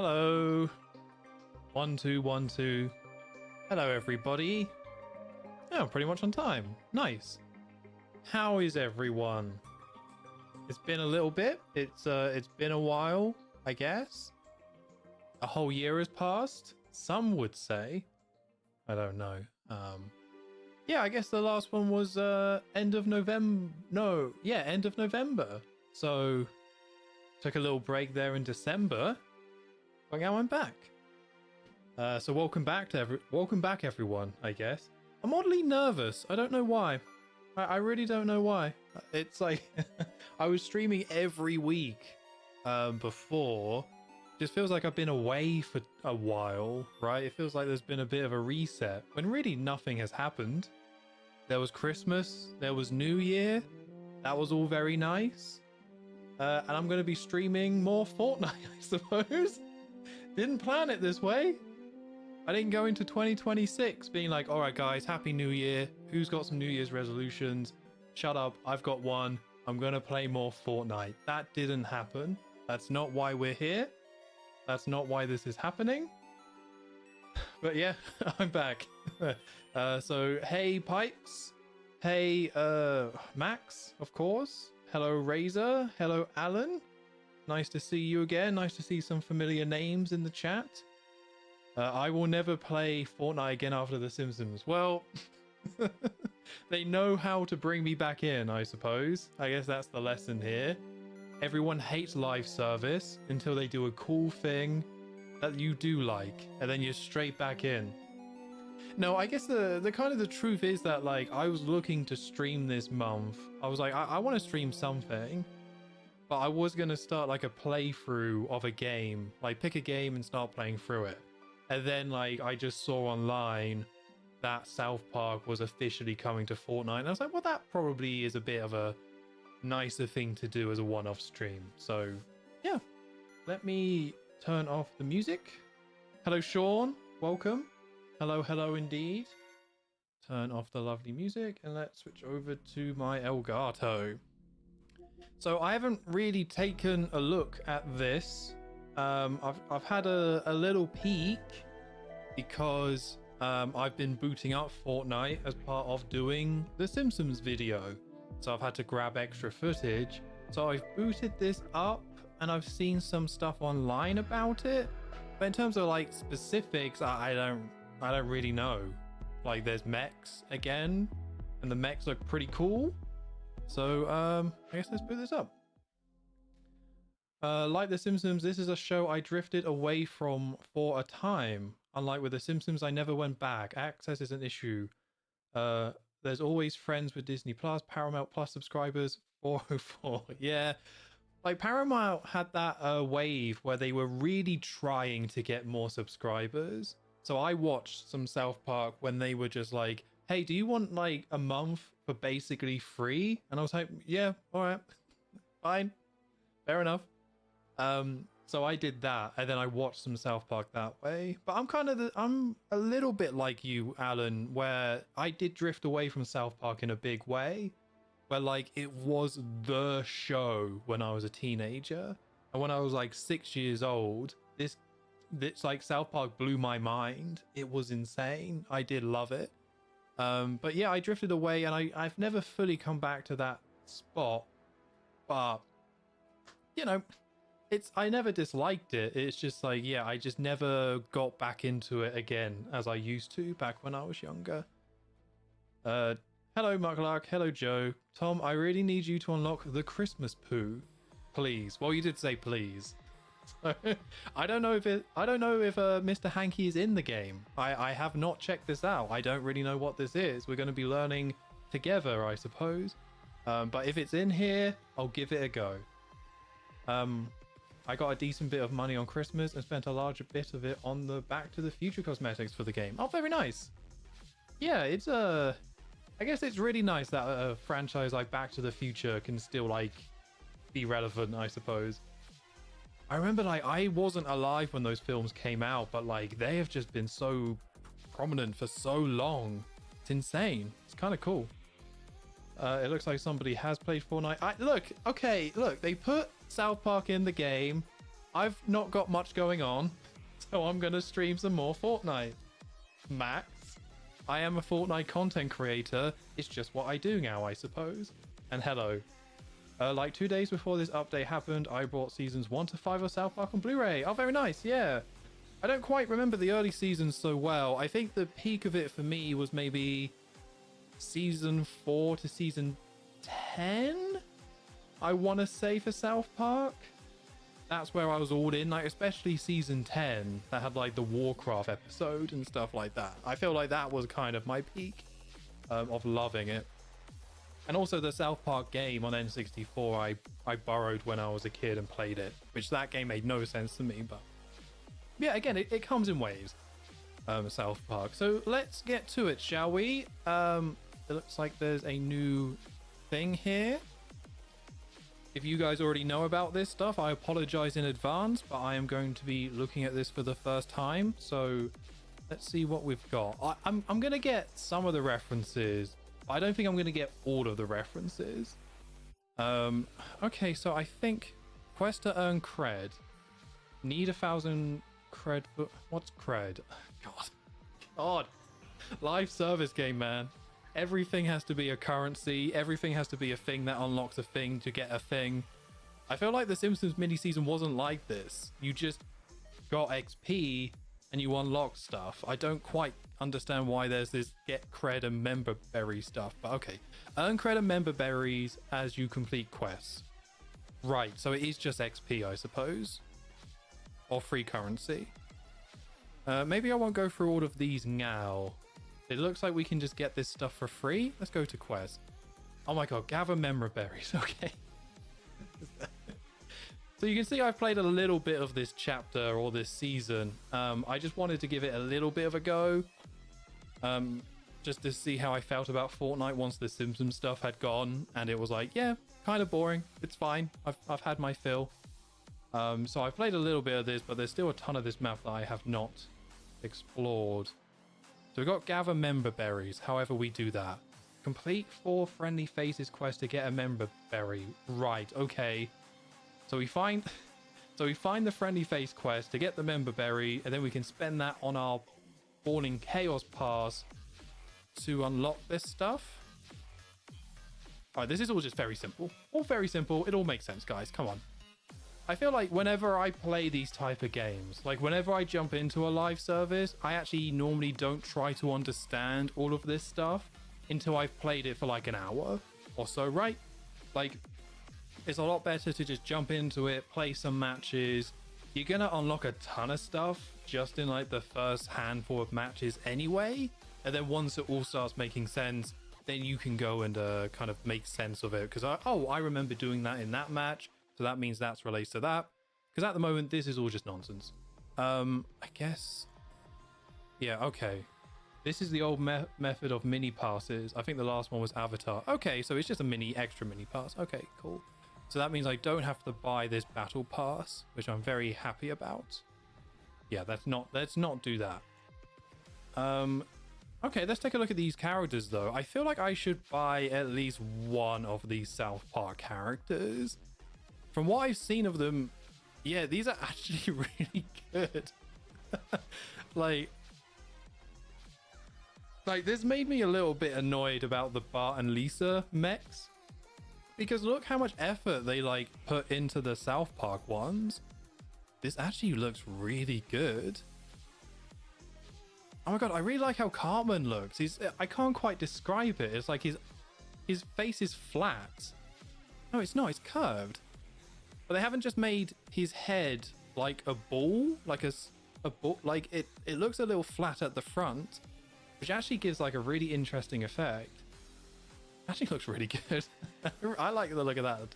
Hello. 1212. Hello, everybody. Oh, pretty much on time. Nice. How is everyone? It's been a little bit. It's been a while, I guess. A whole year has passed. Some would say. I don't know. Yeah, I guess the last one was end of November. No, yeah, end of November. So took a little break there in December. But now I'm back. So welcome back everyone, I guess. I'm oddly nervous. I don't know why. I really don't know why. It's like I was streaming every week before. Just feels like I've been away for a while, right? It feels like there's been a bit of a reset when really nothing has happened. There was Christmas, there was New Year. That was all very nice. And I'm going to be streaming more Fortnite, I suppose. Didn't plan it this way. I didn't go into 2026 being like, all right, guys, Happy New Year. Who's got some New Year's resolutions? Shut up. I've got one. I'm going to play more Fortnite. That didn't happen. That's not why we're here. That's not why this is happening. But yeah, I'm back. So, hey, Pipes. Hey, Max, of course. Hello, Razor. Hello, Alan. Nice to see you again. Nice to see some familiar names in the chat. I will never play Fortnite again after The Simpsons. Well, they know how to bring me back in, I suppose. I guess that's the lesson here. Everyone hates live service until they do a cool thing that you do like, and then you're straight back in. No, I guess the kind of the truth is that, like, I was looking to stream this month. I was like, I want to stream something. But I was going to start like a playthrough of a game, like pick a game and start playing through it. And then like I just saw online that South Park was officially coming to Fortnite. And I was like, well, that probably is a bit of a nicer thing to do as a one-off stream. So yeah, let me turn off the music. Hello, Sean. Welcome. Hello, hello indeed. Turn off the lovely music and let's switch over to my Elgato. So I haven't really taken a look at this. I've had a little peek because I've been booting up Fortnite as part of doing the Simpsons video. So I've had to grab extra footage. So I've booted this up and I've seen some stuff online about it. But in terms of like specifics, I don't really know. Like there's mechs again, and the mechs look pretty cool. So, I guess let's boot this up. Like The Simpsons, this is a show I drifted away from for a time. Unlike with The Simpsons, I never went back. Access is an issue. There's always friends with Disney Plus, Paramount Plus subscribers, 404. Yeah, like Paramount had that wave where they were really trying to get more subscribers. So I watched some South Park when they were just like, hey, do you want like a month for basically free? And I was like, yeah, all right, fine, fair enough. So I did that, and then I watched some South Park that way. But I'm a little bit like you, Alan, where I did drift away from South Park in a big way, where like it was the show when I was a teenager, and when I was like 6 years old, this like South Park blew my mind. It was insane. I did love it. But yeah, I drifted away and I've never fully come back to that spot. But, you know, I never disliked it. It's just like, yeah, I just never got back into it again as I used to back when I was younger. Hello, Mark Lark. Hello, Joe. Tom, I really need you to unlock the Christmas poo. Please. Well, you did say please. I don't know if Mr. Hanky is in the game. I have not checked this out. I don't really know what this is. We're going to be learning together, I suppose. But if it's in here, I'll give it a go. I got a decent bit of money on Christmas and spent a larger bit of it on the Back to the Future cosmetics for the game. Oh, very nice. Yeah, it's I guess it's really nice that a franchise like Back to the Future can still like be relevant, I suppose. I remember like I wasn't alive when those films came out, but like they have just been so prominent for so long. It's insane. It's kind of cool. It looks like somebody has played Fortnite. Look, they put South Park in the game. I've not got much going on, so I'm going to stream some more Fortnite. Max, I am a Fortnite content creator. It's just what I do now, I suppose. And hello. Like 2 days before this update happened, I bought seasons 1 to 5 of South Park on Blu-ray. Oh, very nice. Yeah. I don't quite remember the early seasons so well. I think the peak of it for me was maybe season 4 to season 10, I want to say, for South Park. That's where I was all in, like especially season 10 that had like the Warcraft episode and stuff like that. I feel like that was kind of my peak of loving it. And also the South Park game on N64 I borrowed when I was a kid and played it, which that game made no sense to me, but yeah, again, it comes in waves. South Park. So let's get to it, shall we? It looks like there's a new thing here. If you guys already know about this stuff, I apologize in advance, but I am going to be looking at this for the first time. So let's see what we've got. I'm going to get some of the references. I don't think I'm going to get all of the references. Okay, so I think quest to earn cred. Need 1,000 cred. What's cred? God. Live service game, man. Everything has to be a currency. Everything has to be a thing that unlocks a thing to get a thing. I feel like the Simpsons mini season wasn't like this. You just got XP and you unlock stuff. I don't quite understand why there's this get cred and member berry stuff, but okay. Earn cred and member berries as you complete quests. Right, so it is just XP, I suppose. Or free currency. Maybe I won't go through all of these now. It looks like we can just get this stuff for free. Let's go to quest. Oh my god, gather member berries. Okay. So you can see I've played a little bit of this chapter or this season. I just wanted to give it a little bit of a go. Just to see how I felt about Fortnite once the Simpsons stuff had gone. And it was like, yeah, kind of boring. It's fine. I've had my fill. So I've played a little bit of this, but there's still a ton of this map that I have not explored. So we've got gather member berries. However we do that. Complete 4 friendly faces quest to get a member berry. Right, okay. So we find the friendly face quest to get the member berry, and then we can spend that on our Falling Chaos pass to unlock this stuff. Alright, this is all just very simple. All very simple. It all makes sense, guys. Come on. I feel like whenever I play these type of games, like whenever I jump into a live service, I actually normally don't try to understand all of this stuff until I've played it for like an hour or so, right? Like, it's a lot better to just jump into it, play some matches. You're gonna unlock a ton of stuff just in like the first handful of matches anyway. And then once it all starts making sense, then you can go and kind of make sense of it. Because I remember doing that in that match. So that means that's related to that. Because at the moment, this is all just nonsense. I guess. Yeah, okay. This is the old method of mini passes. I think the last one was Avatar. Okay, so it's just a extra mini pass. Okay, cool. So that means I don't have to buy this battle pass, which I'm very happy about. Yeah, let's not do that. Okay, let's take a look at these characters though. I feel like I should buy at least one of these South Park characters. From what I've seen of them, yeah, these are actually really good. like this made me a little bit annoyed about the Bart and Lisa mechs. Because look how much effort they like put into the South Park ones. This actually looks really good. Oh my god, I really like how Cartman looks. I can't quite describe it. It's like his face is flat. No, it's not. It's curved. But they haven't just made his head like a ball, like a ball. Like it looks a little flat at the front, which actually gives like a really interesting effect. Actually looks really good. I like the look of that a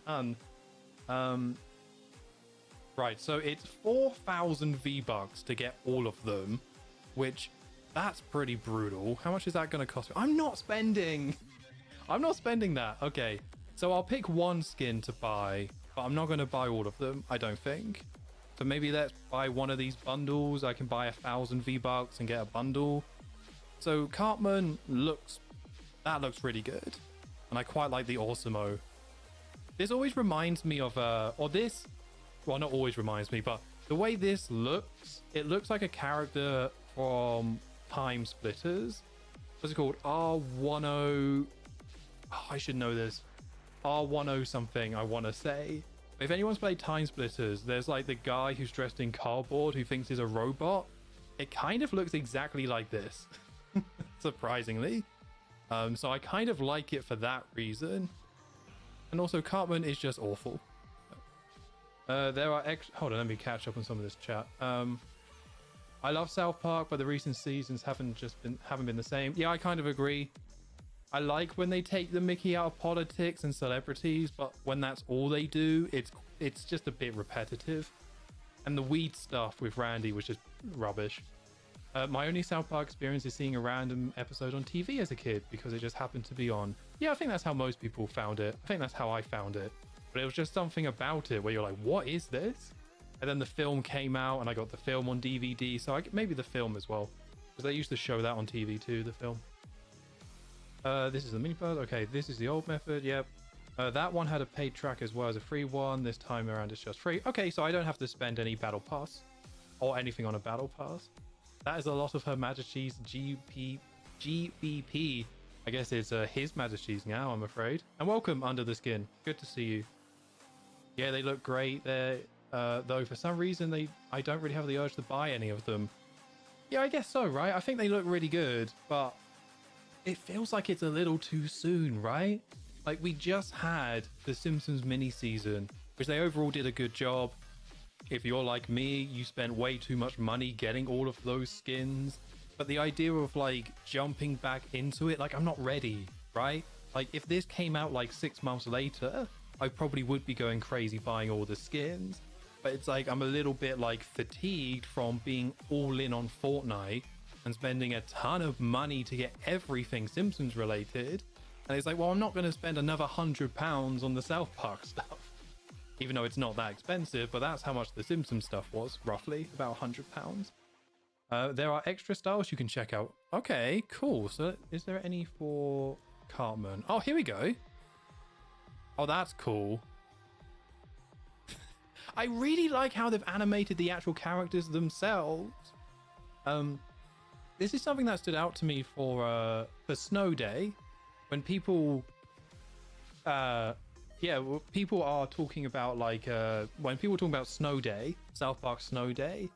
ton. Right, so it's 4,000 V-Bucks to get all of them, which that's pretty brutal. How much is that going to cost me? I'm not spending that. Okay, so I'll pick one skin to buy, but I'm not going to buy all of them, I don't think. So maybe let's buy one of these bundles. I can buy 1,000 V-Bucks and get a bundle. So Cartman looks really good. And I quite like the Awesemo. This always reminds me of, or this well, not always reminds me, but the way this looks, it looks like a character from Time Splitters. What's it called? R10. Oh, I should know this. R10 something, I want to say. If anyone's played Time Splitters, there's like the guy who's dressed in cardboard who thinks he's a robot. It kind of looks exactly like this, surprisingly. So I kind of like it for that reason. And also Cartman is just awful. There are hold on, let me catch up on some of this chat. I love South Park, but the recent seasons haven't been the same. Yeah, I kind of agree. I like when they take the Mickey out of politics and celebrities, but when that's all they do, it's just a bit repetitive. And the weed stuff with Randy was just rubbish. My only South Park experience is seeing a random episode on TV as a kid because it just happened to be on. Yeah, I think that's how most people found it. I think that's how I found it. But it was just something about it where you're like, what is this? And then the film came out and I got the film on DVD. So maybe the film as well, because they used to show that on TV too, the film. This is the mini bus. Okay, this is the old method. Yep. That one had a paid track as well as a free one. This time around it's just free. Okay, so I don't have to spend any battle pass or anything on a battle pass. That is a lot of Her Majesty's GBP. I guess it's His Majesty's now, I'm afraid. And welcome, Under the Skin. Good to see you. Yeah, they look great. They're though for some reason I don't really have the urge to buy any of them. Yeah, I guess so, right? I think they look really good, but it feels like it's a little too soon, right? Like we just had the Simpsons mini season, which they overall did a good job. If you're like me, you spent way too much money getting all of those skins. But the idea of like jumping back into it, like I'm not ready, right? Like if this came out like 6 months later, I probably would be going crazy buying all the skins. But it's like I'm a little bit like fatigued from being all in on Fortnite and spending a ton of money to get everything Simpsons related. And it's like, well, I'm not going to spend another £100 on the South Park stuff. Even though it's not that expensive, but that's how much the Simpsons stuff was, roughly, about £100. There are extra styles you can check out. Okay, cool. So is there any for Cartman? Oh, here we go. Oh, that's cool. I really like how they've animated the actual characters themselves. This is something that stood out to me for Snow Day. When people... yeah, well, people are talking about like when people talk about Snow Day, South Park Snow Day,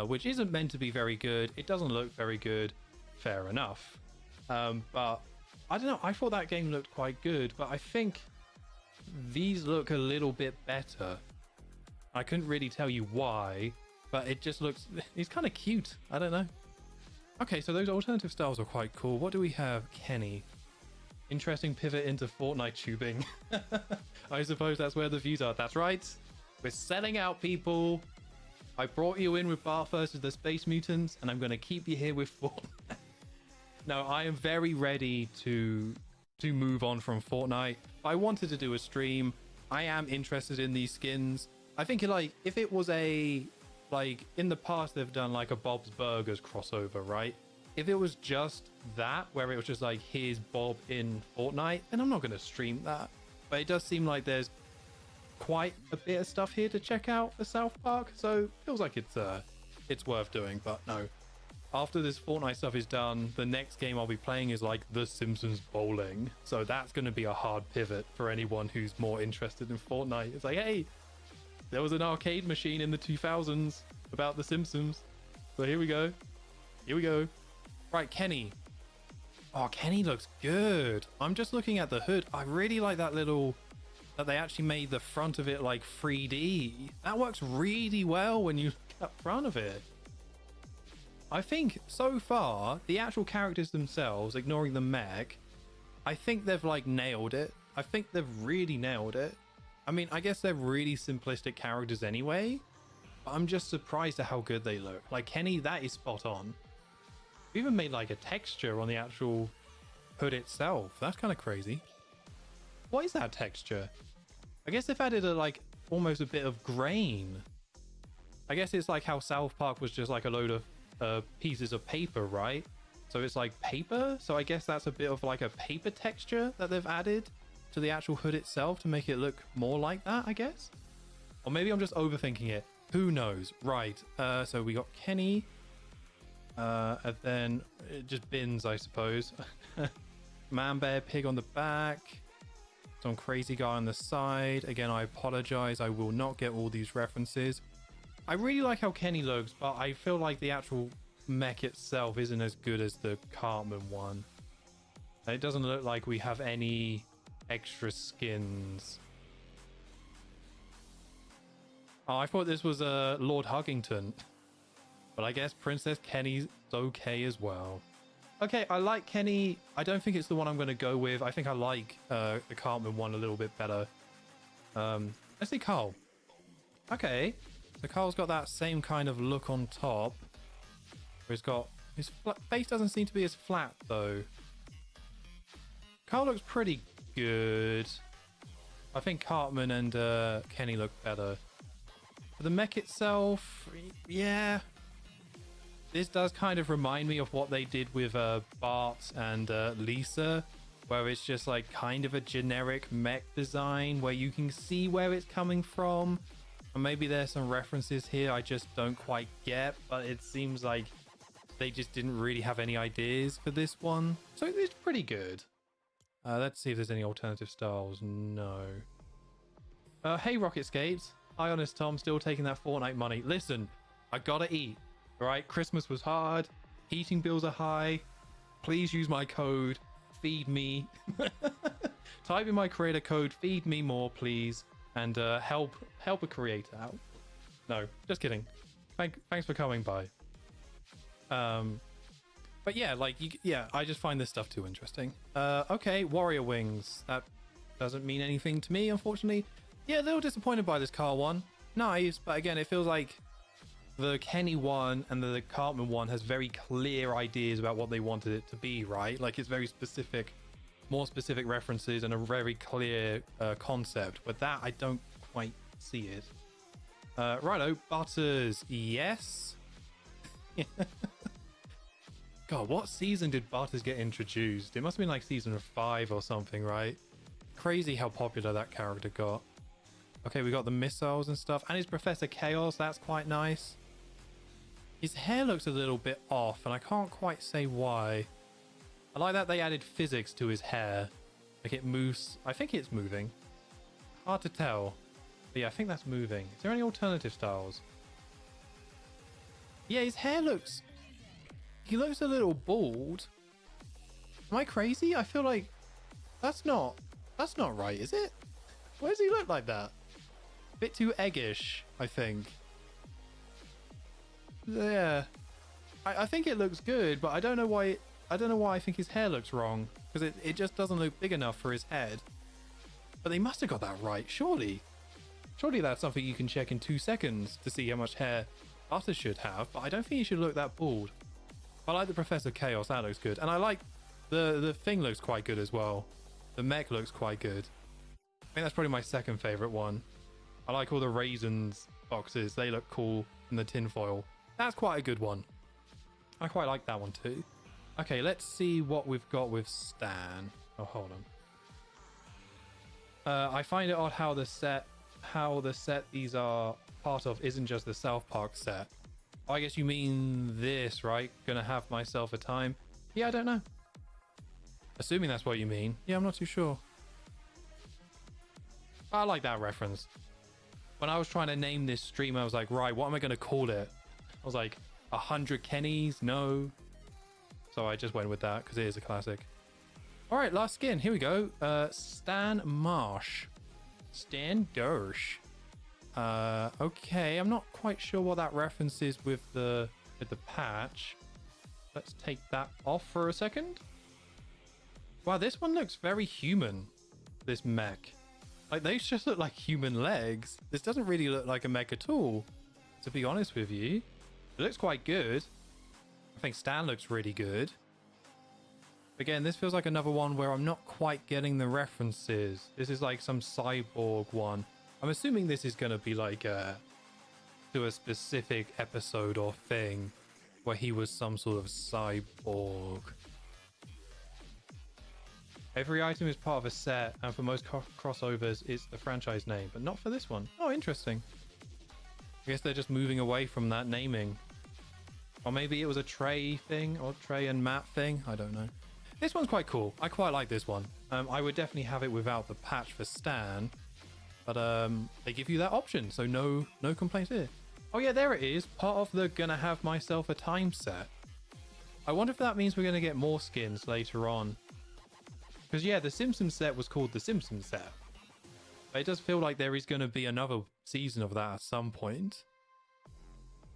which isn't meant to be very good. It doesn't look very good. Fair enough. But I don't know. I thought that game looked quite good, but I think these look a little bit better. I couldn't really tell you why, but it just looks, it's kind of cute. I don't know. Okay, so those alternative styles are quite cool. What do we have? Kenny. Interesting pivot into Fortnite tubing. I suppose that's where the views are. That's right. We're selling out, people. I brought you in with Bart versus the Space Mutants, and I'm going to keep you here with Fortnite. No, I am very ready to move on from Fortnite. I wanted to do a stream. I am interested in these skins. I think like if it was like in the past they've done like a Bob's Burgers crossover, right? If it was just that, where it was just like, here's Bob in Fortnite, then I'm not going to stream that. But it does seem like there's quite a bit of stuff here to check out for South Park, so feels like it's worth doing. But no, after this Fortnite stuff is done, the next game I'll be playing is like The Simpsons Bowling. So that's going to be a hard pivot for anyone who's more interested in Fortnite. It's like, hey, there was an arcade machine in the 2000s about The Simpsons. So here we go. Here we go. Right, Kenny. Oh, Kenny looks good. I'm just looking at the hood. I really like that that they actually made the front of it like 3D. That works really well when you look at the front of it. I think so far, the actual characters themselves, ignoring the mech, I think they've like nailed it. I think they've really nailed it. I mean, I guess they're really simplistic characters anyway, but I'm just surprised at how good they look. Like Kenny, that is spot on. We even made like a texture on the actual hood itself. That's kind of crazy. What is that texture? I guess they've added like almost a bit of grain. I guess it's like how South Park was just like a load of pieces of paper, right? So it's like paper. So I guess that's a bit of like a paper texture that they've added to the actual hood itself to make it look more like that, I guess. Or maybe I'm just overthinking it. Who knows? Right. So we got Kenny. And then it just bins, I suppose. Man, bear, pig on the back. Some crazy guy on the side. Again, I apologize. I will not get all these references. I really like how Kenny looks, but I feel like the actual mech itself isn't as good as the Cartman one. It doesn't look like we have any extra skins. Oh, I thought this was Lord Huggington. But I guess Princess Kenny's okay as well. Okay, I like Kenny. I don't think it's the one I'm going to go with. I think I like the Cartman one a little bit better. Let's see Carl. Okay, so Carl's got that same kind of look on top. Where he's got... His face doesn't seem to be as flat, though. Carl looks pretty good. I think Cartman and Kenny look better. For the mech itself, yeah. This does kind of remind me of what they did with Bart and Lisa, where it's just like kind of a generic mech design where you can see where it's coming from. And maybe there's some references here I just don't quite get, but it seems like they just didn't really have any ideas for this one. So it's pretty good. Let's see if there's any alternative styles. No. Hey, Rocket Skates. Hi, Honest Tom. Still taking that Fortnite money. Listen, I gotta eat. All right, Christmas was hard. Heating bills are high. Please use my code. Feed me. Type in my creator code. Feed me more, please. And help a creator out. No, just kidding. Thanks for coming by. But yeah, like, I just find this stuff too interesting. Okay, Warrior Wings. That doesn't mean anything to me, unfortunately. Yeah, a little disappointed by this car one. Nice, but again, it feels like the Kenny one and the Cartman one has very clear ideas about what they wanted it to be, right? Like, it's very specific, more specific references and a very clear concept. But that, I don't quite see it. Righto, Butters, yes. God, what season did Butters get introduced? It must have been like season 5 or something, right? Crazy how popular that character got. Okay, we got the missiles and stuff. And his Professor Chaos, that's quite nice. His hair looks a little bit off, and I can't quite say why. I like that they added physics to his hair. Like it moves. I think it's moving. Hard to tell. But yeah, I think that's moving. Is there any alternative styles? Yeah, his hair looks... He looks a little bald. Am I crazy? I feel like that's not right, is it? Why does he look like that? A bit too eggish, I think. Yeah. I think it looks good, but I don't know why I think his hair looks wrong. Because it just doesn't look big enough for his head. But they must have got that right, surely. Surely that's something you can check in 2 seconds to see how much hair Butters should have, but I don't think he should look that bald. I like the Professor Chaos, that looks good. And I like the thing looks quite good as well. The mech looks quite good. I think that's probably my second favorite one. I like all the raisins boxes. They look cool in the tinfoil. That's quite a good one. I quite like that one too. Okay, let's see what we've got with Stan. Oh, hold on. I find it odd how the set these are part of isn't just the South Park set. I guess you mean this, right? Gonna have myself a time. Yeah, I don't know. Assuming that's what you mean. Yeah, I'm not too sure. I like that reference. When I was trying to name this stream, I was like, right, what am I going to call it? I was like, 100 Kennys? No. So I just went with that because it is a classic. All right, last skin. Here we go. Stan Marsh. Stan Dersh. Okay, I'm not quite sure what that reference is with the patch. Let's take that off for a second. Wow, this one looks very human, this mech. Like, they just look like human legs. This doesn't really look like a mech at all, to be honest with you. It looks quite good. I think Stan looks really good. Again, this feels like another one where I'm not quite getting the references. This is like some cyborg one. I'm assuming this is going to be like to a specific episode or thing where he was some sort of cyborg. Every item is part of a set, and for most crossovers, it's the franchise name, but not for this one. Oh, interesting. I guess they're just moving away from that naming. Or maybe it was a Trey thing, or Trey and Matt thing. I don't know. This one's quite cool. I quite like this one. I would definitely have it without the patch for Stan. But they give you that option, so no complaints here. Oh yeah, there it is. Part of the gonna have myself a time set. I wonder if that means we're gonna get more skins later on. Because yeah, the Simpsons set was called the Simpsons set. But it does feel like there is gonna be another season of that at some point.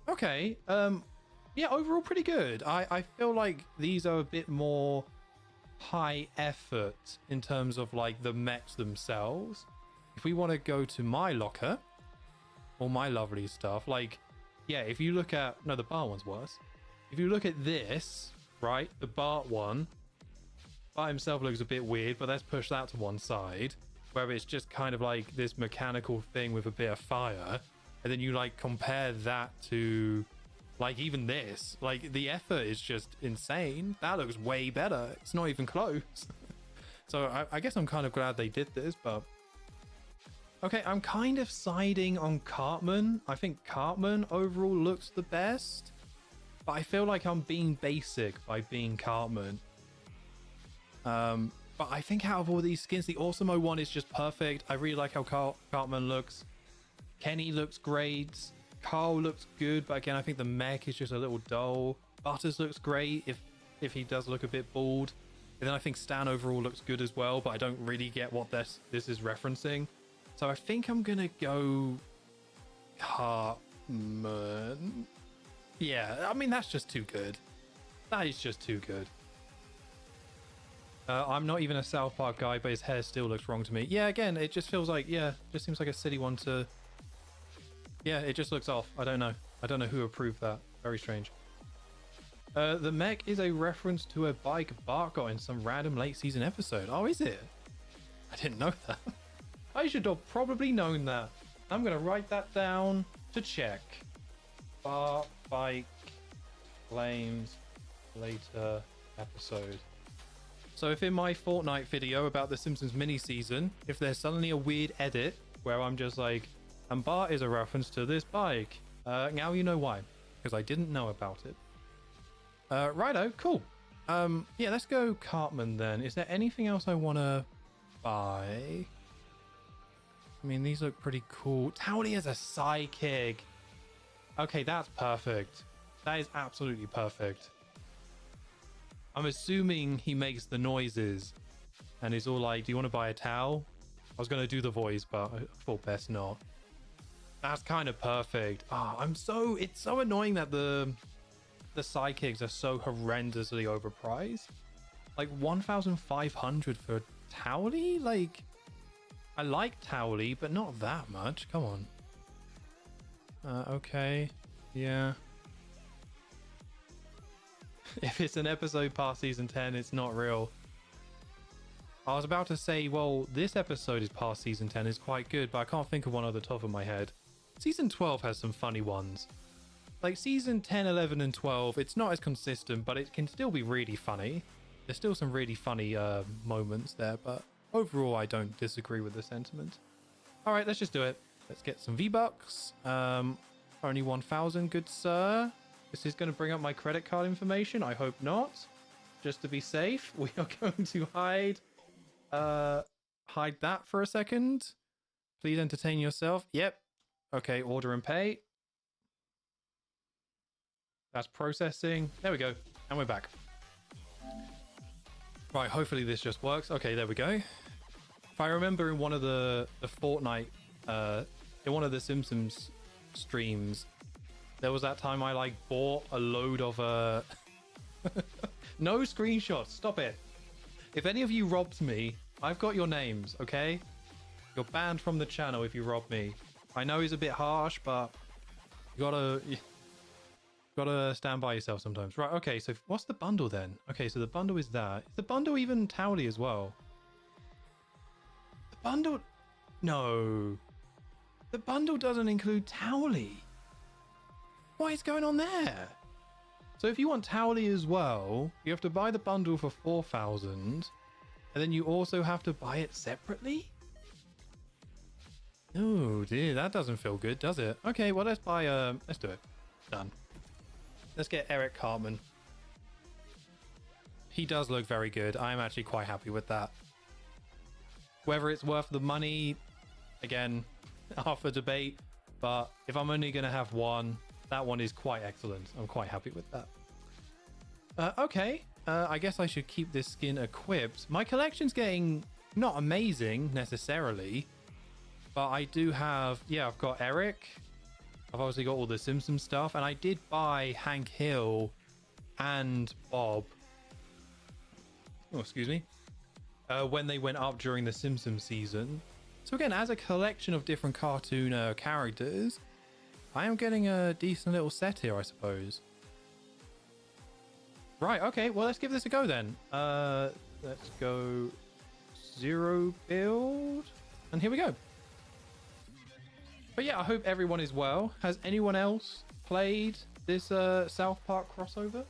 Okay, yeah, overall pretty good. I feel like these are a bit more high effort in terms of like the mechs themselves. If we want to go to my locker, all my lovely stuff, like, yeah, if you look at, no, the bar one's worse. If you look at this, right, the Bart one, Bart himself looks a bit weird, but let's push that to one side, where it's just kind of like this mechanical thing with a bit of fire. And then you like compare that to like even this, like the effort is just insane. That looks way better. It's not even close. So I guess I'm kind of glad they did this, but okay, I'm kind of siding on Cartman. I think Cartman overall looks the best, but I feel like I'm being basic by being Cartman. But I think out of all these skins, the Awesome-O one is just perfect. I really like how Cartman looks. Kenny looks great. Carl looks good, but again, I think the mech is just a little dull. Butters looks great if he does look a bit bald. And then I think Stan overall looks good as well, but I don't really get what this is referencing. So I think I'm gonna go Cartman. Yeah, I mean, that's just too good. That is just too good. I'm not even a South Park guy, but his hair still looks wrong to me. Yeah, again, it just feels like, yeah, just seems like a silly one to... Yeah, it just looks off. I don't know. I don't know who approved that. Very strange. The mech is a reference to a bike Bart got in some random late season episode. Oh, is it? I didn't know that. I should have probably known that. I'm going to write that down to check. Bart bike claims later episode. So if in my Fortnite video about the Simpsons mini season, if there's suddenly a weird edit where I'm just like, and Bart is a reference to this bike. Now you know why, because I didn't know about it. Righto, cool. Yeah, let's go Cartman then. Is there anything else I want to buy? I mean, these look pretty cool. Towley as a sidekick. Okay, that's perfect. That is absolutely perfect. I'm assuming he makes the noises and he's all like, do you want to buy a towel? I was going to do the voice, but I thought best not. That's kind of perfect. Oh, it's so annoying that the sidekicks are so horrendously overpriced. Like 1,500 for Towley? Like, I like Towley, but not that much. Come on. Okay. Yeah. If it's an episode past season 10, it's not real. I was about to say, well, this episode is past season 10 is quite good, but I can't think of one off the top of my head. Season 12 has some funny ones. Like season 10, 11, and 12, it's not as consistent, but it can still be really funny. There's still some really funny moments there, but overall, I don't disagree with the sentiment. All right, let's just do it. Let's get some V-Bucks. Only 1,000, good sir. This is going to bring up my credit card information. I hope not. Just to be safe, we are going to hide that for a second. Please entertain yourself. Yep. Okay, order and pay. That's processing. There we go. And we're back. Right, hopefully this just works. Okay, there we go. If I remember in one of the Fortnite, in one of the Simpsons streams, there was that time I like bought a load of no screenshots. Stop it. If any of you robbed me, I've got your names, okay? You're banned from the channel if you rob me. I know he's a bit harsh, but you gotta stand by yourself sometimes. Right, okay, so what's the bundle then? Okay, so the bundle is that. Is the bundle even Towley as well? The bundle... No. The bundle doesn't include Towley. What is going on there? So if you want Towley as well, you have to buy the bundle for 4,000, and then you also have to buy it separately? Oh dear, that doesn't feel good, does it? Okay, well let's buy let's do it. Done. Let's get Eric Cartman. He does look very good. I am actually quite happy with that. Whether it's worth the money, again, half a debate. But if I'm only going to have one, that one is quite excellent. I'm quite happy with that. Okay, I guess I should keep this skin equipped. My collection's getting not amazing necessarily, but I do have, yeah, I've got Eric. I've obviously got all the Simpsons stuff, and I did buy Hank Hill and Bob. Oh, excuse me. When they went up during the Simpsons season. So again, as a collection of different cartoon characters, I am getting a decent little set here, I suppose. Right, okay, well, let's give this a go then. Let's go 0 build, and here we go. But yeah, I hope everyone is well. Has anyone else played this South Park crossover?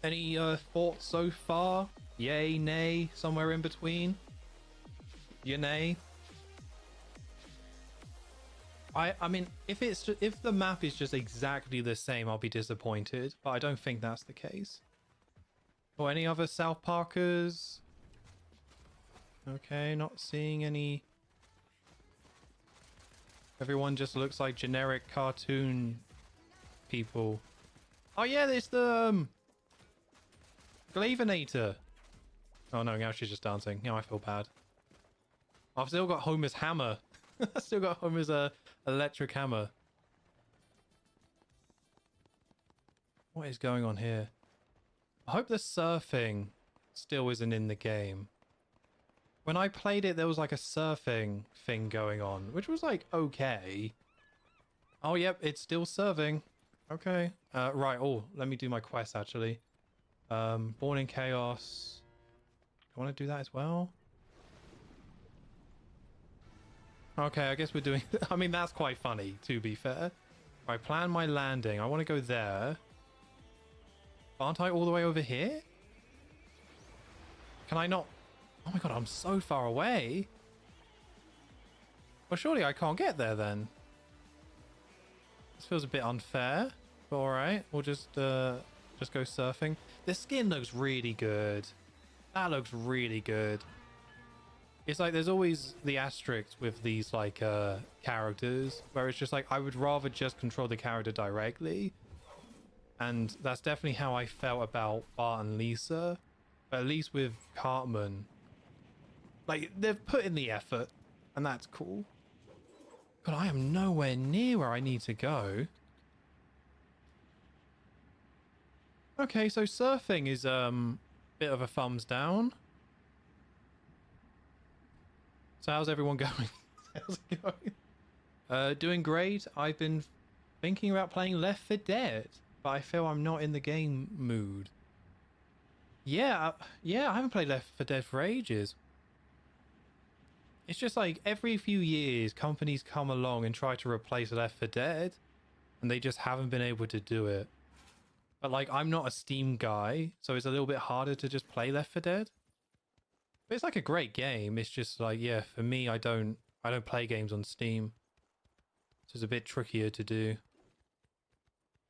Any thoughts so far? Yay, nay, somewhere in between? Nay. I mean, if the map is just exactly the same, I'll be disappointed. But I don't think that's the case. Or any other South Parkers? Okay, not seeing any. Everyone just looks like generic cartoon people. Oh yeah, there's the Glavinator. Oh no, now she's just dancing. Now I feel bad. I've still got Homer's hammer. I've still got Homer's electric hammer. What is going on here? I hope the surfing still isn't in the game. When I played it, there was like a surfing thing going on, which was like okay. Oh, yep, it's still serving. Okay. Right. Oh, let me do my quest actually. Born in Chaos. I want to do that as well. Okay, I guess we're doing... I mean, that's quite funny, to be fair. I plan my landing. I want to go there. Aren't I all the way over here? Can I not... Oh my god, I'm so far away. Well, surely I can't get there then. This feels a bit unfair. But alright, we'll just go surfing. This skin looks really good. That looks really good. It's like there's always the asterisk with these like characters where it's just like I would rather just control the character directly, and that's definitely how I felt about Bart and Lisa. But at least with Cartman, like they've put in the effort, and that's cool. God, I am nowhere near where I need to go. Okay, so surfing is bit of a thumbs down. So how's everyone going? How's it going? Doing great. I've been thinking about playing Left 4 Dead, but I feel I'm not in the game mood. Yeah, I haven't played Left 4 Dead for ages. It's just like every few years, companies come along and try to replace Left 4 Dead, and they just haven't been able to do it. But like, I'm not a Steam guy, so it's a little bit harder to just play Left 4 Dead. But it's like a great game. It's just like, yeah, for me, I don't play games on Steam. So it's a bit trickier to do.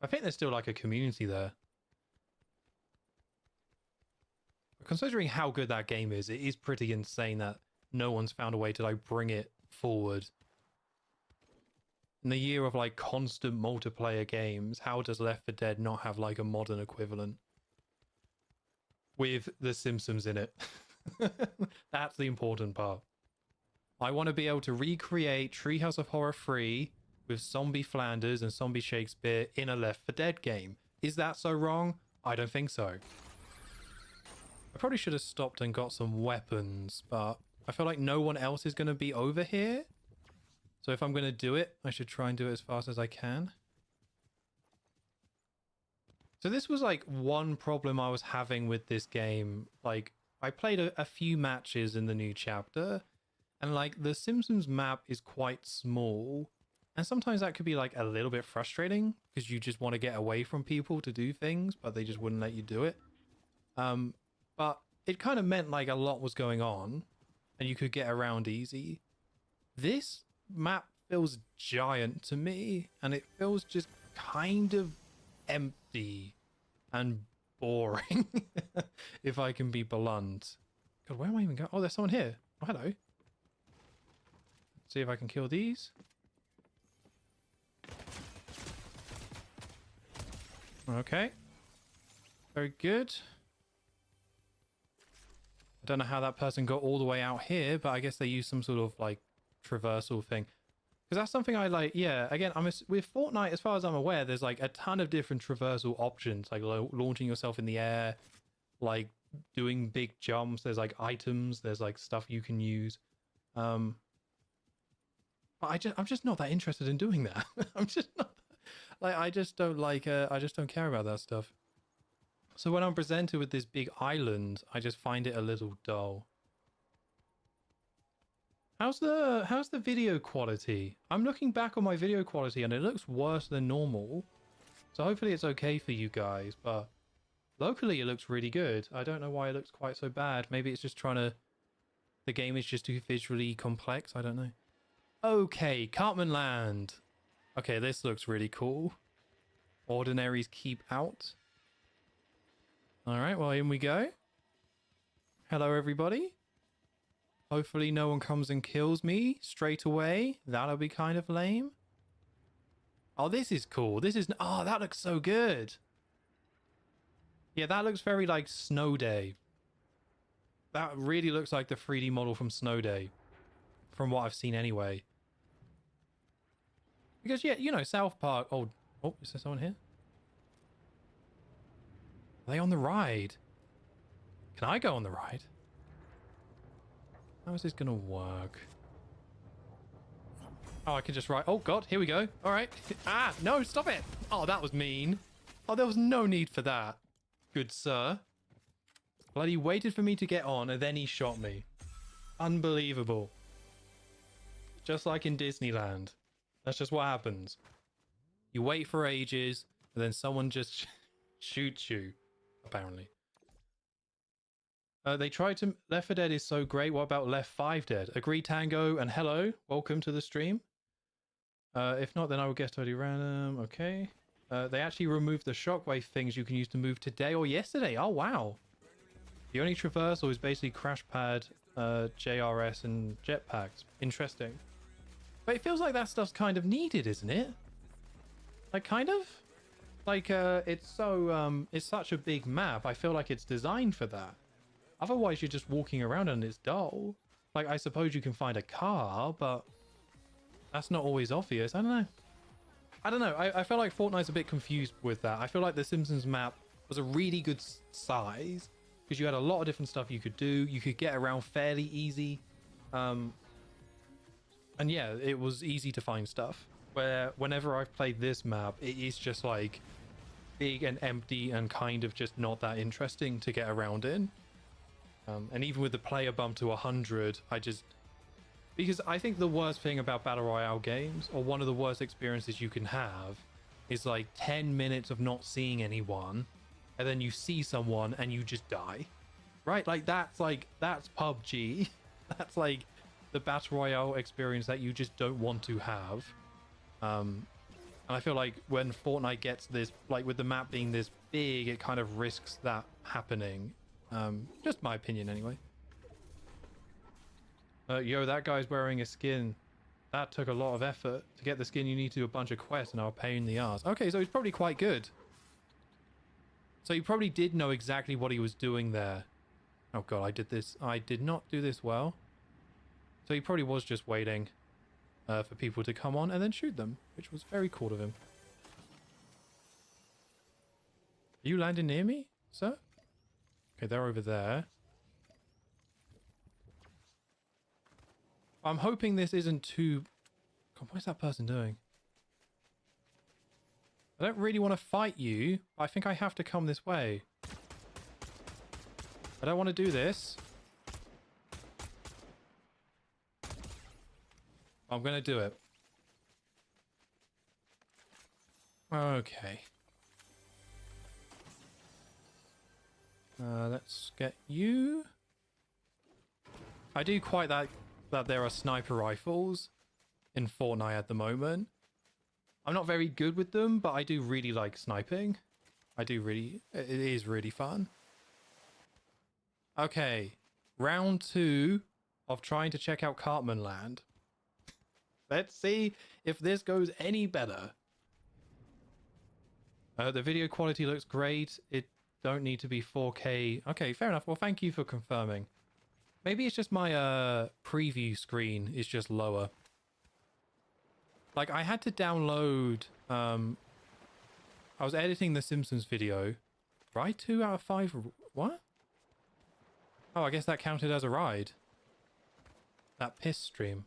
I think there's still like a community there. But considering how good that game is, it is pretty insane that no one's found a way to like bring it forward. In the year of like constant multiplayer games, how does Left 4 Dead not have like a modern equivalent? With The Simpsons in it. That's the important part. I want to be able to recreate Treehouse of Horror 3 with Zombie Flanders and Zombie Shakespeare in a Left 4 Dead game. Is that so wrong? I don't think so. I probably should have stopped and got some weapons, but I feel like no one else is going to be over here. So if I'm going to do it, I should try and do it as fast as I can. So this was like one problem I was having with this game. Like, I played a few matches in the new chapter, and like the Simpsons map is quite small, and sometimes that could be like a little bit frustrating because you just want to get away from people to do things, but they just wouldn't let you do it. But it kind of meant like a lot was going on, and you could get around easy. This map feels giant to me, and it feels just kind of empty and boring, if I can be blunt. God, where am I even going? Oh, there's someone here. Oh, hello. Let's see if I can kill these. Okay. Very good. I don't know how that person got all the way out here, but I guess they used some sort of like traversal thing. Because that's something I like. Yeah, again, with Fortnite, as far as I'm aware, there's like a ton of different traversal options, like launching yourself in the air, like doing big jumps. There's like items, there's like stuff you can use. But I'm just not that interested in doing that. I'm just not like, I just don't like, I just don't care about that stuff. So when I'm presented with this big island, I just find it a little dull. How's the video quality? I'm looking back on my video quality and it looks worse than normal. So hopefully it's okay for you guys, but locally it looks really good. I don't know why it looks quite so bad. Maybe it's just the game is just too visually complex. I don't know. Okay, Cartman Land. Okay, this looks really cool. Ordinaries keep out. All right, well, in we go. Hello, everybody. Hopefully no one comes and kills me straight away. That'll be kind of lame. Oh, this is cool. Oh, that looks so good. Yeah, that looks very like Snow Day. That really looks like the 3D model from Snow Day. From what I've seen anyway. Because, yeah, you know, South Park... Oh, is there someone here? Are they on the ride? Can I go on the ride? How is this gonna work? Oh, I can just ride. Oh, God, here we go. All right. Ah, no, stop it. Oh, that was mean. Oh, there was no need for that. Good sir. Bloody waited for me to get on, and then he shot me. Unbelievable. Just like in Disneyland. That's just what happens. You wait for ages, and then someone just shoots you, apparently. They tried to... Left 4 Dead is so great. What about Left 5 Dead? Agree, Tango, and hello. Welcome to the stream. If not, then I will guess totally random. Okay. They actually removed the shockwave things you can use to move today or yesterday. Oh, wow. The only traversal is basically crash pad, JRS, and jetpacks. Interesting. But it feels like that stuff's kind of needed, isn't it? Like, kind of? Like, it's such a big map. I feel like it's designed for that. Otherwise, you're just walking around and it's dull. Like, I suppose you can find a car, but that's not always obvious. I don't know. I feel like Fortnite's a bit confused with that. I feel like the Simpsons map was a really good size because you had a lot of different stuff you could do. You could get around fairly easy. And yeah, it was easy to find stuff. Where whenever I've played this map, it is just like big and empty and kind of just not that interesting to get around in. And even with the player bump to 100, because I think the worst thing about Battle Royale games, or one of the worst experiences you can have, is like 10 minutes of not seeing anyone, and then you see someone and you just die. Right? That's PUBG. That's like the Battle Royale experience that you just don't want to have. And I feel like when Fortnite gets this, like with the map being this big, it kind of risks that happening. Just my opinion anyway. Yo, that guy's wearing a skin. That took a lot of effort. To get the skin, you need to do a bunch of quests, and I'll pay in the arse. Okay, so he's probably quite good. So he probably did know exactly what he was doing there. Oh god, I did not do this well. So he probably was just waiting for people to come on and then shoot them, which was very cool of him. Are you landing near me, sir? Okay, they're over there. I'm hoping this isn't too... God, what is that person doing? I don't really want to fight you. I think I have to come this way. I don't want to do this. I'm going to do it. Okay. Let's get you. I do quite that there are sniper rifles in Fortnite at the moment. I'm not very good with them, but I do really like sniping. It is really fun. Okay, round 2 of trying to check out Cartman Land. Let's see if this goes any better. The video quality looks great. It don't need to be 4K. Okay, fair enough. Well, thank you for confirming. Maybe it's just my preview screen is just lower. Like, I had to download... I was editing the Simpsons video. Ride 2 out of 5... What? Oh, I guess that counted as a ride. That piss stream.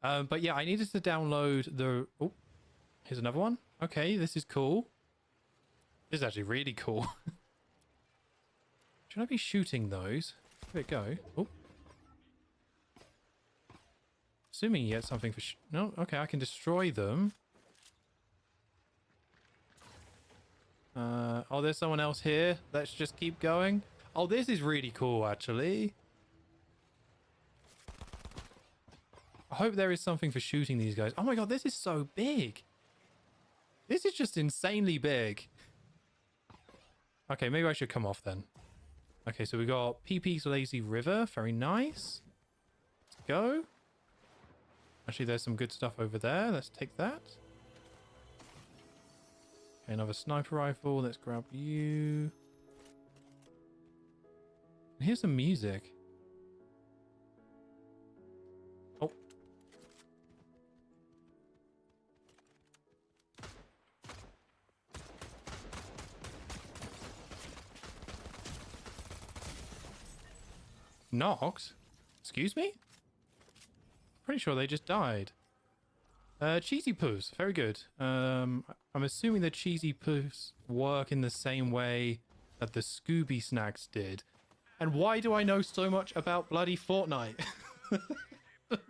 But yeah, I needed to download the... Oh, here's another one. Okay, this is cool. This is actually really cool. Should I be shooting those? There we go. Oh. Assuming you get something for... No, okay, I can destroy them. Oh, there's someone else here. Let's just keep going. Oh, this is really cool, actually. I hope there is something for shooting these guys. Oh my god, this is so big. This is just insanely big. Okay, maybe I should come off then. Okay, so we got PP's Lazy River. Very nice. Let's go. Actually, there's some good stuff over there. Let's take that. Okay, another sniper rifle. Let's grab you. And here's some music. Oh. Knocked? Excuse me? Pretty sure they just died. Cheesy poos. Very good. I'm assuming the cheesy poos work in the same way that the Scooby snacks did. And why do I know so much about bloody Fortnite?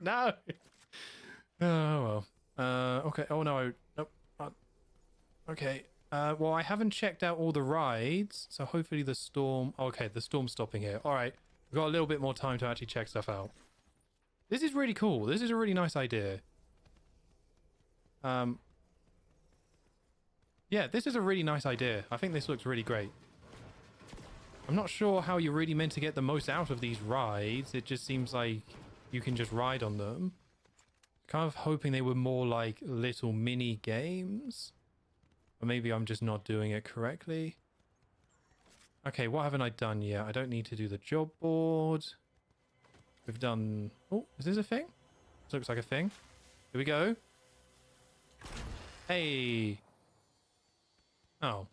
No. Oh, well. Okay. Oh, no. Nope. Okay. Well, I haven't checked out all the rides, so hopefully the storm... Okay, the storm's stopping here. All right. We've got a little bit more time to actually check stuff out. This is really cool. This is a really nice idea. Yeah, this is a really nice idea. I think this looks really great. I'm not sure how you're really meant to get the most out of these rides. It just seems like you can just ride on them. Kind of hoping they were more like little mini games. Or maybe I'm just not doing it correctly. Okay, what haven't I done yet? I don't need to do the job board. We've done... Oh, is this a thing? This looks like a thing. Here we go. Hey. Oh.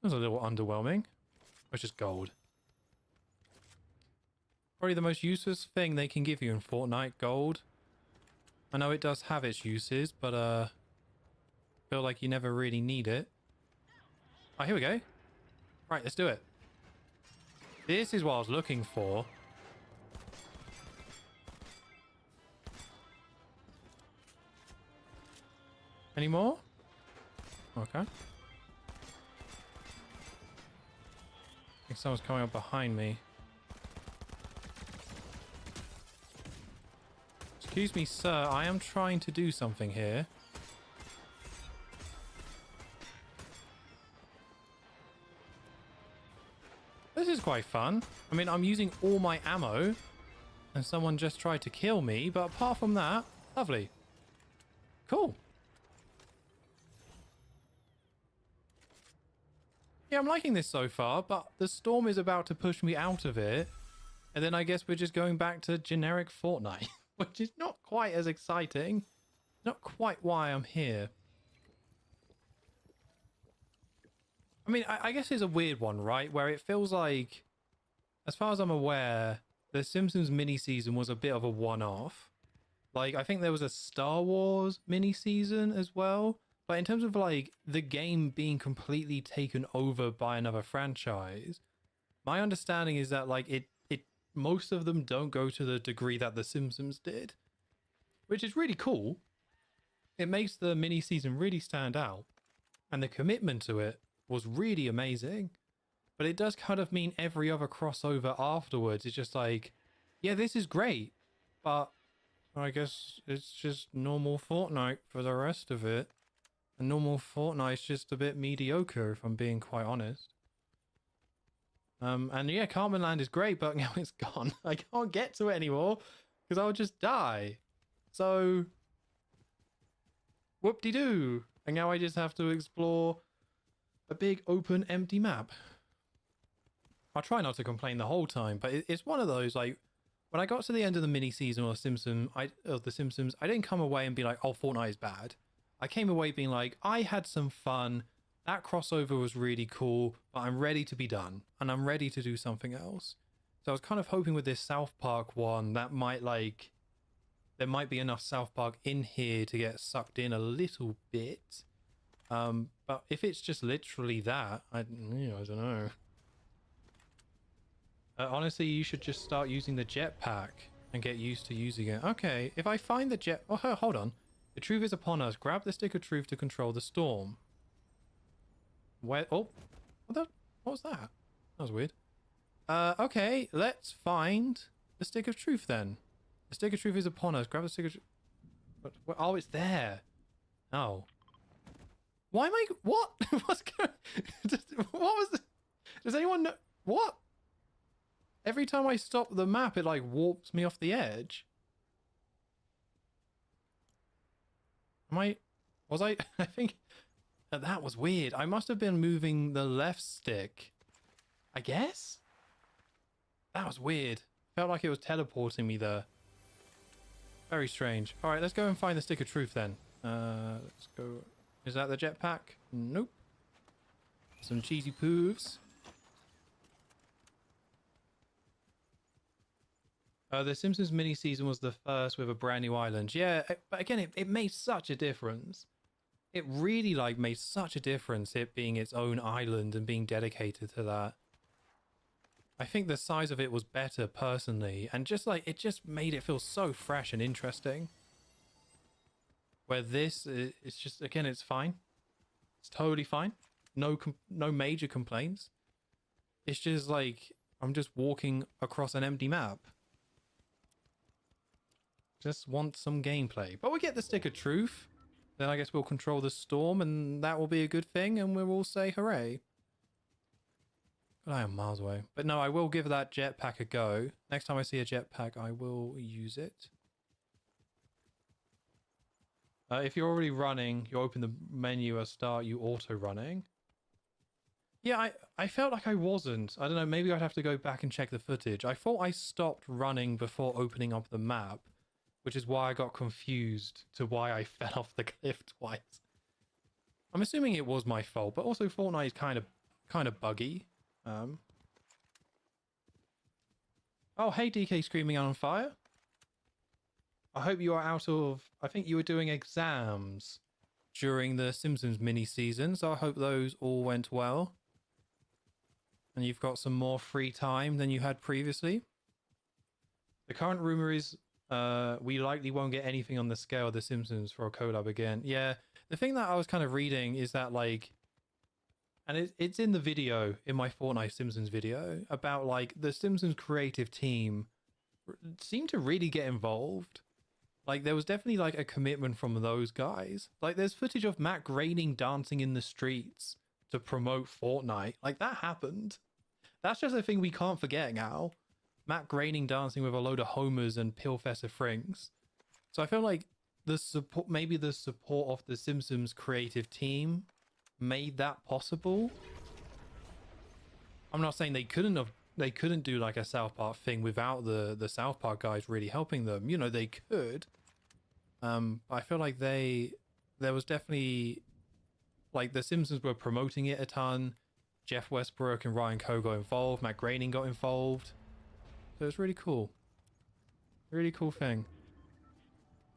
That was a little underwhelming. It's just gold. Probably the most useless thing they can give you in Fortnite, gold. I know it does have its uses, but feel like you never really need it. Oh, here we go. Right, let's do it. This is what I was looking for. Any more? Okay. I think someone's coming up behind me. Excuse me, sir. I am trying to do something here. This is quite fun. I mean, I'm using all my ammo and someone just tried to kill me, but apart from that, lovely. Cool. Yeah, I'm liking this so far, but the storm is about to push me out of it. And then I guess we're just going back to generic Fortnite, which is not quite as exciting. Not quite why I'm here. I mean, I guess it's a weird one, right? Where it feels like, as far as I'm aware, the Simpsons mini-season was a bit of a one-off. Like, I think there was a Star Wars mini-season as well. But in terms of, like, the game being completely taken over by another franchise, my understanding is that, like, most of them don't go to the degree that The Simpsons did. Which is really cool. It makes the mini-season really stand out. And the commitment to it was really amazing. But it does kind of mean every other crossover afterwards is just like, Yeah, this is great, but I guess it's just normal Fortnite for the rest of it. And normal Fortnite's just a bit mediocre, if I'm being quite honest. And yeah, Carmen Land is great, but now it's gone. I can't get to it anymore because I'll just die. So, whoop-de-doo. And now I just have to explore a big open empty map. I'll try not to complain the whole time, but it's one of those, like, when I got to the end of the mini season of The Simpsons, I didn't come away and be like, oh, Fortnite is bad. I came away being like, I had some fun. That crossover was really cool, but I'm ready to be done, and I'm ready to do something else. So I was kind of hoping with this South Park one that might, like, there might be enough South Park in here to get sucked in a little bit. But if it's just literally that, I don't know. Honestly, you should just start using the jetpack and get used to using it. Okay, if I find the jet... Oh, hold on. The truth is upon us. Grab the stick of truth to control the storm. Where... Oh, what was that? That was weird. Okay, let's find the stick of truth then. The stick of truth is upon us. Grab the stick of truth. Oh, it's there. Oh. Why am I... What? What's going... What was the... Does anyone know... What? Every time I stop the map, it like warps me off the edge. Was I I think that was weird. I must have been moving the left stick. I guess? That was weird. Felt like it was teleporting me there. Very strange. All right, let's go and find the stick of truth then. Let's go. Is that the jetpack? Nope. Some cheesy poofs. The Simpsons mini-season was the first with a brand new island. Yeah, but again, it made such a difference. It really, like, made such a difference, it being its own island and being dedicated to that. I think the size of it was better, personally. And just, like, it just made it feel so fresh and interesting. Where this, it's just, again, it's fine. It's totally fine. No major complaints. It's just, like, I'm just walking across an empty map. Just want some gameplay. But we get the stick of truth. Then I guess we'll control the storm and that will be a good thing and we'll all say hooray. But I am miles away. But no, I will give that jetpack a go. Next time I see a jetpack, I will use it. If you're already running, you open the menu at start, you auto running. Yeah, I felt like I wasn't. I don't know, maybe I'd have to go back and check the footage. I thought I stopped running before opening up the map. Which is why I got confused to why I fell off the cliff twice. I'm assuming it was my fault, but also Fortnite is kind of buggy. Oh, hey DK Screaming on Fire. I hope you are out of... I think you were doing exams during the Simpsons mini-season, so I hope those all went well. And you've got some more free time than you had previously. The current rumor is... we likely won't get anything on the scale of The Simpsons for a collab again. Yeah, the thing that I was kind of reading is that, like, and it's in the video, in my Fortnite Simpsons video, about, like, the Simpsons creative team seemed to really get involved. Like, there was definitely, like, a commitment from those guys. Like, there's footage of Matt Groening dancing in the streets to promote Fortnite. Like, that happened. That's just a thing we can't forget now. Matt Groening dancing with a load of homers and Pillfester Frings. So I feel like maybe the support of the Simpsons creative team made that possible. I'm not saying they couldn't do like a South Park thing without the South Park guys really helping them. You know, they could. But I feel like there was definitely, like, the Simpsons were promoting it a ton. Jeff Westbrook and Ryan Coe got involved. Matt Groening got involved. So it's really cool. Really cool thing.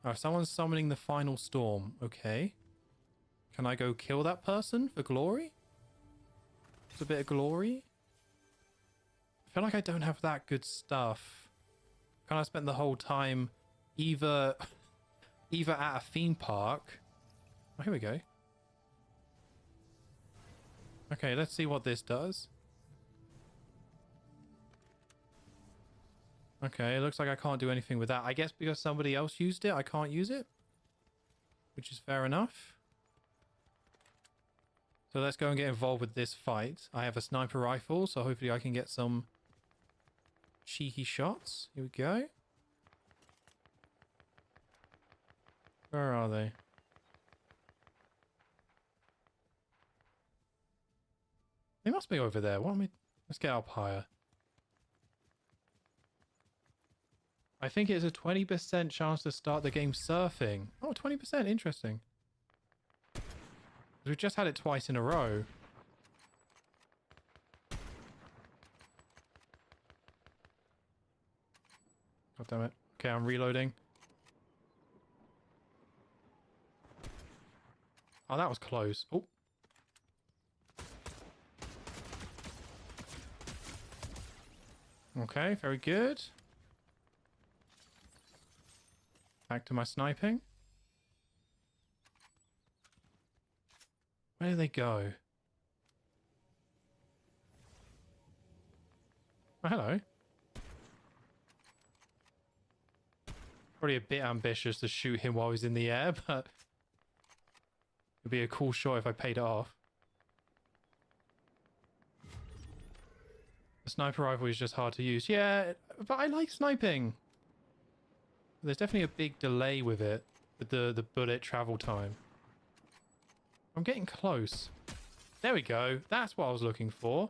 Oh, someone's summoning the final storm. Okay. Can I go kill that person for glory? It's a bit of glory. I feel like I don't have that good stuff. Can I spend the whole time either at a theme park? Oh, here we go. Okay, let's see what this does. Okay, it looks like I can't do anything with that. I guess because somebody else used it, I can't use it. Which is fair enough. So let's go and get involved with this fight. I have a sniper rifle, so hopefully I can get some cheeky shots. Here we go. Where are they? They must be over there. What am I... Let's get up higher. I think it's a 20% chance to start the game surfing. Oh, 20%. Interesting. We've just had it twice in a row. God damn it. Okay, I'm reloading. Oh, that was close. Oh. Okay, very good. Back to my sniping. Where do they go? Oh, hello. Probably a bit ambitious to shoot him while he's in the air, but it'd be a cool shot if I paid it off. The sniper rifle is just hard to use. Yeah, but I like sniping. There's definitely a big delay with it, with the bullet travel time. I'm getting close. There we go. That's what I was looking for.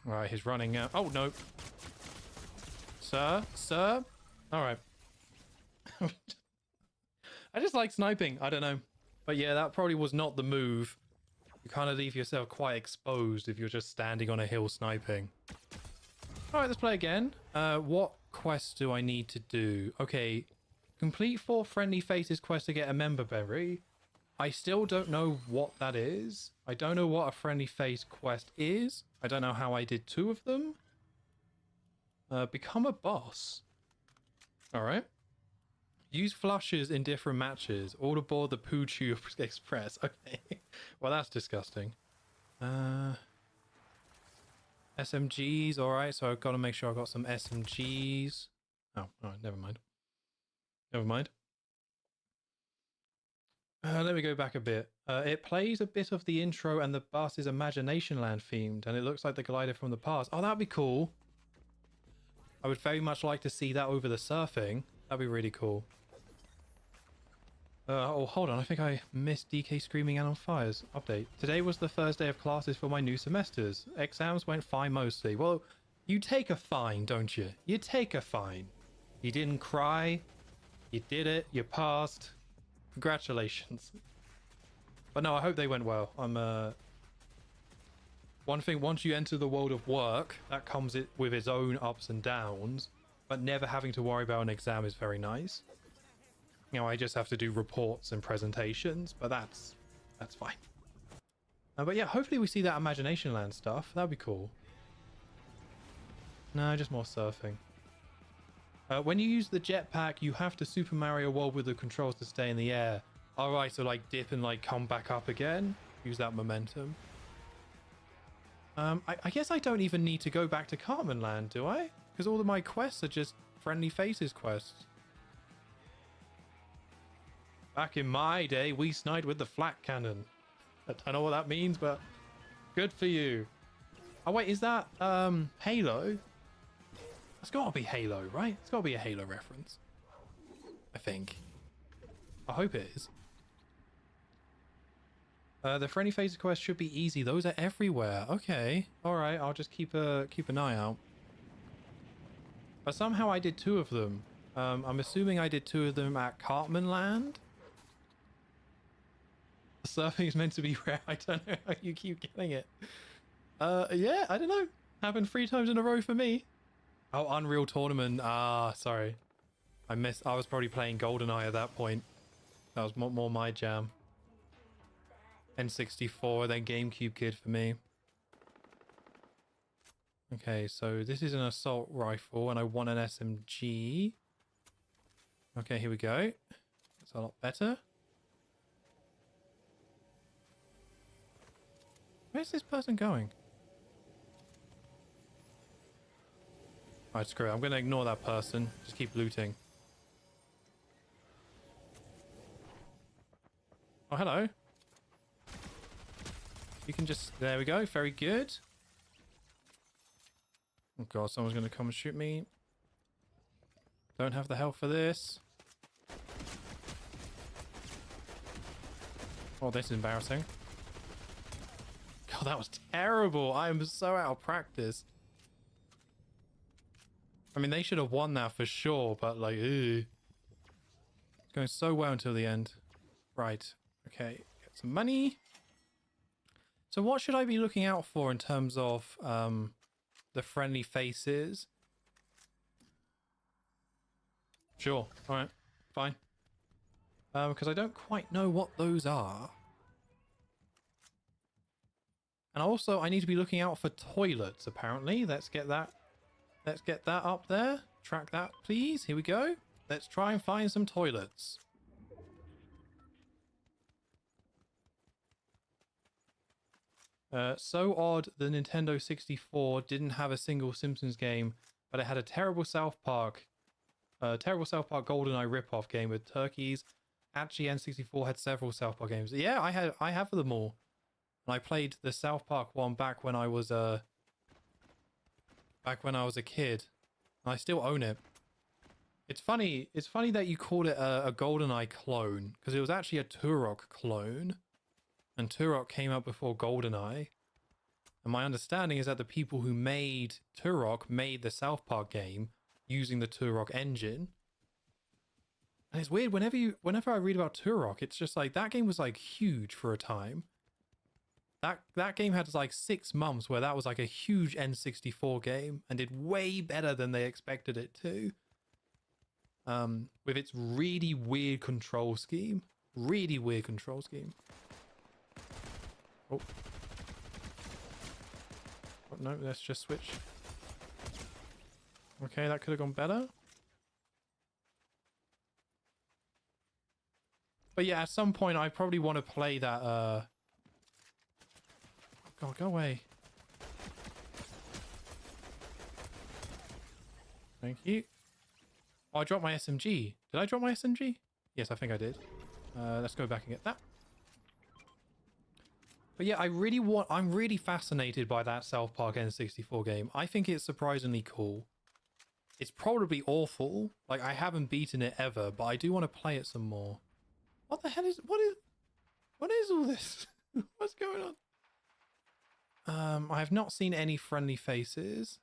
Right, he's running out. Oh, no. Sir? Sir? Alright. I just like sniping. I don't know. But yeah, that probably was not the move. You kind of leave yourself quite exposed if you're just standing on a hill sniping. Alright, let's play again. What quests do I need to do? Okay, complete 4 friendly faces quest to get a member berry. I still don't know what that is. I don't know what a friendly face quest is. I don't know how I did 2 of them. Become a boss. Alright. Use flushes in different matches. All aboard the Poochu Express. Okay. Well, that's disgusting. SMGs. Alright, so I've got to make sure I've got some SMGs. Oh, alright, never mind. Never mind. Let me go back a bit. It plays a bit of the intro and the bus is Imagination Land themed, and it looks like the glider from the past. Oh, that'd be cool. I would very much like to see that over the surfing. That'd be really cool. Oh, hold on. I think I missed DK Screaming and on Fires update. Today was the first day of classes for my new semesters. Exams went fine mostly. Well, you take a fine, don't you? You take a fine. You didn't cry. You did it. You passed. Congratulations. But no, I hope they went well. One thing, once you enter the world of work, that comes with its own ups and downs, but never having to worry about an exam is very nice. You know, I just have to do reports and presentations, but that's fine. But yeah, hopefully we see that Imagination Land stuff. That'd be cool. No, just more surfing. When you use the jetpack, you have to Super Mario World with the controls to stay in the air. Alright, so like dip and like come back up again. Use that momentum. I guess I don't even need to go back to Cartman Land, do I? Because all of my quests are just friendly faces quests. Back in my day, we sniped with the flat cannon. I don't know what that means, but good for you. Oh wait, is that Halo? That's got to be Halo, right? It's got to be a Halo reference. I think. I hope it is. The friendly faces quest should be easy. Those are everywhere. Okay. All right. I'll just keep an eye out. But somehow I did 2 of them. I'm assuming I did 2 of them at Cartman Land. Surfing is meant to be rare. I don't know how you keep getting it. Yeah, I don't know. Happened 3 times in a row for me. Oh, Unreal Tournament. Ah, sorry. I was probably playing GoldenEye at that point. That was more my jam. N64, then GameCube kid for me. Okay, so this is an assault rifle, and I want an SMG. Okay, here we go. That's a lot better. Where's this person going? Alright, screw it. I'm going to ignore that person. Just keep looting. Oh, hello. You can just... There we go. Very good. Oh, God. Someone's going to come and shoot me. Don't have the health for this. Oh, this is embarrassing. God, that was terrible. I am so out of practice. I mean, they should have won that for sure, but like, ew. It's going so well until the end. Right. Okay. Get some money. So what should I be looking out for in terms of the friendly faces? Sure. All right. Fine. Because I don't quite know what those are. And also, I need to be looking out for toilets, apparently. Let's get that. Let's get that up there. Track that, please. Here we go. Let's try and find some toilets. So odd the Nintendo 64 didn't have a single Simpsons game, but it had a terrible South Park GoldenEye rip-off game with turkeys. Actually, N64 had several South Park games. Yeah, I have them all. And I played the South Park one back when I was a kid. And I still own it. It's funny that you called it a GoldenEye clone, because it was actually a Turok clone. And Turok came out before GoldenEye. And my understanding is that the people who made Turok made the South Park game using the Turok engine. And it's weird, whenever I read about Turok, it's just like that game was like huge for a time. That game had like 6 months where that was like a huge N64 game and did way better than they expected it to. With its really weird control scheme. Really weird control scheme. Oh. Oh no, let's just switch. Okay, that could have gone better. But yeah, at some point I probably want to play that God, go away. Thank you. Oh, I dropped my SMG. Did I drop my SMG? Yes, I think I did. Let's go back and get that. But yeah, I'm really fascinated by that South Park N64 game. I think it's surprisingly cool. It's probably awful. Like, I haven't beaten it ever, but I do want to play it some more. What the hell is... What is all this? What's going on? I have not seen any friendly faces.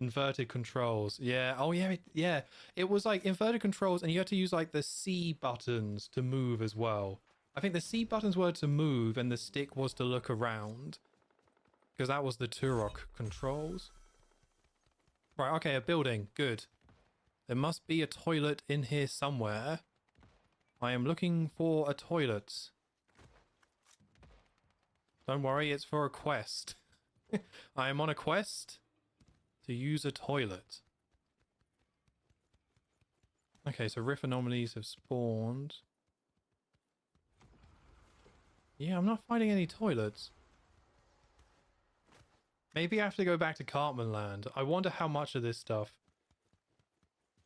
Inverted controls. Yeah. Oh, yeah. Yeah. It was like inverted controls, and you had to use like the C buttons to move as well. I think the C buttons were to move, and the stick was to look around. Because that was the Turok controls. Right. Okay. A building. Good. There must be a toilet in here somewhere. I am looking for a toilet. Don't worry, it's for a quest. I am on a quest to use a toilet. Okay, so riff anomalies have spawned. Yeah, I'm not finding any toilets. Maybe I have to go back to Cartman Land. I wonder how much of this stuff.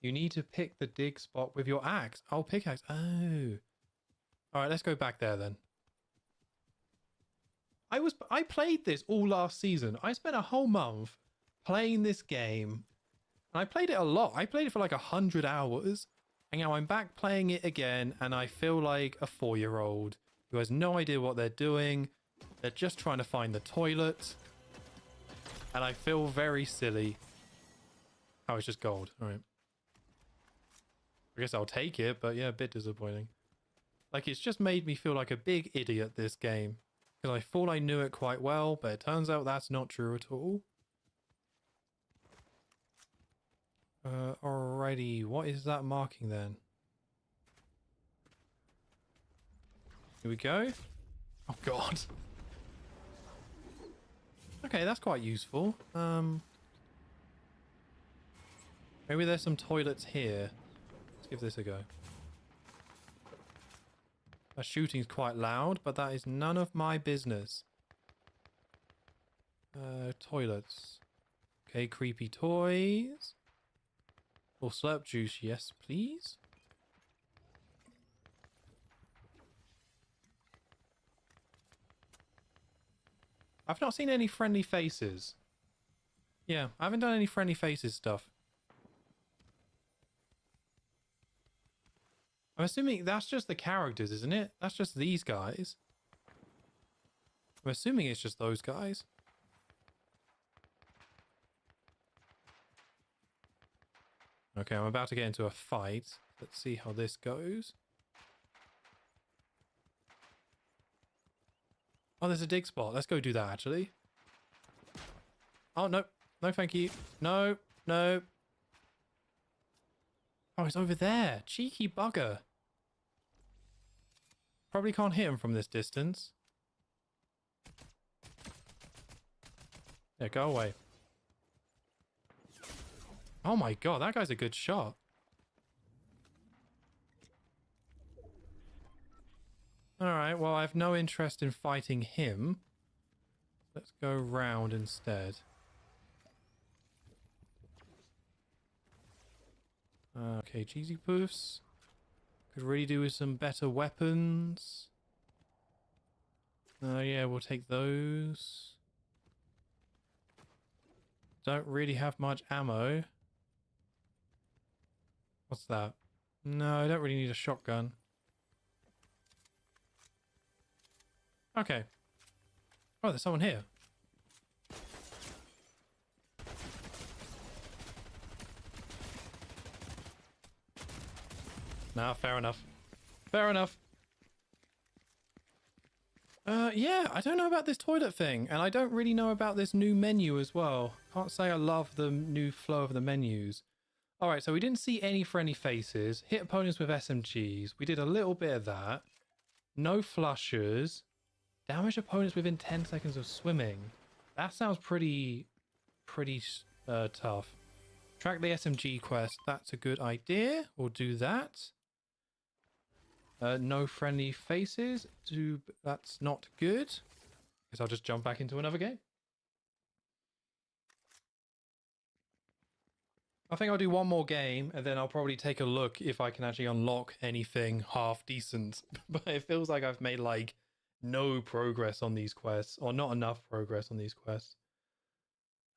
You need to pick the dig spot with your axe. Oh, pickaxe. Oh. Alright, let's go back there then. I played this all last season. I spent a whole month playing this game. And I played it a lot. I played it for like 100 hours. And now I'm back playing it again. And I feel like a 4-year-old who has no idea what they're doing. They're just trying to find the toilet. And I feel very silly. Oh, it's just gold. All right. I guess I'll take it. But yeah, a bit disappointing. Like, it's just made me feel like a big idiot, this game. Because I thought I knew it quite well, but it turns out that's not true at all. Alrighty, what is that marking then? Here we go. Oh god. Okay, that's quite useful. Maybe there's some toilets here. Let's give this a go. That shooting's quite loud, but that is none of my business. Toilets. Okay, creepy toys. Or slurp juice, yes, please. I've not seen any friendly faces. Yeah, I haven't done any friendly faces stuff. I'm assuming that's just the characters, isn't it? That's just these guys. I'm assuming it's just those guys. Okay, I'm about to get into a fight. Let's see how this goes. Oh, there's a dig spot. Let's go do that, actually. Oh, no. No, thank you. No, no. Oh, it's over there. Cheeky bugger. Probably can't hit him from this distance. Yeah, go away. Oh my god, that guy's a good shot. Alright, well, I have no interest in fighting him. Let's go round instead. Okay, cheesy poofs. Could really do with some better weapons. Yeah, we'll take those. Don't really have much ammo. What's that? No, I don't really need a shotgun. Okay. Oh, there's someone here. Nah, fair enough. Fair enough. Yeah, I don't know about this toilet thing, and I don't really know about this new menu as well. Can't say I love the new flow of the menus. Alright, so we didn't see any friendly faces. Hit opponents with SMGs. We did a little bit of that. No flushers. Damage opponents within 10 seconds of swimming. That sounds pretty tough. Track the SMG quest. That's a good idea. We'll do that. No friendly faces. That's not good. Guess I'll just jump back into another game. I think I'll do one more game and then I'll probably take a look if I can actually unlock anything half decent. But it feels like I've made like no progress on these quests, or not enough progress on these quests.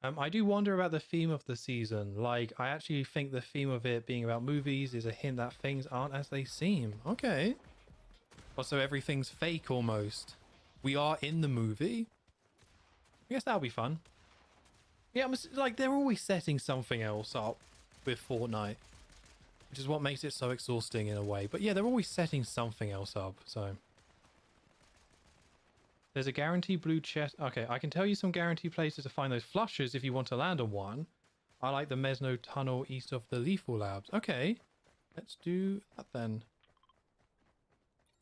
I do wonder about the theme of the season. Like, I actually think the theme of it being about movies is a hint that things aren't as they seem. Okay. Also, everything's fake almost. We are in the movie. I guess that'll be fun. Yeah, like, they're always setting something else up with Fortnite, which is what makes it so exhausting in a way. But yeah, they're always setting something else up, so... There's a guaranteed blue chest. Okay, I can tell you some guaranteed places to find those flushers if you want to land on one. I like the Mesno tunnel east of the Lethal Labs. Okay, let's do that then.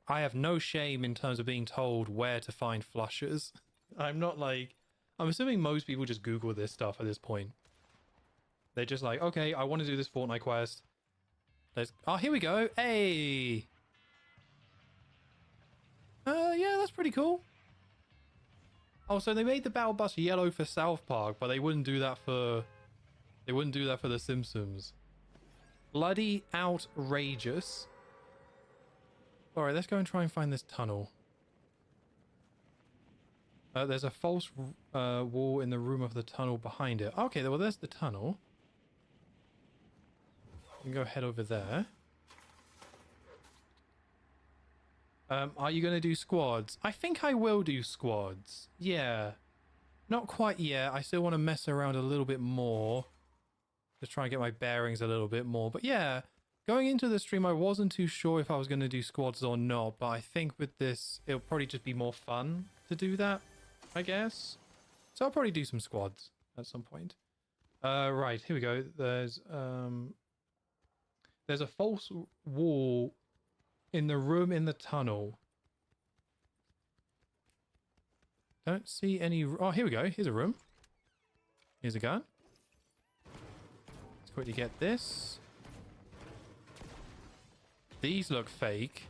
I have no shame in terms of being told where to find flushers. I'm not like... I'm assuming most people just Google this stuff at this point. They're just like, okay, I want to do this Fortnite quest. Let's... Oh, here we go. Hey! Yeah, that's pretty cool. Oh, so they made the battle bus yellow for South Park, but they wouldn't do that for... They wouldn't do that for The Simpsons. Bloody outrageous. Alright, let's go and try and find this tunnel. There's a false wall in the room of the tunnel behind it. Okay, well, there's the tunnel. We can go head over there. Are you going to do squads? I think I will do squads. Yeah. Not quite yet. I still want to mess around a little bit more. Just try and get my bearings a little bit more. But yeah, going into the stream, I wasn't too sure if I was going to do squads or not. But I think with this, it'll probably just be more fun to do that, I guess. So I'll probably do some squads at some point. Right, here we go. There's a false wall in the room in the tunnel. Don't see any... Oh, here we go. Here's a room. Here's a gun. Let's quickly get this. These look fake.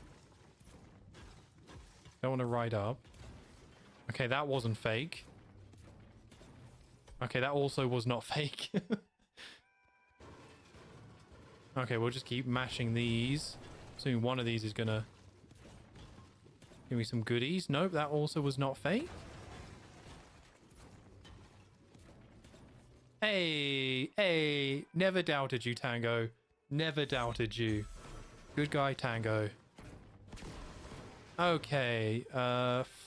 Don't want to ride up. Okay, that wasn't fake. Okay, that also was not fake. Okay, we'll just keep mashing these. Assuming one of these is gonna give me some goodies. Nope, that also was not fake. Hey, never doubted you, Tango. Never doubted you. Good guy, Tango. Okay,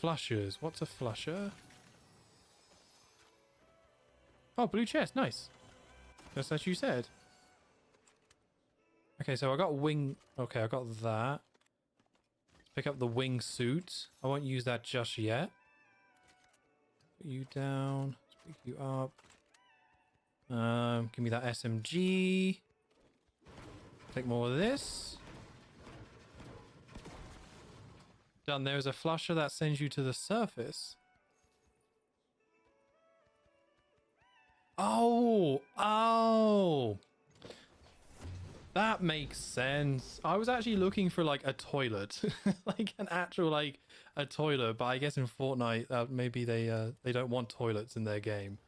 flushers. What's a flusher? Oh, blue chest, nice. Just as you said. Okay, so I got wing... Okay, I got that. Let's pick up the wing suit. I won't use that just yet. Put you down. Let's pick you up. Give me that SMG. Take more of this. Done. There's a flusher that sends you to the surface. Oh. That makes sense. I was actually looking for like a toilet, like an actual like a toilet, but I guess in Fortnite maybe they don't want toilets in their game.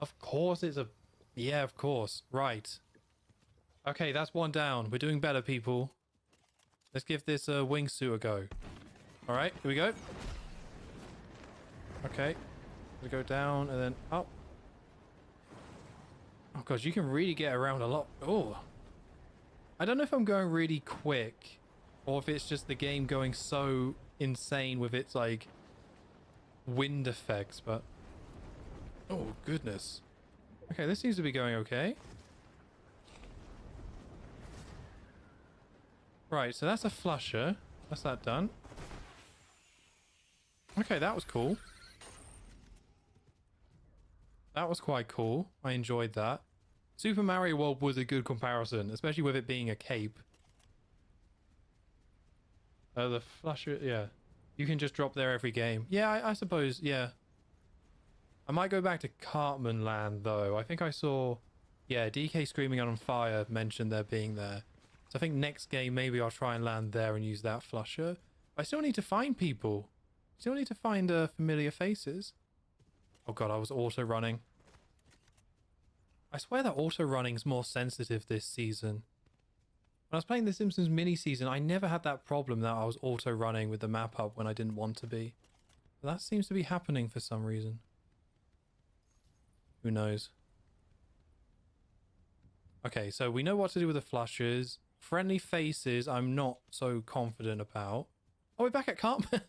Of course it's a... Yeah, of course. Right. Okay, that's one down. We're doing better, people. Let's give this wingsuit a go. All right, here we go. Okay. We go down and then up. Oh, gosh, you can really get around a lot. Oh. I don't know if I'm going really quick or if it's just the game going so insane with its, like, wind effects, but... Oh, goodness. Okay, this seems to be going okay. Right, so that's a flusher. That's that done. Okay, that was cool. That was quite cool. I enjoyed that. Super Mario World was a good comparison, especially with it being a cape. The flusher, yeah. You can just drop there every game. Yeah, I suppose, yeah. I might go back to Cartman Land, though. I think I saw, yeah, DK Screaming on Fire mentioned there being there. So I think next game, maybe I'll try and land there and use that flusher. I still need to find people. Still need to find familiar faces. Oh god, I was auto-running. I swear that auto-running's more sensitive this season. When I was playing The Simpsons mini-season, I never had that problem that I was auto-running with the map up when I didn't want to be. But that seems to be happening for some reason. Who knows? Okay, so we know what to do with the flushes. Friendly faces, I'm not so confident about. Oh, we're back at Cartman.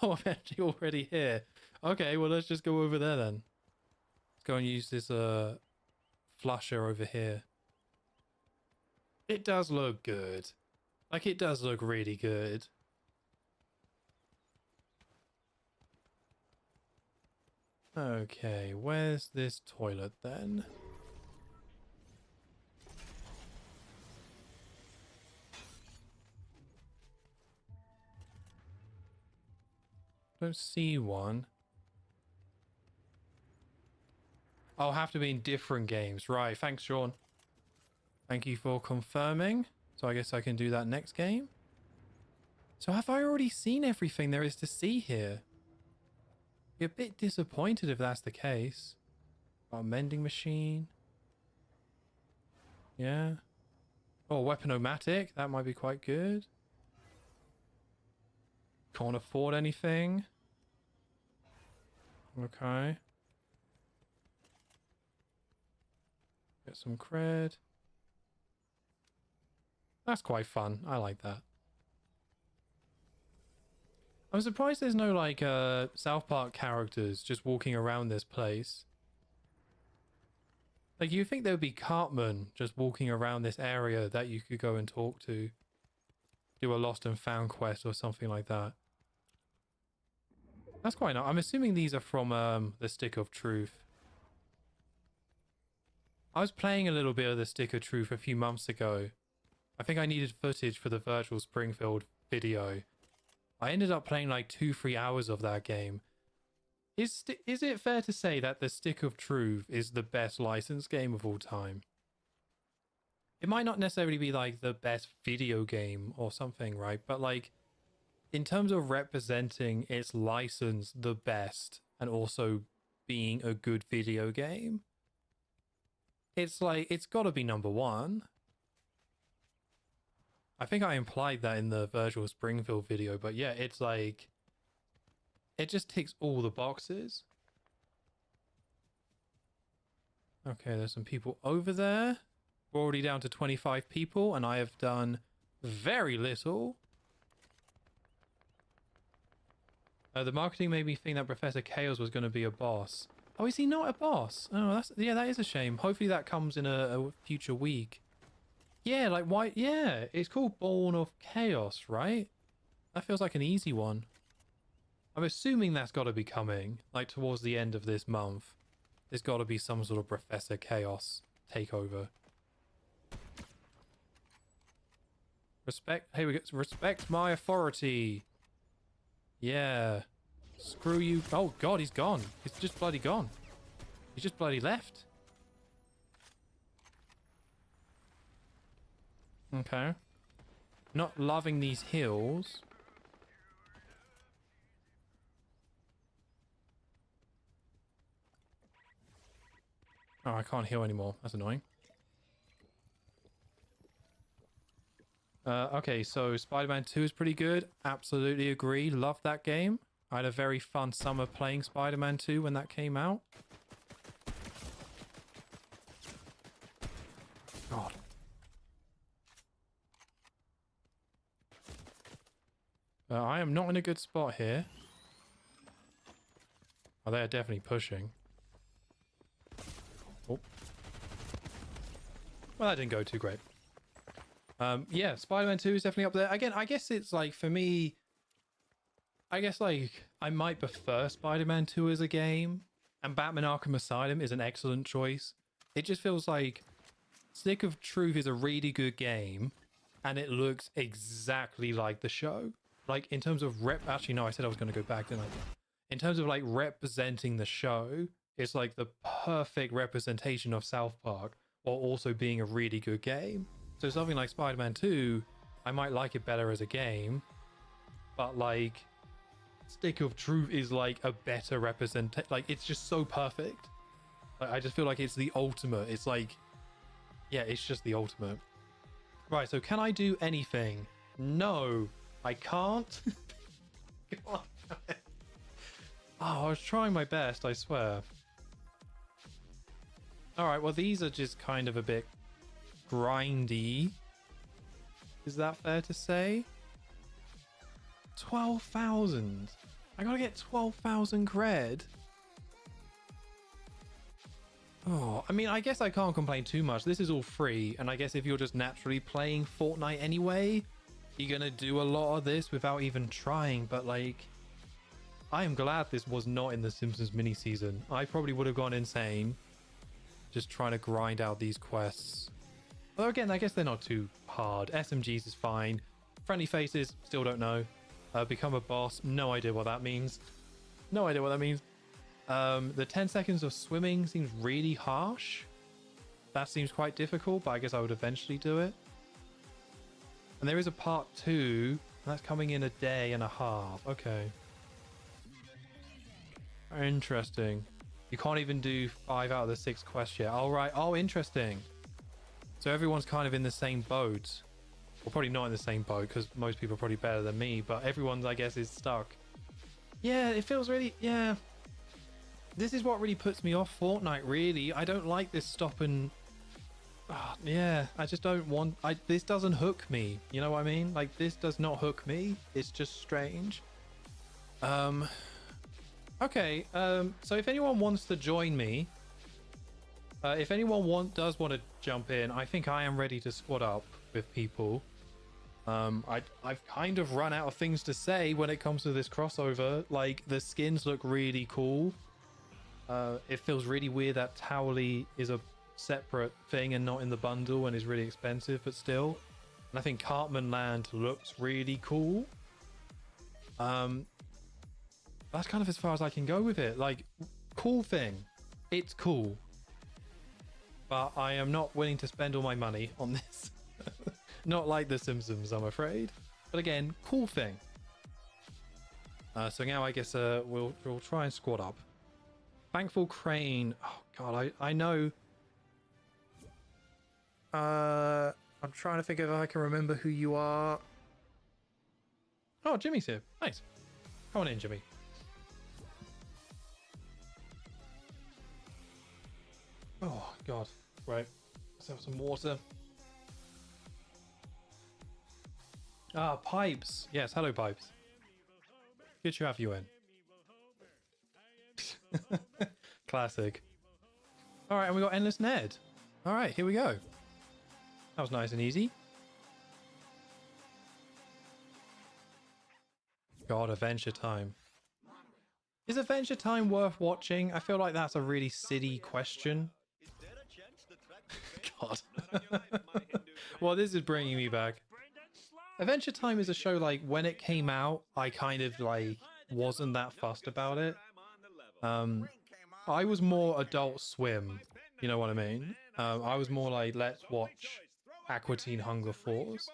Oh, I'm actually already here. Okay, well, let's just go over there then. Let's go and use this flusher over here. It does look good. Like, it does look really good. Okay, where's this toilet then? Don't see one. I'll have to be in different games. Right, thanks, Sean. Thank you for confirming. So I guess I can do that next game. So have I already seen everything there is to see here? Be a bit disappointed if that's the case. Got a mending machine. Yeah. Oh, weapon-o-matic. That might be quite good. Can't afford anything. Okay. Get some cred. That's quite fun. I like that. I'm surprised there's no, like, South Park characters just walking around this place. Like, you think there would be Cartman just walking around this area that you could go and talk to. Do a lost and found quest or something like that. That's quite nice. I'm assuming these are from the Stick of Truth. I was playing a little bit of the Stick of Truth a few months ago. I think I needed footage for the Virtual Springfield video. I ended up playing like 2-3 hours of that game. Is it fair to say that the Stick of Truth is the best licensed game of all time? It might not necessarily be like the best video game or something, right? But like, in terms of representing its license the best and also being a good video game, it's like, it's got to be number one. I think I implied that in the Virtual Springfield video, but yeah, it's like, it just ticks all the boxes. Okay, there's some people over there. We're already down to 25 people, and I have done very little. The marketing made me think that Professor Chaos was going to be a boss. Oh, is he not a boss? Oh, that is a shame. Hopefully that comes in a future week. Yeah, like why? Yeah, it's called Born of Chaos, right? That feels like an easy one. I'm assuming that's got to be coming, like towards the end of this month. There's got to be some sort of Professor Chaos takeover. Respect. Hey, we get respect my authority. Yeah. Screw you. Oh god, he's gone. He's just bloody gone. He's just bloody left. Okay. Not loving these hills. Oh, I can't heal anymore. That's annoying. Okay, so Spider-Man 2 is pretty good. Absolutely agree. Love that game. I had a very fun summer playing Spider-Man 2 when that came out. God. I am not in a good spot here. Oh, they're definitely pushing. Oh. Well, that didn't go too great. Yeah, Spider-Man 2 is definitely up there. Again, I guess it's like, for me, I guess like I might prefer Spider-Man 2 as a game, and Batman Arkham Asylum is an excellent choice. It just feels like Stick of Truth is a really good game, and it looks exactly like the show. Like in terms of actually no, I said I was going to go back, didn't I? In terms of like representing the show, it's like the perfect representation of South Park, while also being a really good game. So something like Spider-Man 2, I might like it better as a game, but like Stick of Truth is like a better representation. Like it's just so perfect. Like, I just feel like it's the ultimate. It's like, yeah, it's just the ultimate. Right, so can I do anything? No, I can't. God. Oh, I was trying my best, I swear. Alright, well these are just kind of a bit grindy. Is that fair to say? 12,000. I gotta get 12,000 cred. Oh, I mean, I guess I can't complain too much. This is all free, and I guess if you're just naturally playing Fortnite anyway, you're gonna do a lot of this without even trying. But like, I am glad this was not in the Simpsons mini season. I probably would have gone insane just trying to grind out these quests. Although again, I guess they're not too hard. SMGs is fine. Friendly faces, still don't know. Become a boss, no idea what that means. No idea what that means. The 10 seconds of swimming seems really harsh. That seems quite difficult, but I guess I would eventually do it. And there is a part 2, and that's coming in a day and a half. Okay. Interesting. You can't even do 5 out of the 6 quests yet. All right. Oh, interesting. So everyone's kind of in the same boat. Well, probably not in the same boat because most people are probably better than me, but everyone's, I guess, is stuck. Yeah, it feels really... Yeah. This is what really puts me off Fortnite, really. I don't like this stop and... yeah, I just don't want... This doesn't hook me. You know what I mean? Like, this does not hook me. It's just strange. Okay, so if anyone wants to join me... if anyone does want to jump in, I think I am ready to squad up with people. I've kind of run out of things to say when it comes to this crossover. Like, the skins look really cool. It feels really weird that Towelie is a separate thing and not in the bundle and is really expensive, but still. And I think Cartman Land looks really cool. That's kind of as far as I can go with it. Like, cool thing. It's cool. But I am not willing to spend all my money on this. Not like The Simpsons, I'm afraid. But again, cool thing. So now I guess we'll try and squad up. Thankful Crane. Oh god, I know. I'm trying to think if I can remember who you are. Oh, Jimmy's here. Nice. Come on in, Jimmy. Oh, God. Right. Let's have some water. Ah, Pipes. Yes, hello, Pipes. Good to have you in. Classic. All right, and we got Endless Ned. All right, here we go. That was nice and easy. God, Adventure Time. Is Adventure Time worth watching? I feel like that's a really silly question. God. Well, this is bringing me back. Adventure Time is a show, like, when it came out, I kind of, like, wasn't that fussed about it. I was more Adult Swim, you know what I mean? I was more like, let's watch Aqua Teen Hunger Force.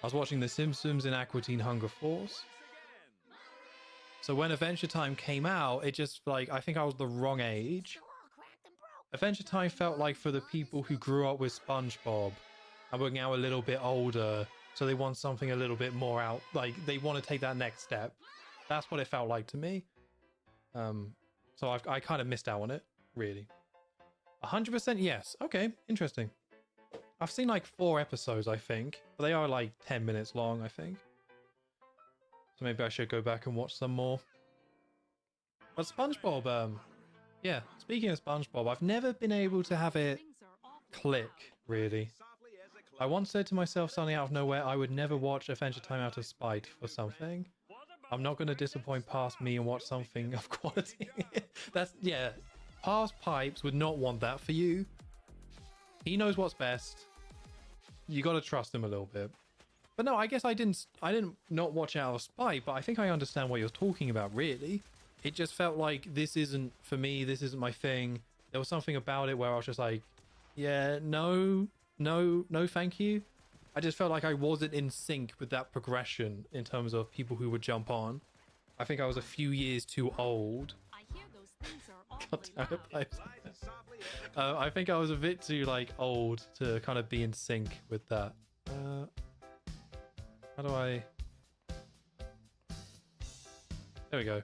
I was watching The Simpsons in Aqua Teen Hunger Force. So when Adventure Time came out, it just, like, I think I was the wrong age. Adventure Time felt like for the people who grew up with SpongeBob and were now a little bit older, so they want something a little bit more out, like, they want to take that next step. That's what it felt like to me. So I kind of missed out on it, really. 100% yes. Okay, interesting. I've seen like 4 episodes, I think. But they are like 10 minutes long, I think. So maybe I should go back and watch some more. But SpongeBob, yeah, speaking of SpongeBob, I've never been able to have it click, really. I once said to myself suddenly out of nowhere, I would never watch Adventure Time out of spite for something. I'm not going to disappoint past me and watch something of quality. That's, yeah, past Pipes would not want that for you. He knows what's best. You got to trust him a little bit. But no, I guess I didn't not watch it out of spite, but I think I understand what you're talking about, really. It just felt like this isn't for me, this isn't my thing. There was something about it where I was just like, yeah, no, thank you. I just felt like I wasn't in sync with that progression in terms of people who would jump on. I think I was a few years too old. God damn it, Pipes. I think I was a bit too, like, old to kind of be in sync with that. How do I... There we go.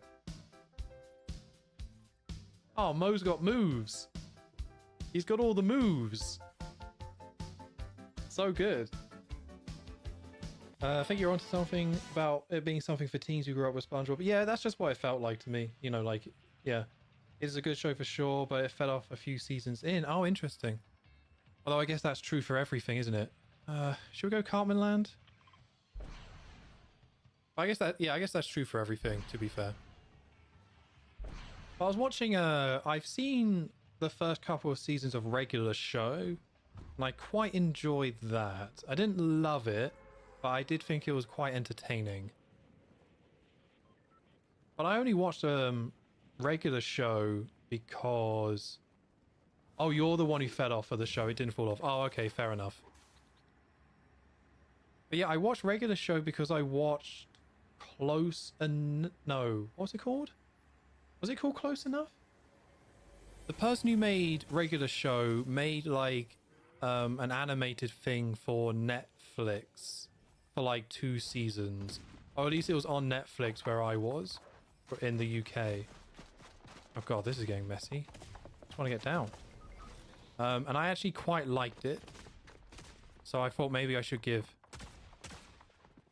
Oh, Mo's got moves. He's got all the moves. So good. I think you're onto something about it being something for teens who grew up with SpongeBob. But yeah, that's just what it felt like to me. You know, like, yeah, it's a good show for sure, but it fell off a few seasons in. Oh, interesting. Although I guess that's true for everything, isn't it? Should we go Cartman Land? I guess that, yeah, I guess that's true for everything, to be fair. I was watching, I've seen the first couple of seasons of Regular Show, and I quite enjoyed that. I didn't love it, but I did think it was quite entertaining. But I only watched Regular Show because... Oh, you're the one who fell off of the show. It didn't fall off. Oh, okay, fair enough. But yeah, I watched Regular Show because I watched Close and... No, what's it called? Was it called Close Enough? The person who made Regular Show made like an animated thing for Netflix for like 2 seasons. Or at least it was on Netflix where I was in the UK. Oh god, this is getting messy. I just want to get down. And I actually quite liked it. So I thought maybe I should give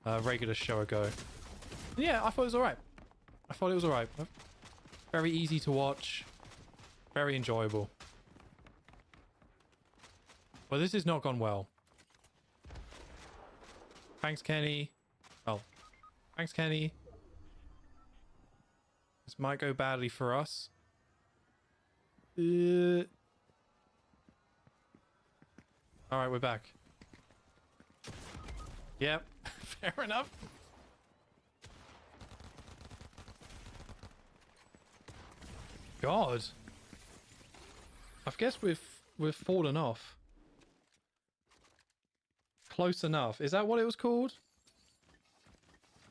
Regular Show a go. And yeah, I thought it was alright. I thought it was alright. Very easy to watch. Very enjoyable. Well, this has not gone well. Thanks, Kenny. Oh. Thanks, Kenny. This might go badly for us. Alright, we're back. Yep. Fair enough. God. I guess we've fallen off. Close enough. Is that what it was called?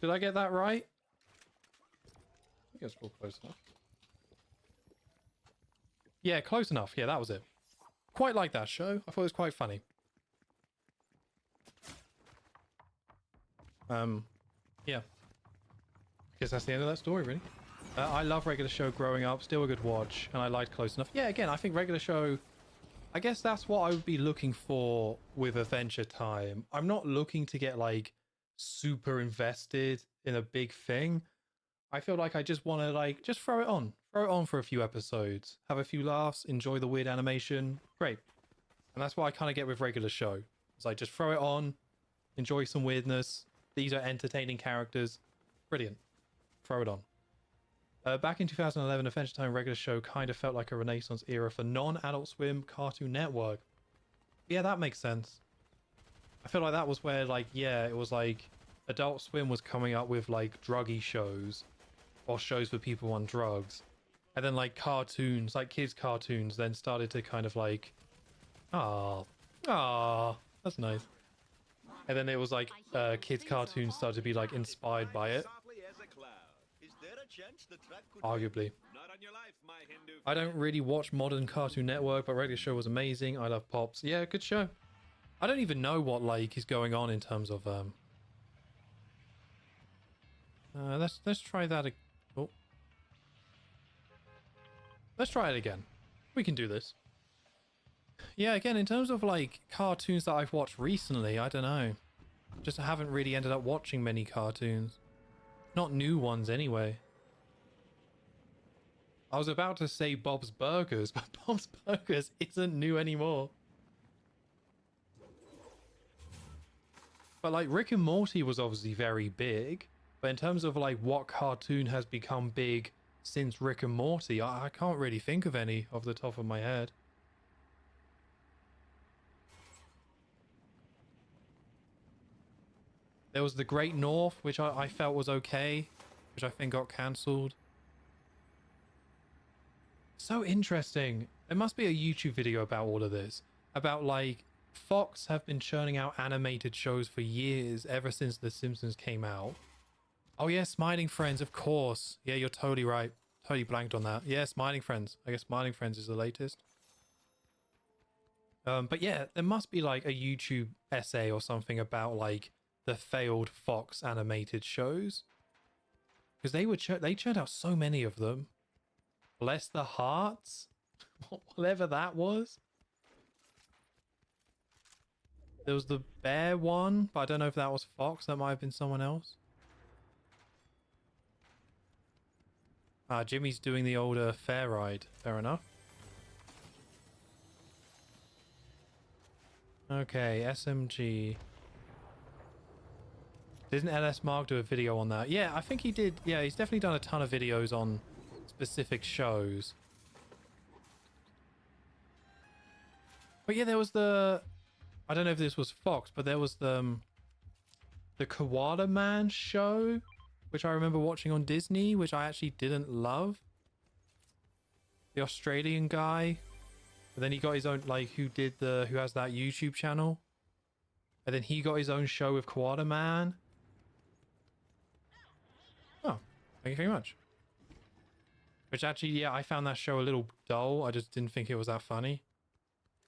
Did I get that right? I think it's called Close Enough. Yeah, Close Enough. Yeah, that was it. quite like that show. I thought it was quite funny. Yeah. I guess that's the end of that story, really. I love Regular Show growing up. Still a good watch. And I liked Close Enough. Yeah, again, I think Regular Show... I guess that's what I would be looking for with Adventure Time. I'm not looking to get, like, super invested in a big thing. I feel like I just want to, like, just throw it on. Throw it on for a few episodes. Have a few laughs. Enjoy the weird animation. Great. And that's what I kind of get with Regular Show. It's like, just throw it on. Enjoy some weirdness. These are entertaining characters. Brilliant. Throw it on. Back in 2011, Adventure Time Regular Show kind of felt like a renaissance era for non-Adult Swim Cartoon Network. Yeah, that makes sense. I feel like that was where, like, yeah, it was like Adult Swim was coming up with, like, druggy shows or shows for people on drugs. And then, like, cartoons, like kids' cartoons, then started to kind of like, that's nice. And then it was like kids' cartoons started to be, like, inspired by it. Arguably. I don't really watch modern Cartoon Network, but Regular Show was amazing. I love Pops. Yeah, good show. I don't even know what, like, is going on in terms of let's try that. Oh. Let's try it again. We can do this. Yeah, again, in terms of, like, cartoons that I've watched recently, I don't know. Just haven't really ended up watching many cartoons. Not new ones, anyway. I was about to say Bob's Burgers, but Bob's Burgers isn't new anymore. But, like, Rick and Morty was obviously very big. But in terms of, like, what cartoon has become big since Rick and Morty, I can't really think of any off the top of my head. There was The Great North, which I felt was okay, which I think got cancelled. So interesting. There must be a YouTube video about all of this. About, like, Fox have been churning out animated shows for years, ever since The Simpsons came out. Oh yeah, Smiling Friends, of course. Yeah, you're totally right. Totally blanked on that. Yeah, Smiling Friends. I guess Smiling Friends is the latest. But yeah, there must be, like, a YouTube essay or something about, like, the failed Fox animated shows. Because they churned out so many of them. Bless the Hearts? Whatever that was. There was the bear one, but I don't know if that was Fox. That might have been someone else. Jimmy's doing the older fair ride. Fair enough. Okay, SMG. Didn't LS Mark do a video on that? Yeah, I think he did. Yeah, he's definitely done a ton of videos on specific shows. But yeah, there was the... I don't know if this was Fox, but there was the Koala Man show, which I remember watching on Disney, which I actually didn't love. The Australian guy. And then he got his own, like, who has that YouTube channel. And then he got his own show with Koala Man. Oh, thank you very much. Which actually, yeah, I found that show a little dull. I just didn't think it was that funny,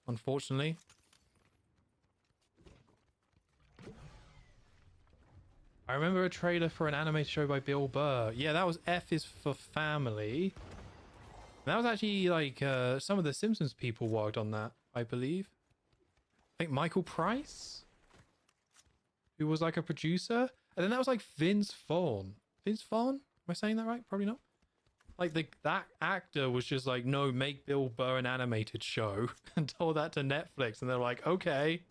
unfortunately. I remember a trailer for an anime show by Bill Burr. Yeah, that was F is for Family. And that was actually, like, some of the Simpsons people worked on that, I believe. I think Michael Price, who was, like, a producer. And then that was, like, Vince Vaughn. Vince Vaughn? Am I saying that right? Probably not. Like, that actor was just like, no, make Bill Burr an animated show, and told that to Netflix, and they're like, okay.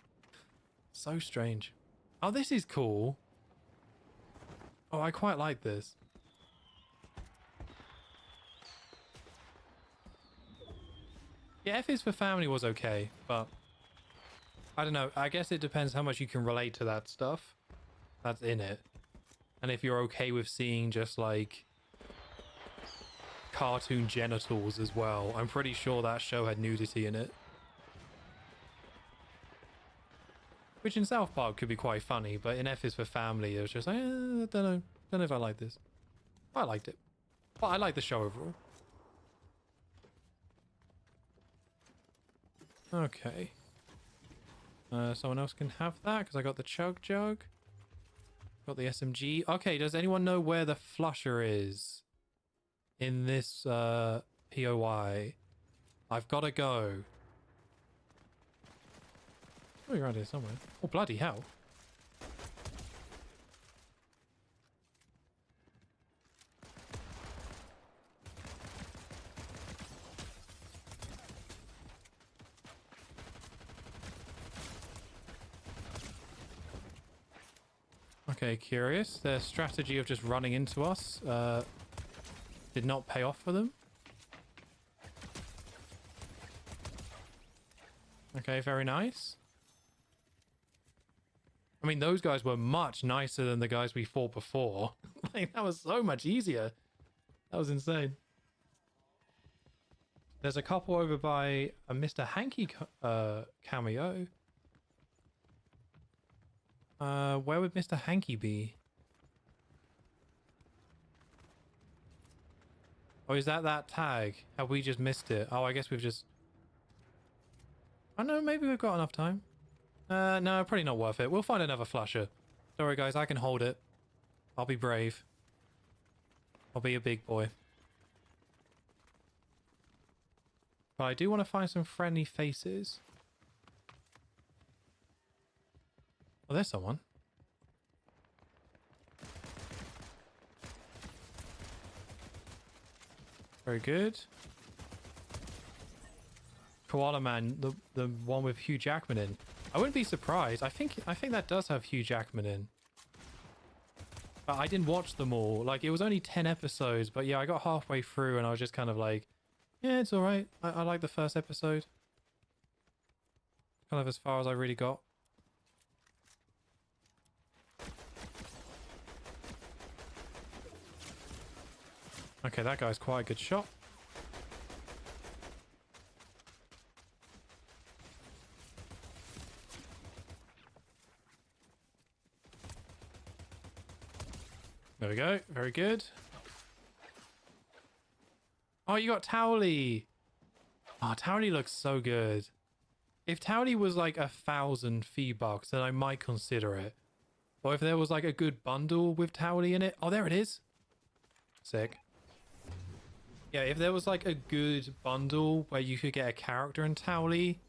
So strange. Oh, this is cool. Oh, I quite like this. Yeah, F is for Family was okay, but I don't know. I guess it depends how much you can relate to that stuff that's in it. And if you're okay with seeing just, like, cartoon genitals as well. I'm pretty sure that show had nudity in it. Which in South Park could be quite funny, but in F is for Family, it was just like, I don't know. Don't know if I like this. I liked it. But I like the show overall. Okay. Someone else can have that because I got the chug jug. Got the SMG. Okay, does anyone know where the flusher is in this POI? I've got to go. Oh, you're around here somewhere. Oh, bloody hell. Okay, curious. Their strategy of just running into us did not pay off for them. Okay, very nice. I mean, those guys were much nicer than the guys we fought before. Like, that was so much easier. That was insane. There's a couple over by a Mr. Hanky cameo. Where would Mr. Hanky be? Oh, is that tag? Have we just missed it? Oh, I guess we've just... I don't know, maybe we've got enough time. No, probably not worth it. We'll find another flusher. Don't worry, guys, I can hold it. I'll be brave. I'll be a big boy. But I do want to find some friendly faces. Oh, there's someone. Very good. Koala Man, the one with Hugh Jackman in. I wouldn't be surprised. I think that does have Hugh Jackman in. But I didn't watch them all. Like, it was only 10 episodes, but yeah, I got halfway through and I was just kind of like, yeah, it's all right. I like the first episode. Kind of as far as I really got. Okay, that guy's quite a good shot. There we go. Very good. Oh, you got Towley. Oh, Towley looks so good. If Towley was like 1,000 V-Bucks, then I might consider it. Or if there was like a good bundle with Towley in it. Oh, there it is. Sick. Yeah, if there was like a good bundle where you could get a character in Towley,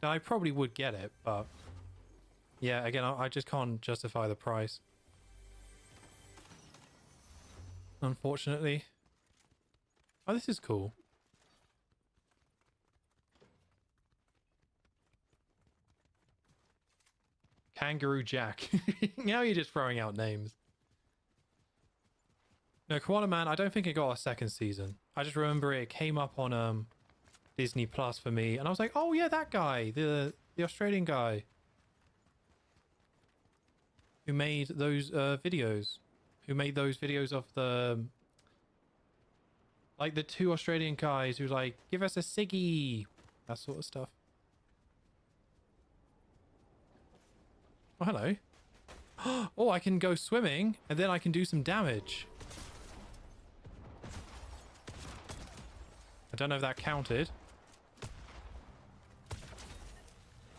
then I probably would get it. But yeah, again, I just can't justify the price. Unfortunately. Oh, this is cool. Kangaroo Jack. Now you're just throwing out names. No, Koala Man, I don't think it got a second season. I just remember it came up on Disney Plus for me, and I was like, oh yeah, that guy, the Australian guy who made those videos. Who made those videos of the... Like the two Australian guys who like, give us a ciggy. That sort of stuff. Oh, hello. Oh, I can go swimming and then I can do some damage. I don't know if that counted.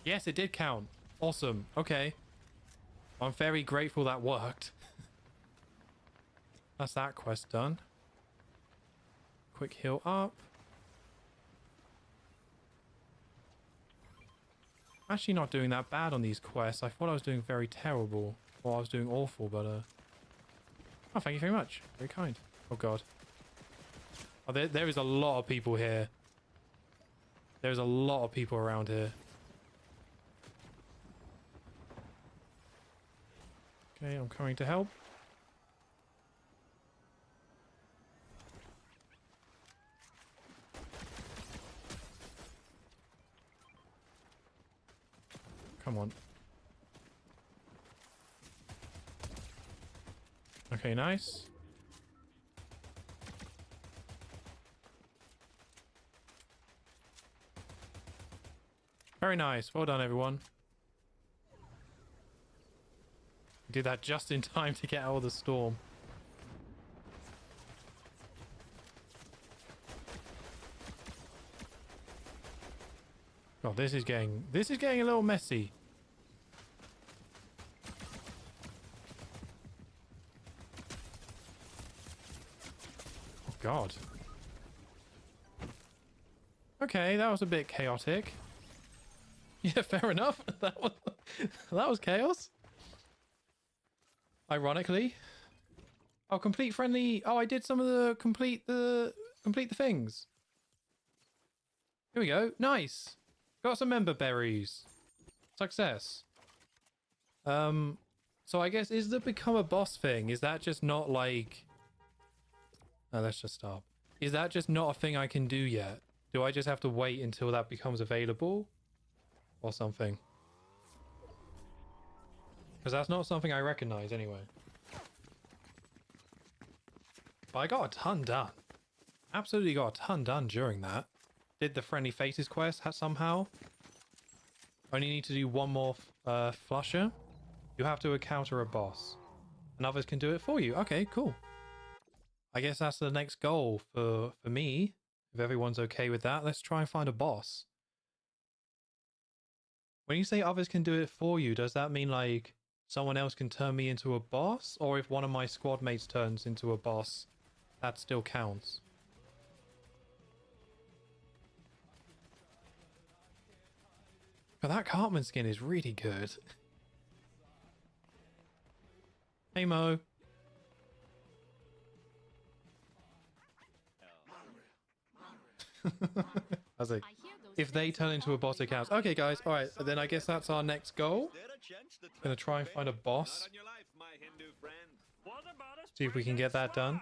Yes, it did count. Awesome. Okay. I'm very grateful that worked. That's that quest done. Quick heal up. Actually not doing that bad on these quests. I thought I was doing very terrible. Or I was doing awful, but oh, thank you very much. Very kind. Oh god. Oh, there is a lot of people here. There's a lot of people around here. Okay, I'm coming to help. Come on. Okay, nice. Very nice. Well done, everyone. Did that just in time to get out of the storm. this is getting a little messy. Oh God. Okay, that was a bit chaotic. Yeah, fair enough. That was chaos. Ironically. Oh, complete friendly. Oh, I did some of the complete the things. Here we go. Nice. Got some member berries. Success. So I guess is the become a boss thing? Is that just not like? No, let's just stop. Is that just not a thing I can do yet? Do I just have to wait until that becomes available? Or something? Because that's not something I recognize anyway. But I got a ton done. Absolutely got a ton done during that. Did the friendly faces quest somehow. Only need to do one more flusher. You have to encounter a boss. And others can do it for you. Okay, cool. I guess that's the next goal for me. If everyone's okay with that, let's try and find a boss. When you say others can do it for you, does that mean like someone else can turn me into a boss? Or if one of my squad mates turns into a boss, that still counts? But that Cartman skin is really good. Hey Mo. I was like, if they turn into a boss, it counts. Okay, guys. All right. Then I guess that's our next goal. Gonna try and find a boss. See if we can get that done.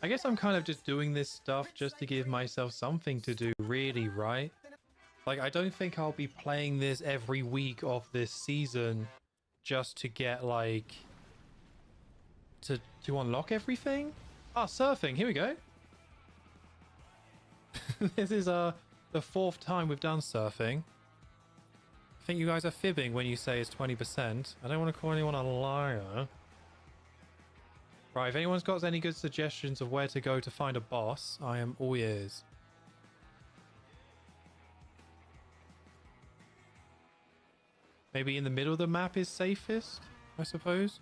I guess I'm kind of just doing this stuff just to give myself something to do, really, right? Like, I don't think I'll be playing this every week of this season just to get, like, to unlock everything. Ah, surfing. Here we go. This is the 4th time we've done surfing. I think you guys are fibbing when you say it's 20%. I don't want to call anyone a liar. Right, if anyone's got any good suggestions of where to go to find a boss, I am all ears. Maybe in the middle of the map is safest, I suppose.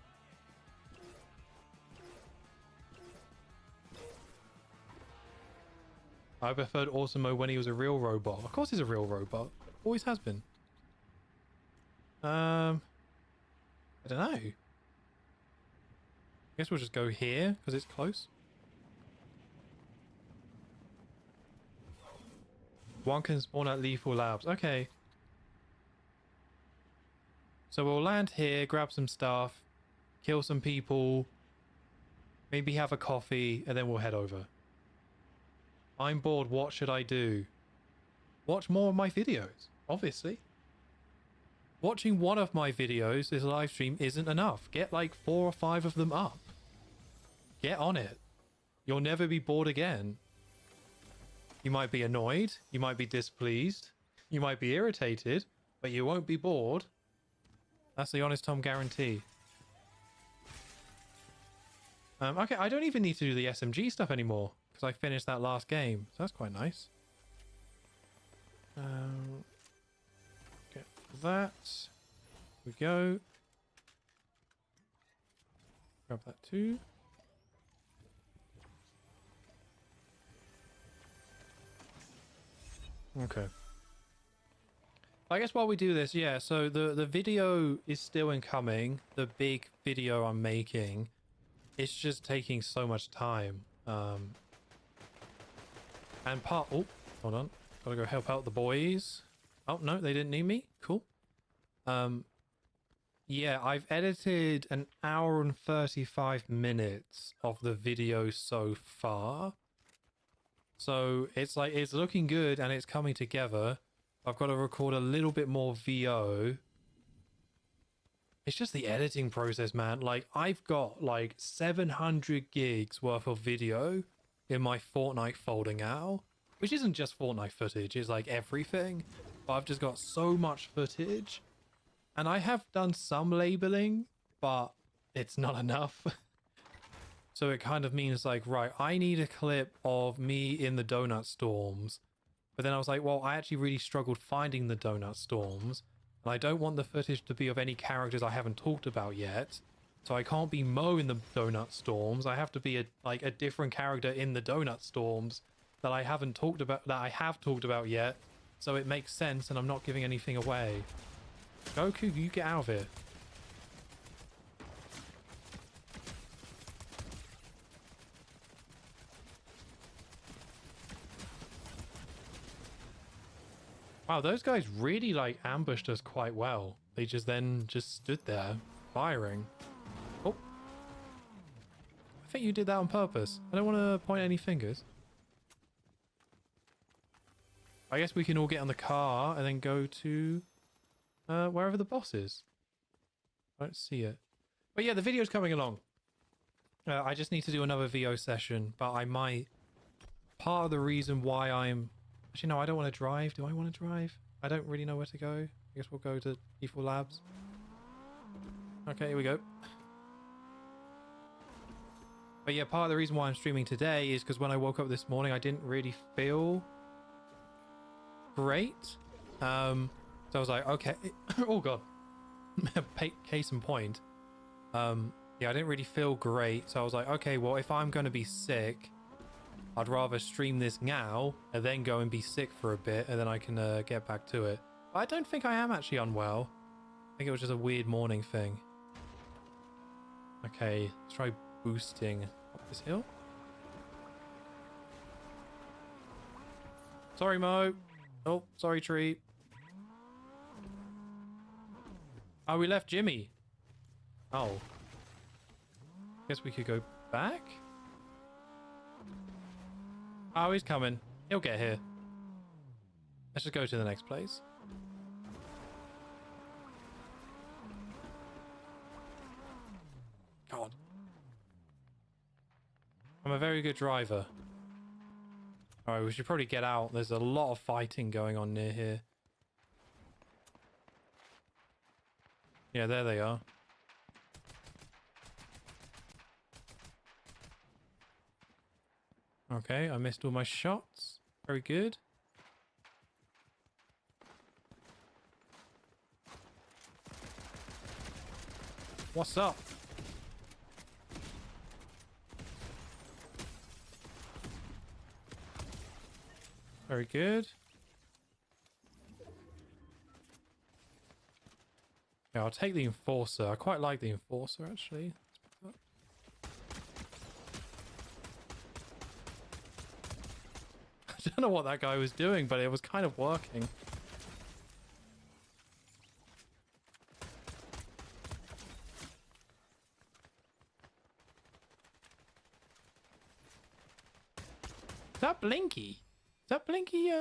I preferred Awesome-O when he was a real robot. Of course he's a real robot. Always has been. I don't know. I guess we'll just go here because it's close. One can spawn at Lethal Labs. Okay. So we'll land here, grab some stuff, kill some people, maybe have a coffee, and then we'll head over. I'm bored. What should I do? Watch more of my videos, obviously. Watching one of my videos, this live stream, isn't enough. Get like 4 or 5 of them up. Get on it. You'll never be bored again. You might be annoyed. You might be displeased. You might be irritated, but you won't be bored. That's the Honest Tom guarantee. Okay, I don't even need to do the SMG stuff anymore because I finished that last game. So that's quite nice. Get that. Here we go. Grab that too. Okay. I guess while we do this, yeah, so the video is still incoming. The big video I'm making. It's just taking so much time. And oh, hold on. Gotta go help out the boys. Oh, no, they didn't need me. Cool. Yeah, I've edited an hour and 35 minutes of the video so far. So it's like, it's looking good and it's coming together. I've got to record a little bit more VO. It's just the editing process, man. Like, I've got like 700 gigs worth of video in my Fortnite folder now, which isn't just Fortnite footage, it's like everything. But I've just got so much footage, and I have done some labeling, but it's not enough. So it kind of means like, right, I need a clip of me in the donut storms But then I was like, well, I actually really struggled finding the donut storms, and I don't want the footage to be of any characters I haven't talked about yet. So I can't be Mo in the donut storms. I have to be a different character in the donut storms that I haven't talked about, that I have talked about yet. So it makes sense, and I'm not giving anything away. Goku, you get out of here. Wow, those guys really like ambushed us quite well. They just stood there firing. Oh, I think you did that on purpose. I don't want to point any fingers. I guess we can all get on the car and then go to wherever the boss is. I don't see it. But yeah, the video's coming along. I just need to do another VO session, but I might... Part of the reason why I'm... Actually, no, I don't want to drive. Do I want to drive? I don't really know where to go. I guess we'll go to E4 Labs. Okay, here we go. But yeah, part of the reason why I'm streaming today is because when I woke up this morning, I didn't really feel great. So I was like, okay. Oh, God. Case in point. Yeah, I didn't really feel great. So I was like, okay, well, if I'm going to be sick... I'd rather stream this now and then go and be sick for a bit and then I can get back to it. But I don't think I am actually unwell. I think it was just a weird morning thing. Okay, let's try boosting up this hill. Sorry, Mo. Oh, sorry, tree. Oh, we left Jimmy. Oh. Guess we could go back? Oh, he's coming. He'll get here. Let's just go to the next place. God. I'm a very good driver. Alright, we should probably get out. There's a lot of fighting going on near here. Yeah, there they are. Okay, I missed all my shots. Very good. What's up? Very good. Yeah, I'll take the Enforcer. I quite like the Enforcer, actually. I don't know what that guy was doing, but it was kind of working. Is that Blinky? Is that Blinky?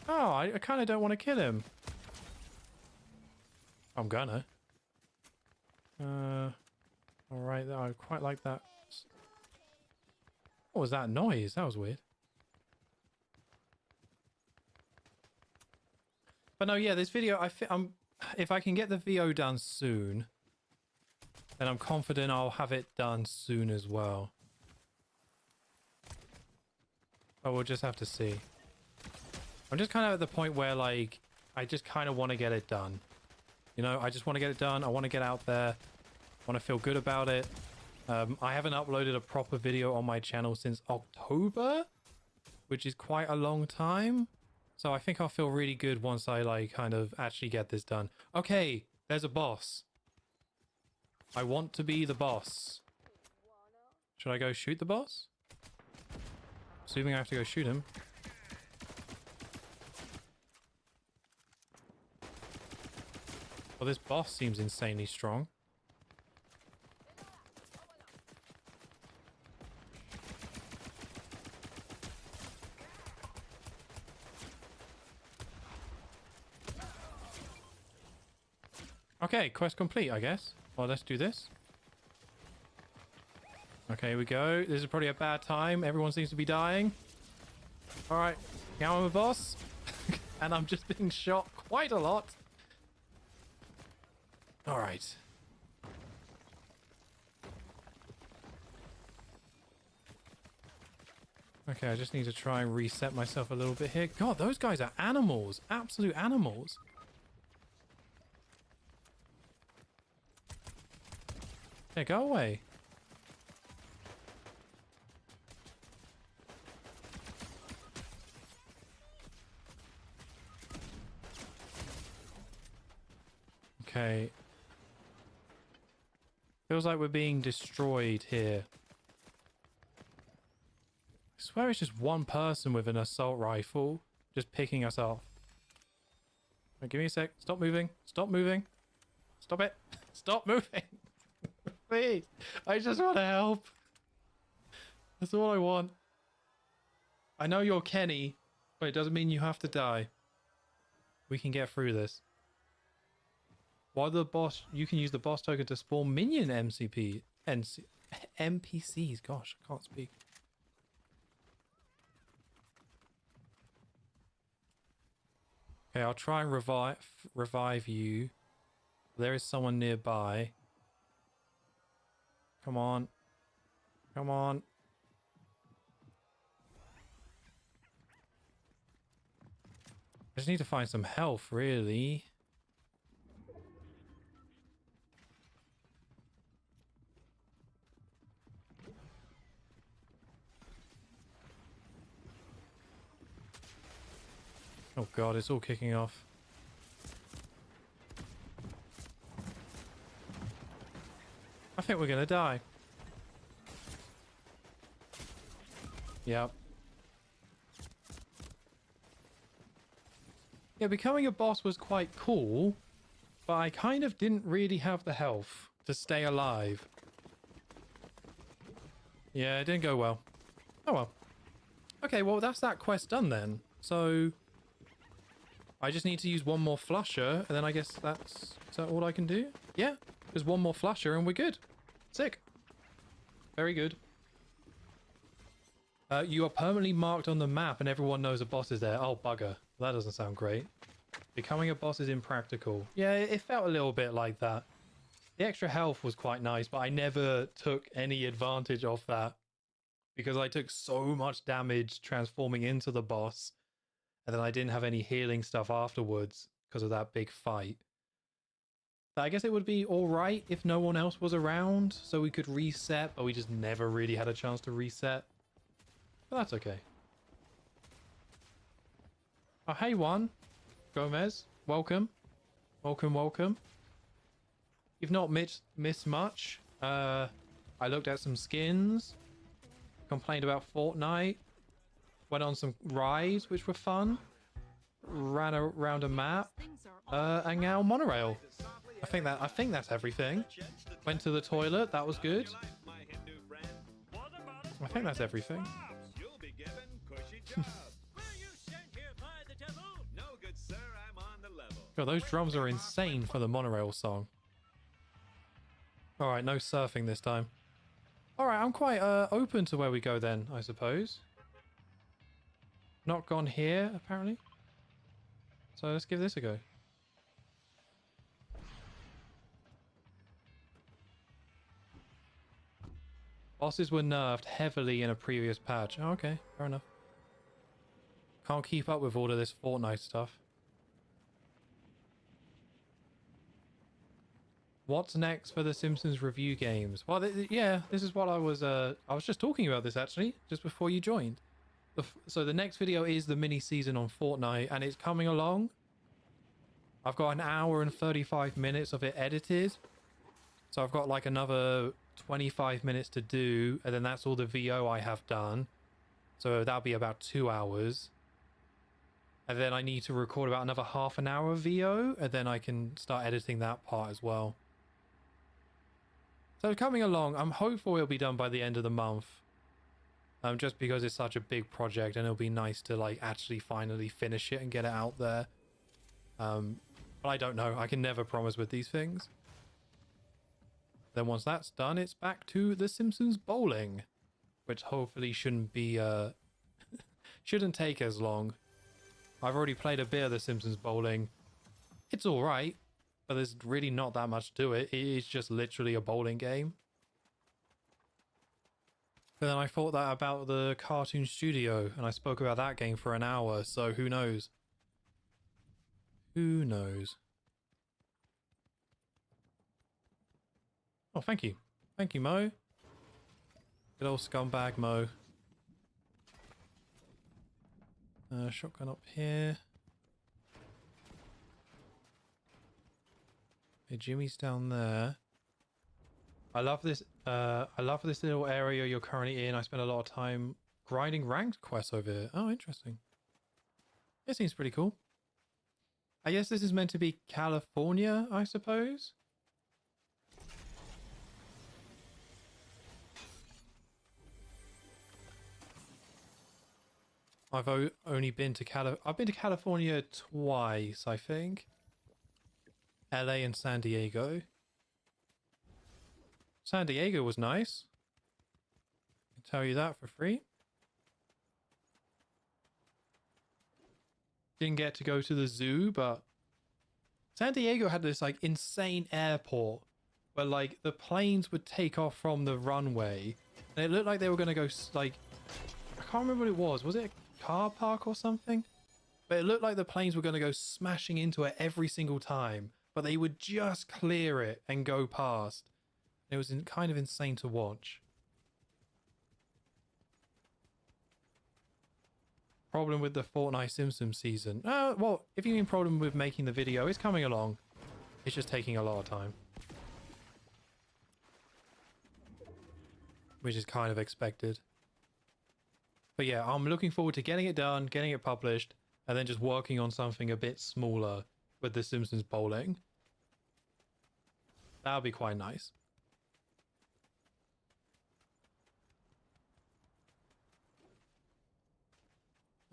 Oh, I kind of don't want to kill him. I'm gonna. Alright, I quite like that. What was that noise? That was weird. But no, yeah, this video, if I can get the VO done soon, then I'm confident I'll have it done soon as well. But we'll just have to see. I'm just kind of at the point where, like, I just kind of want to get it done. You know, I just want to get it done. I want to get out there. I want to feel good about it. I haven't uploaded a proper video on my channel since October, which is quite a long time. So I think I'll feel really good once I, like, kind of actually get this done. Okay, there's a boss. I want to be the boss. Should I go shoot the boss? Assuming I have to go shoot him. Well, this boss seems insanely strong. Okay, quest complete, I guess. Well, let's do this. Okay, here we go. This is probably a bad time. Everyone seems to be dying. Alright, now I'm a boss. And I'm just being shot quite a lot. Alright. Okay, I just need to try and reset myself a little bit here. God, those guys are animals. Absolute animals. Yeah, go away. Okay. Feels like we're being destroyed here. I swear it's just one person with an assault rifle just picking us off. Wait, give me a sec. Stop moving. Stop moving. Stop it. Stop moving. Please. I just want to help. That's all I want. I know you're Kenny, but it doesn't mean you have to die. We can get through this. While the boss, you can use the boss token to spawn minion NPCs. Gosh, I can't speak. Okay, I'll try and revive you. There is someone nearby. Come on. Come on. I just need to find some health, really. Oh god, it's all kicking off. I think we're gonna die. Yep. Yeah, becoming a boss was quite cool, but I kind of didn't really have the health to stay alive. Yeah, it didn't go well. Oh well. Okay, well that's that quest done then. So I just need to use one more flusher, and then I guess is that all I can do? Yeah, just one more flusher and we're good. Sick. Very good. You are permanently marked on the map and everyone knows a boss is there. Oh, bugger. That doesn't sound great. Becoming a boss is impractical. Yeah, it felt a little bit like that. The extra health was quite nice, but I never took any advantage of that because I took so much damage transforming into the boss, and then I didn't have any healing stuff afterwards because of that big fight. But I guess it would be all right if no one else was around so we could reset, but we just never really had a chance to reset. But that's okay. Oh, hey, Juan. Gomez. Welcome. Welcome, welcome. You've not missed much. I looked at some skins. Complained about Fortnite. Went on some rides, which were fun. Ran around a map. And now monorail. I think that's everything. Went to the toilet. That was good. I think that's everything. God, those drums are insane for the monorail song. Alright, no surfing this time. Alright, I'm quite open to where we go then, I suppose. Not gone here, apparently. So let's give this a go. Bosses were nerfed heavily in a previous patch. Oh, okay, fair enough. Can't keep up with all of this Fortnite stuff. What's next for the Simpsons review games? Well, yeah, this is what I was just talking about this actually, just before you joined. So the next video is the mini season on Fortnite, and it's coming along. I've got an hour and 35 minutes of it edited. So I've got like another 25 minutes to do, and then that's all the VO I have done. So that'll be about 2 hours. And then I need to record about another half an hour of VO, and then I can start editing that part as well. So coming along, I'm hopeful it'll be done by the end of the month. Just because it's such a big project, and it'll be nice to like actually finally finish it and get it out there. But I don't know. I can never promise with these things. Then once that's done, it's back to The Simpsons Bowling, which hopefully shouldn't be shouldn't take as long. I've already played a bit of The Simpsons Bowling. It's all right, but there's really not that much to it. It's just literally a bowling game. But then I thought that about the cartoon studio, and I spoke about that game for an hour, so who knows? Who knows? Oh, thank you. Thank you, Mo. Good old scumbag Mo. Shotgun up here. Okay, Jimmy's down there. I love this little area you're currently in. I spent a lot of time grinding ranked quests over here. Oh, interesting. It seems pretty cool. I guess this is meant to be California, I suppose. I've only been to I've been to California twice, I think. LA and San Diego. San Diego was nice. I can tell you that for free. Didn't get to go to the zoo, but San Diego had this like insane airport where like the planes would take off from the runway and it looked like they were going to go like, I can't remember what it was. Was it a car park or something? But it looked like the planes were going to go smashing into it every single time, but they would just clear it and go past. It was kind of insane to watch. Problem with the Fortnite Simpsons season. Well, if you mean problem with making the video, it's coming along. It's just taking a lot of time. Which is kind of expected. But yeah, I'm looking forward to getting it done, getting it published, and then just working on something a bit smaller with the Simpsons bowling. That'll be quite nice.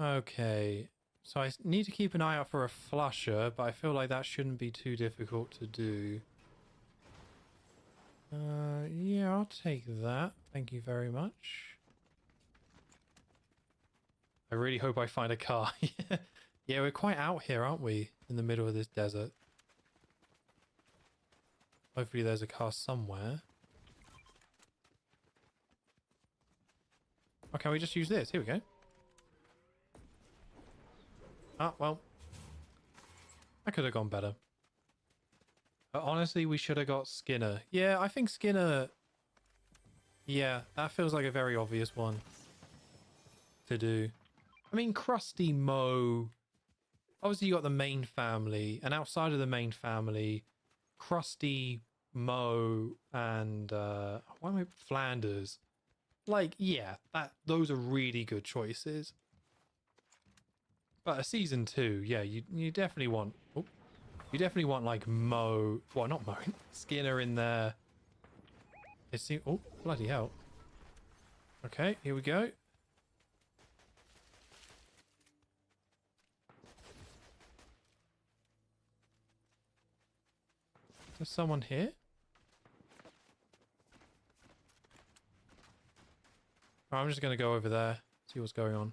Okay, so I need to keep an eye out for a flusher, but I feel like that shouldn't be too difficult to do. Yeah, I'll take that. Thank you very much. I really hope I find a car. Yeah, we're quite out here, aren't we? In the middle of this desert. Hopefully there's a car somewhere. Oh, can we just use this? Here we go. Ah, well. That could have gone better. But honestly, we should have got Skinner. Yeah, I think Skinner... Yeah, that feels like a very obvious one to do. I mean, Krusty, Mo... Obviously, you got the main family. And outside of the main family, Krusty, Mo, and... why am I... Flanders. Like, yeah, those are really good choices. But a season 2, yeah, you definitely want... Oh, you definitely want, like, Mo... Well, not Mo. Skinner in there. Oh, bloody hell. Okay, here we go. There's someone here? Oh, I'm just going to go over there, see what's going on.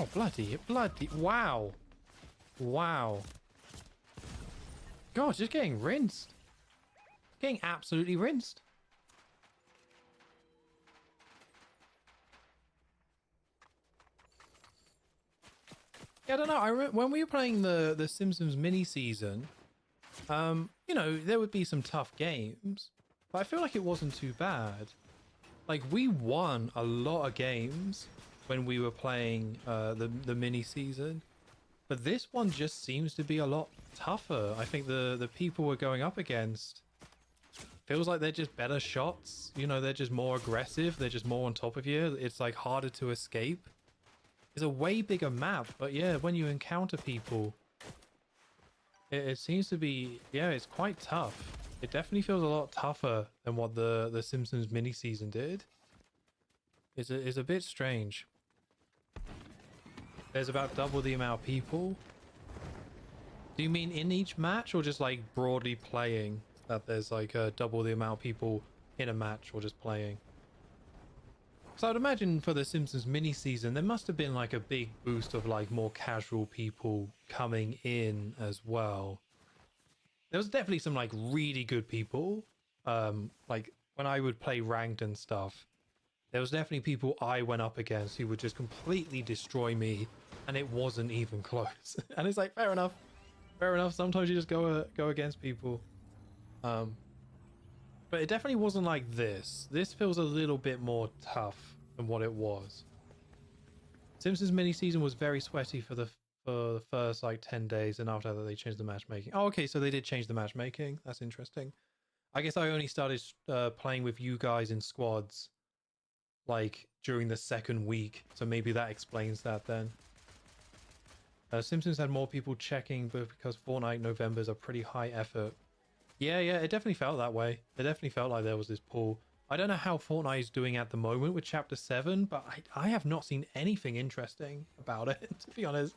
Oh, bloody, wow. Wow. God, just getting rinsed. Getting absolutely rinsed. Yeah, I don't know. I remember when we were playing the Simpsons mini season, you know, there would be some tough games, but I feel like it wasn't too bad. Like, we won a lot of games when we were playing the mini season, but this one just seems to be a lot tougher. I think the people we're going up against feels like they're just better shots. You know, they're just more aggressive. They're just more on top of you. It's like harder to escape. It's a way bigger map, but yeah, when you encounter people, it seems to be, yeah, it's quite tough. It definitely feels a lot tougher than what the Simpsons mini season did. It's a bit strange. There's about double the amount of people. Do you mean in each match, or just like broadly playing that there's like double the amount of people in a match, or just playing? So I'd imagine for the Simpsons mini season, there must have been like a big boost of like more casual people coming in as well. There was definitely some like really good people. Like when I would play ranked and stuff, there was definitely people I went up against who would just completely destroy me, and it wasn't even close. And it's like, fair enough, fair enough. Sometimes you just go against people. But it definitely wasn't like this. This feels a little bit more tough than what it was. Simpsons mini season was very sweaty for the first like 10 days, and after that they changed the matchmaking. Oh, okay, so they did change the matchmaking. That's interesting. I guess I only started playing with you guys in squads like during the second week, so maybe that explains that then. Simpsons had more people checking, but because Fortnite Novembers are pretty high effort. Yeah, it definitely felt that way. It definitely felt like there was this pull. I don't know how Fortnite is doing at the moment with Chapter 7, but I have not seen anything interesting about it, to be honest.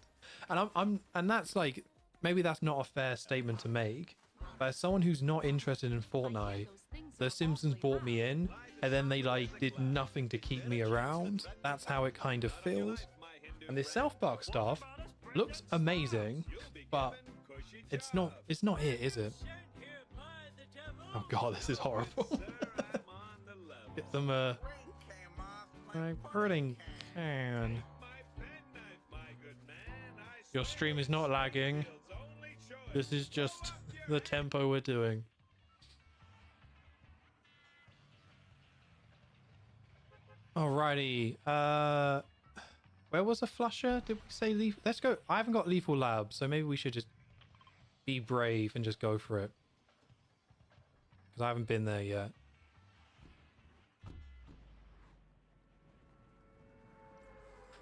And and that's like, maybe that's not a fair statement to make, but as someone who's not interested in Fortnite, The Simpsons brought me in, and then they like did nothing to keep me around. That's how it kind of feels. And this South Park stuff looks amazing, but it's not it, is it? Oh god, this is horrible. Get some hurting can. Your stream is not lagging. This is just the tempo we're doing. Alrighty. Where was the flusher? Did we say lethal? Let's go. I haven't got lethal lab, so maybe we should just be brave and just go for it. Because I haven't been there yet.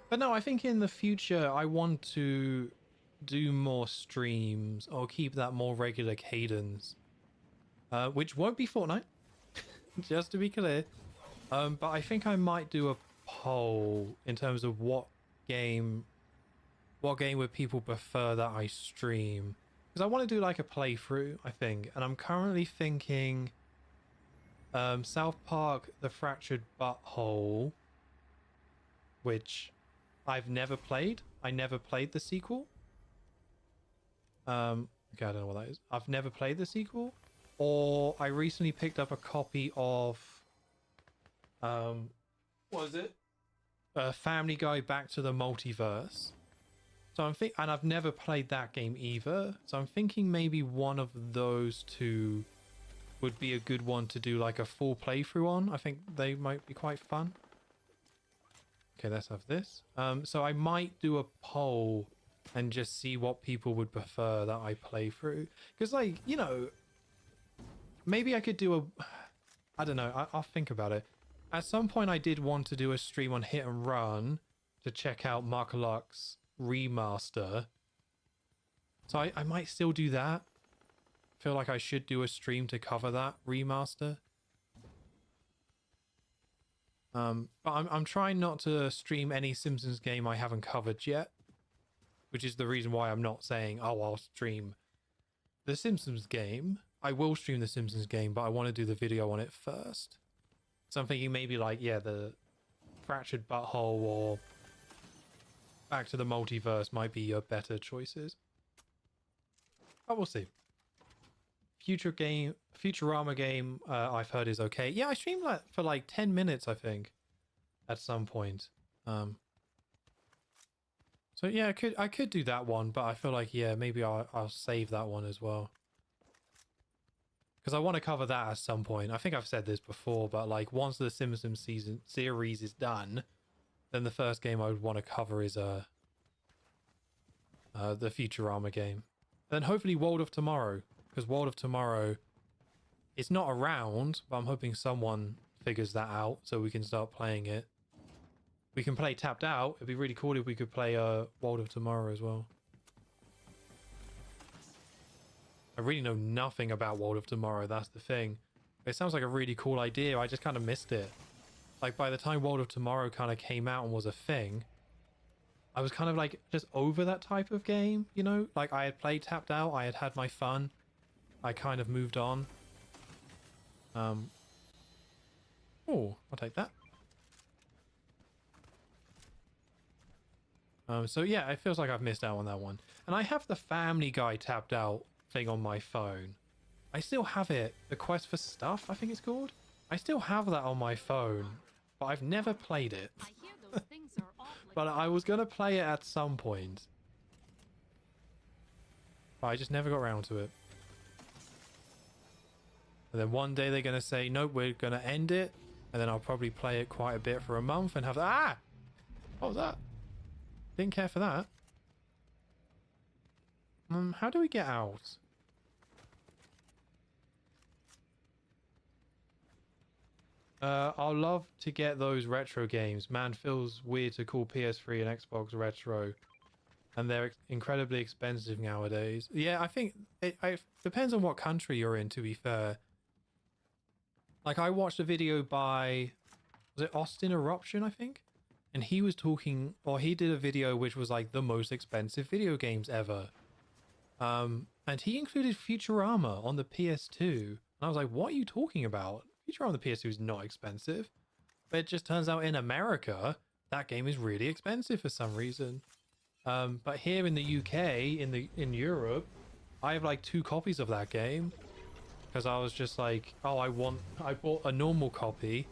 But no, I think in the future I want to do more streams or keep that more regular cadence. Which won't be Fortnite, just to be clear. But I think I might do a poll in terms of what game would people prefer that I stream. Because I want to do like a playthrough, I think. And I'm currently thinking South Park, The Fractured Butthole, which I've never played. I never played the sequel. Okay, I don't know what that is. I've never played the sequel. Or I recently picked up a copy of what was it? Family Guy Back to the Multiverse. So and I've never played that game either. So I'm thinking maybe one of those two would be a good one to do like a full playthrough on. I think they might be quite fun. Okay, let's have this. So I might do a poll and just see what people would prefer that I play through. Because like, you know, maybe I could do a, I don't know, I'll think about it. At some point I did want to do a stream on Hit and Run to check out Mark Luck's remaster. So I might still do that. Feel like I should do a stream to cover that remaster. But I'm trying not to stream any Simpsons game I haven't covered yet, which is the reason why I'm not saying, oh, I'll stream the Simpsons game. I will stream the Simpsons game, but I want to do the video on it first. So I'm thinking maybe like, yeah, the Fractured Butthole or Back to the Multiverse might be your better choices. But we'll see. Futurama game, I've heard is okay. Yeah, I streamed that for like 10 minutes, I think, at some point. So yeah, I could do that one, but I feel like, yeah, maybe I'll save that one as well. Because I want to cover that at some point. I think I've said this before, but like once the Simpsons series is done, then the first game I would want to cover is the Futurama game. And then hopefully World of Tomorrow, because World of Tomorrow, it's not around, but I'm hoping someone figures that out so we can start playing it. We can play Tapped Out. It'd be really cool if we could play World of Tomorrow as well. I really know nothing about World of Tomorrow, that's the thing. It sounds like a really cool idea, I just kind of missed it. Like by the time World of Tomorrow kind of came out and was a thing, I was kind of like just over that type of game, you know? Like I had played Tapped Out, I had had my fun. I kind of moved on. Oh, I'll take that. So yeah, it feels like I've missed out on that one. And I have the Family Guy tapped out thing on my phone. I still have it. The Quest for Stuff, I think it's called. I still have that on my phone, but I've never played it. I hear those things are awfully... But I was going to play it at some point. But I just never got around to it. And then one day they're going to say, nope, we're going to end it. And then I'll probably play it quite a bit for a month and have that. Ah! What was that? Didn't care for that. How do we get out? I'll love to get those retro games. Man, feels weird to call PS3 and Xbox retro. And they're incredibly expensive nowadays. Yeah, I think it depends on what country you're in, to be fair. Like, I watched a video by... Was it Austin Eruption, I think? And he was talking... Or he did a video which was, like, the most expensive video games ever. And he included Futurama on the PS2. And I was like, what are you talking about? Futurama on the PS2 is not expensive. But it just turns out in America, that game is really expensive for some reason. But here in the UK, in Europe, I have like 2 copies of that game. Because I was just like, oh, I bought a normal copy.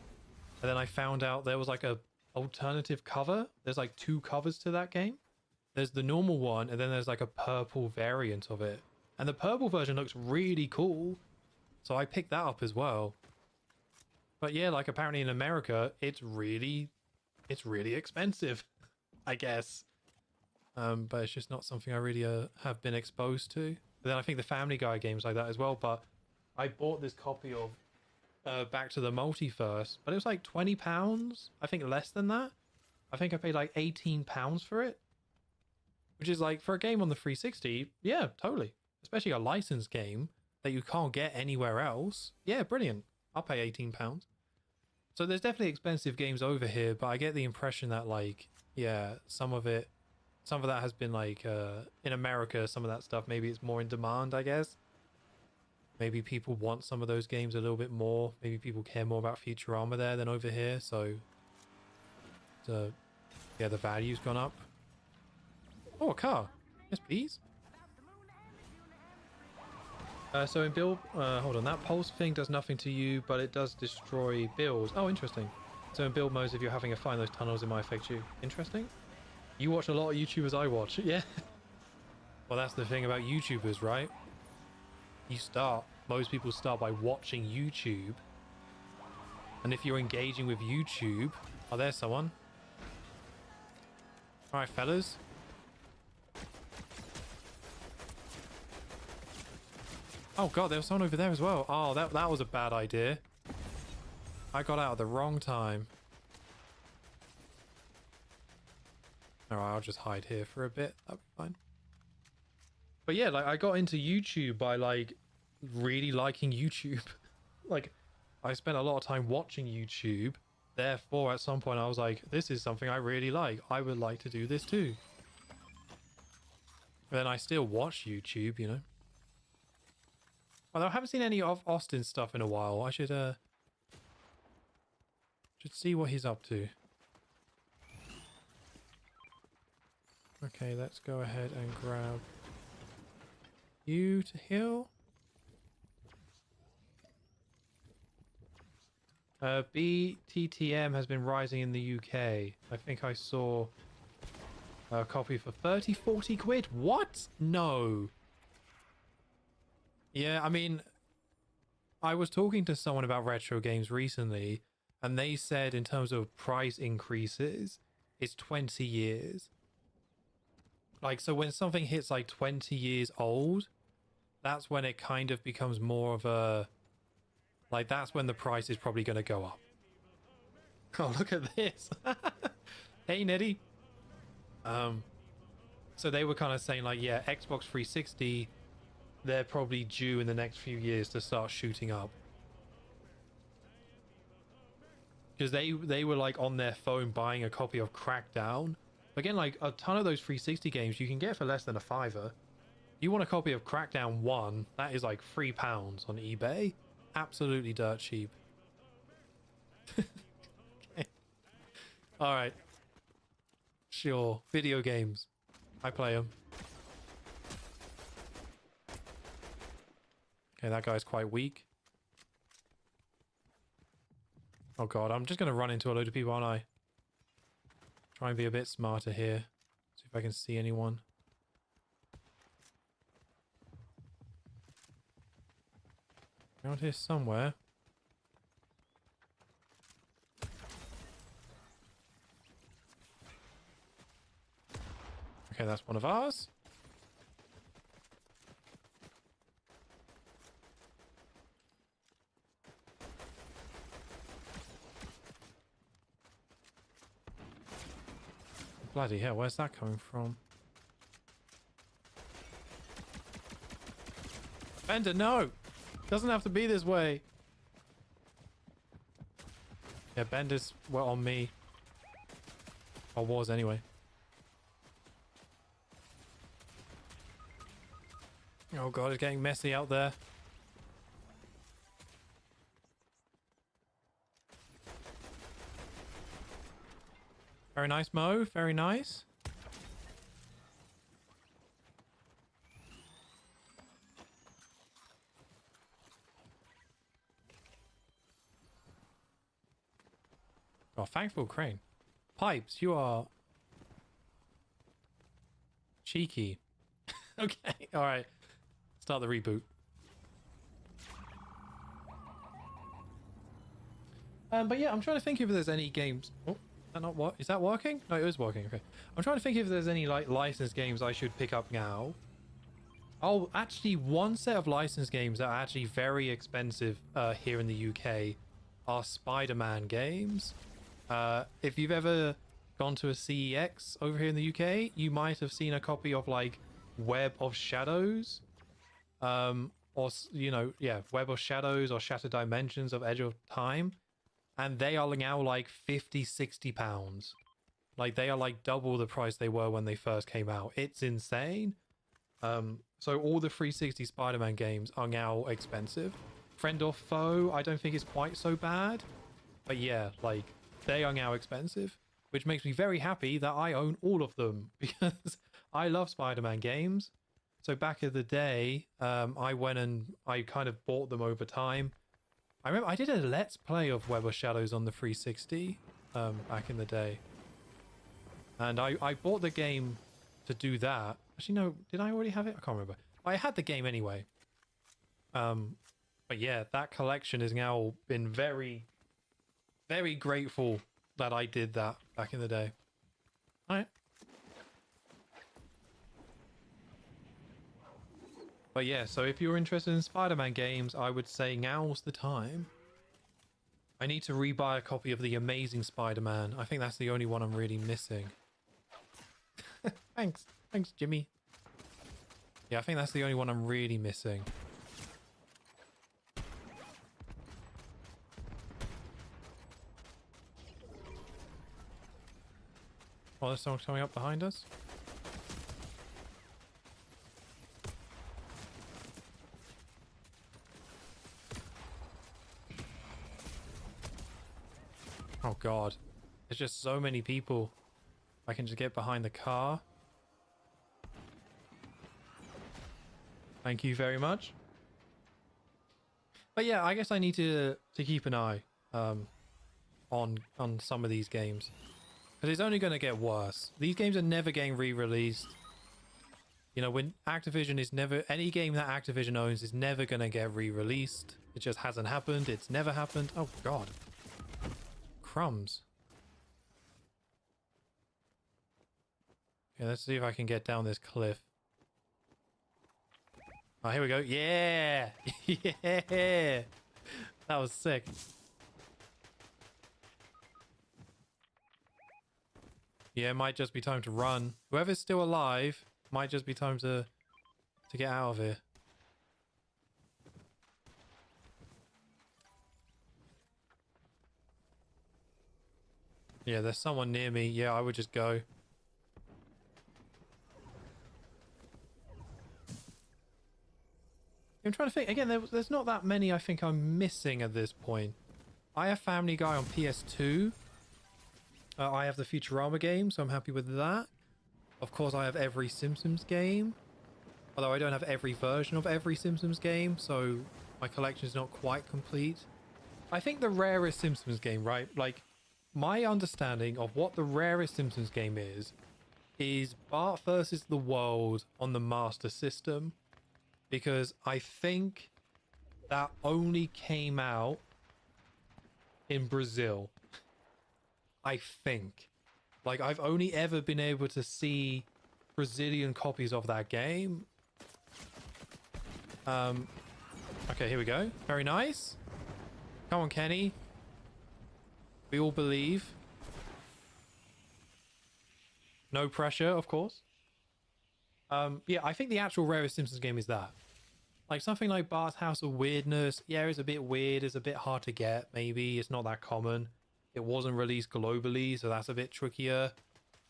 And then I found out there was like a alternative cover. There's like 2 covers to that game. There's the normal one, and then there's like a purple variant of it. And the purple version looks really cool. So I picked that up as well. But yeah, like apparently in America, it's really expensive, I guess. But it's just not something I really have been exposed to. But then I think the Family Guy games like that as well. But I bought this copy of Back to the Multiverse, but it was like £20. I think less than that. I think I paid like £18 for it. Which is like, for a game on the 360, yeah, totally. Especially a licensed game that you can't get anywhere else. Yeah, brilliant. I'll pay £18. So there's definitely expensive games over here, but I get the impression that like, yeah, some of that has been like, in America, some of that stuff, maybe it's more in demand, I guess. Maybe people want some of those games a little bit more. Maybe people care more about Futurama there than over here, so yeah, the value's gone up. Oh, a car. Yes, please. So in build... hold on. That pulse thing does nothing to you, but it does destroy builds. Oh, interesting. So in build modes, if you're having a fight in those tunnels, it might affect you. Interesting. You watch a lot of YouTubers I watch. Yeah. Well, that's the thing about YouTubers, right? Most people start by watching YouTube. And if you're engaging with YouTube... Oh, there's someone. Alright, fellas. Oh god, there was someone over there as well. Oh, that was a bad idea. I got out at the wrong time. Alright, I'll just hide here for a bit. That'll be fine. But yeah, like I got into YouTube by like really liking YouTube. Like I spent a lot of time watching YouTube. Therefore, at some point I was like, this is something I really like. I would like to do this too. But then I still watch YouTube, you know. Although I haven't seen any of Austin's stuff in a while. I should see what he's up to. Okay, let's go ahead and grab you to heal. BTTM has been rising in the UK. I think I saw a copy for 40 quid. What? No. Yeah, I mean, I was talking to someone about retro games recently, and they said in terms of price increases, it's 20 years. Like, so when something hits like 20 years old, that's when it kind of becomes more of a... Like, that's when the price is probably going to go up. Oh, look at this. Hey, Neddy. So they were kind of saying like, yeah, Xbox 360... they're probably due in the next few years to start shooting up. Because they were like on their phone buying a copy of Crackdown. Again, like a ton of those 360 games you can get for less than a $5. You want a copy of Crackdown 1, that is like £3 on eBay. Absolutely dirt cheap. Okay. Alright. Sure. Video games. I play them. Okay, that guy's quite weak. Oh god, I'm just going to run into a load of people, aren't I? Try and be a bit smarter here. See if I can see anyone. Around here somewhere. Okay, that's one of ours. Bloody hell, where's that coming from? Bender, no! Doesn't have to be this way. Yeah, Bender's well on me. Or was anyway. Oh god, it's getting messy out there. Very nice, Mo. Very nice. Oh, thankful crane. Pipes, you are cheeky. Okay, all right. Start the reboot. But yeah, I'm trying to think if there's any games. Oh, is that not what? Is that working? No, it is working. Okay. I'm trying to think if there's any like licensed games I should pick up now. Oh, actually, one set of licensed games that are actually very expensive here in the UK are Spider-Man games. If you've ever gone to a CEX over here in the UK, you might have seen a copy of like Web of Shadows, or you know, yeah, Web of Shadows or Shattered Dimensions of Edge of Time, and they are now like 50-60 pounds. Like they are like double the price they were when they first came out. It's insane. So all the 360 Spider-Man games are now expensive. Friend or Foe, I don't think is quite so bad, but yeah, like they are now expensive, which makes me very happy that I own all of them because I love Spider-Man games. So back in the day, I went and I kind of bought them over time. I remember I did a Let's Play of Web of Shadows on the 360 back in the day. And I bought the game to do that. Actually, no, did I already have it? I can't remember. I had the game anyway. But yeah, that collection has now been very, very grateful that I did that back in the day. All right. But yeah, so if you're interested in Spider-Man games, I would say now's the time. I need to rebuy a copy of The Amazing Spider-Man. I think that's the only one I'm really missing. Thanks. Thanks, Jimmy. Yeah, I think that's the only one I'm really missing. Oh, there's someone coming up behind us. Oh god, there's just so many people. I can just get behind the car. Thank you very much. But yeah, I guess I need to keep an eye on some of these games, because it's only going to get worse. These games are never getting re-released. You know, when Activision is never, any game that Activision owns is never going to get re-released. It just hasn't happened. It's never happened. Oh god. Crumbs. Okay, let's see if I can get down this cliff. Oh, here we go. Yeah! Yeah! That was sick. Yeah, it might just be time to run. Whoever's still alive, might just be time to get out of here. Yeah, there's someone near me. Yeah, I would just go. I'm trying to think. Again, there's not that many I think I'm missing at this point. I have Family Guy on PS2. I have the Futurama game, so I'm happy with that. Of course, I have every Simpsons game. Although I don't have every version of every Simpsons game, so my collection is not quite complete. I think the rarest Simpsons game, right? Like, my understanding of what the rarest Simpsons game is Bart versus the World on the Master System. Because I think that only came out in Brazil. I think. Like, I've only ever been able to see Brazilian copies of that game. Okay, here we go. Very nice. Come on, Kenny. We all believe. No pressure, of course. Yeah, I think the actual rarest Simpsons game is that. Like, something like Bart's House of Weirdness. Yeah, it's a bit weird. It's a bit hard to get, maybe. It's not that common. It wasn't released globally, so that's a bit trickier.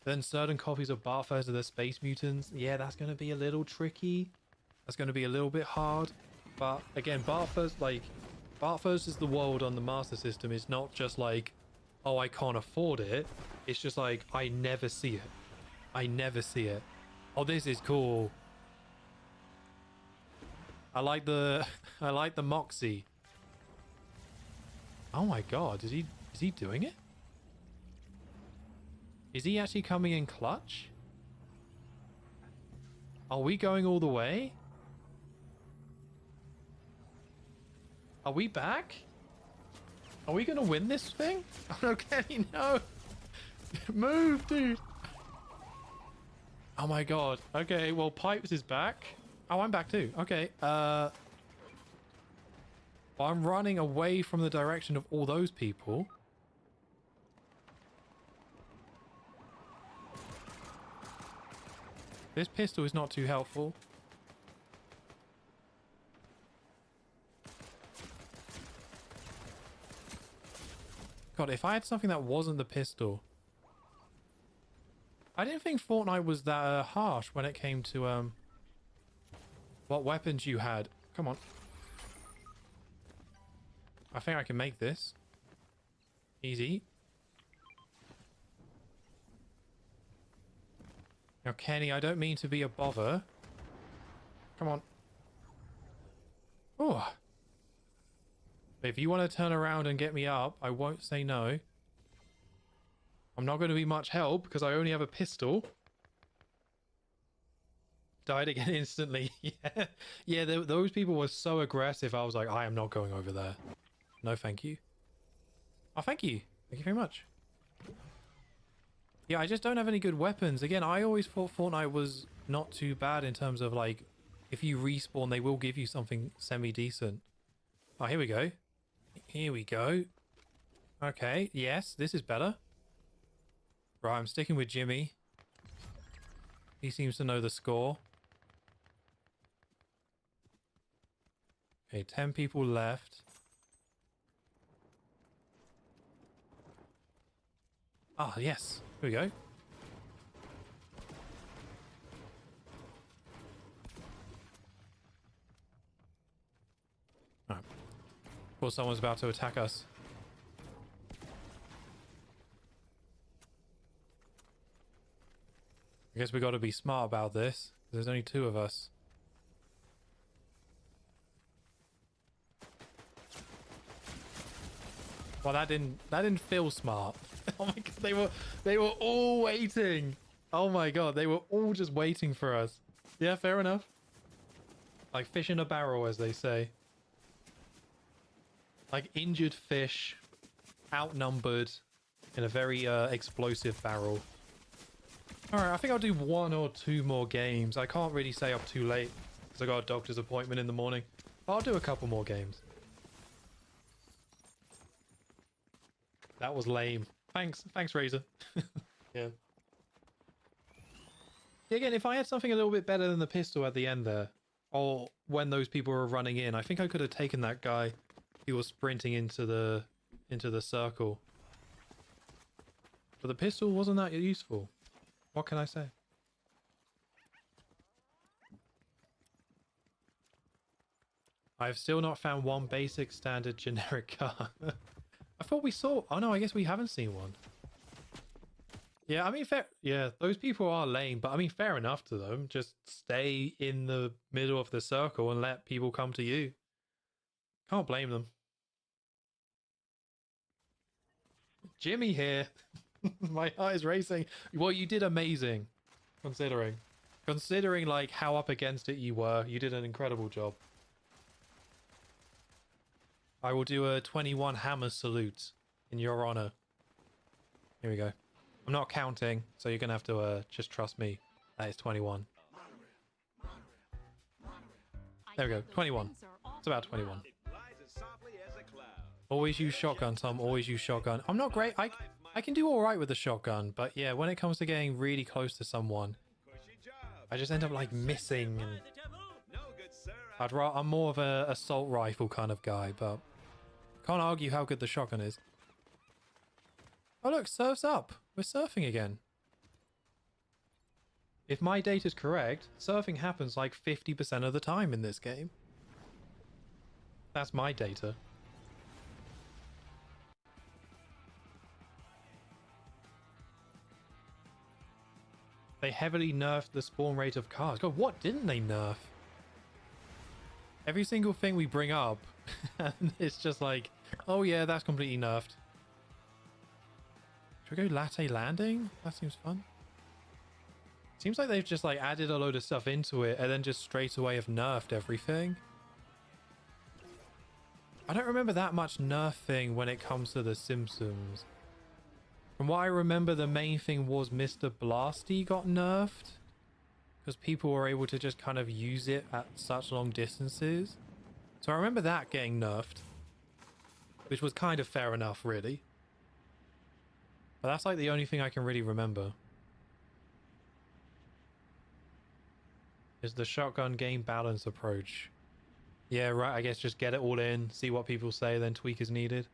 Then certain copies of Bart versus the Space Mutants. Yeah, that's going to be a little tricky. That's going to be a little bit hard. But, again, Bart versus the World on the Master System is not just like, oh, I can't afford it. It's just like, I never see it. I never see it. Oh, this is cool. I like the Moxie. Oh my god, is he doing it? Is he actually coming in clutch? Are we going all the way? Are we back? Are we gonna win this thing? Oh no, Kenny, no! Move, dude! Oh my god. Okay, well, Pipes is back. Oh, I'm back too. Okay, well, I'm running away from the direction of all those people. This pistol is not too helpful. God, if I had something that wasn't the pistol... I didn't think Fortnite was that harsh when it came to what weapons you had. Come on. I think I can make this. Easy. Now, Kenny, I don't mean to be a bother. Come on. Oh. If you want to turn around and get me up, I won't say no. I'm not going to be much help because I only have a pistol. Died again instantly. Yeah, yeah. Those people were so aggressive. I was like, I am not going over there. No, thank you. Oh, thank you. Thank you very much. Yeah, I just don't have any good weapons. Again, I always thought Fortnite was not too bad in terms of like, if you respawn, they will give you something semi-decent. Oh, here we go. Here we go. Okay, yes, this is better. Right, I'm sticking with Jimmy. He seems to know the score. Okay, 10 people left. Ah, yes. Here we go. Alright. Of course, someone's about to attack us. I guess we got to be smart about this. There's only 2 of us. Well, that didn't feel smart. Oh my god, they were all waiting. Oh my god, they were all just waiting for us. Yeah, fair enough. Like fish in a barrel, as they say. Like injured fish, outnumbered, in a very explosive barrel. Alright, I think I'll do 1 or 2 more games. I can't really stay up too late because I got a doctor's appointment in the morning. But I'll do a couple more games. That was lame. Thanks, Razor. Yeah. Again, if I had something a little bit better than the pistol at the end there, or when those people were running in, I think I could have taken that guy who was sprinting into the circle. But the pistol wasn't that useful. What can I say? I've still not found one basic standard generic car. I thought we saw... Oh no, I guess we haven't seen one. Yeah, I mean, fair. Yeah, those people are lame, but I mean, fair enough to them. Just stay in the middle of the circle and let people come to you. Can't blame them. Jimmy here. My heart is racing. Well, you did amazing, considering like how up against it you were. You did an incredible job. I will do a 21 hammer salute in your honor. Here we go. I'm not counting, so you're gonna have to just trust me. That is 21. There we go. 21. It's about 21. Always use shotgun, Tom. Always use shotgun. I'm not great. I can do all right with the shotgun, but yeah, when it comes to getting really close to someone, I just end up like missing. And I'm more of a assault rifle kind of guy, but can't argue how good the shotgun is. Oh look, surf's up. We're surfing again. If my data's correct, surfing happens like 50% of the time in this game. That's my data. They heavily nerfed the spawn rate of cars. God, what didn't they nerf? Every single thing we bring up, and it's just like, oh yeah, that's completely nerfed. Should we go latte landing? That seems fun. Seems like they've just like added a load of stuff into it and then just straight away have nerfed everything. I don't remember that much nerfing when it comes to The Simpsons. From what I remember, the main thing was Mr. Blasty got nerfed. Because people were able to just kind of use it at such long distances. So I remember that getting nerfed. Which was kind of fair enough, really. But that's like the only thing I can really remember. Is the shotgun game balance approach. Yeah, right, I guess just get it all in, see what people say, then tweak as needed.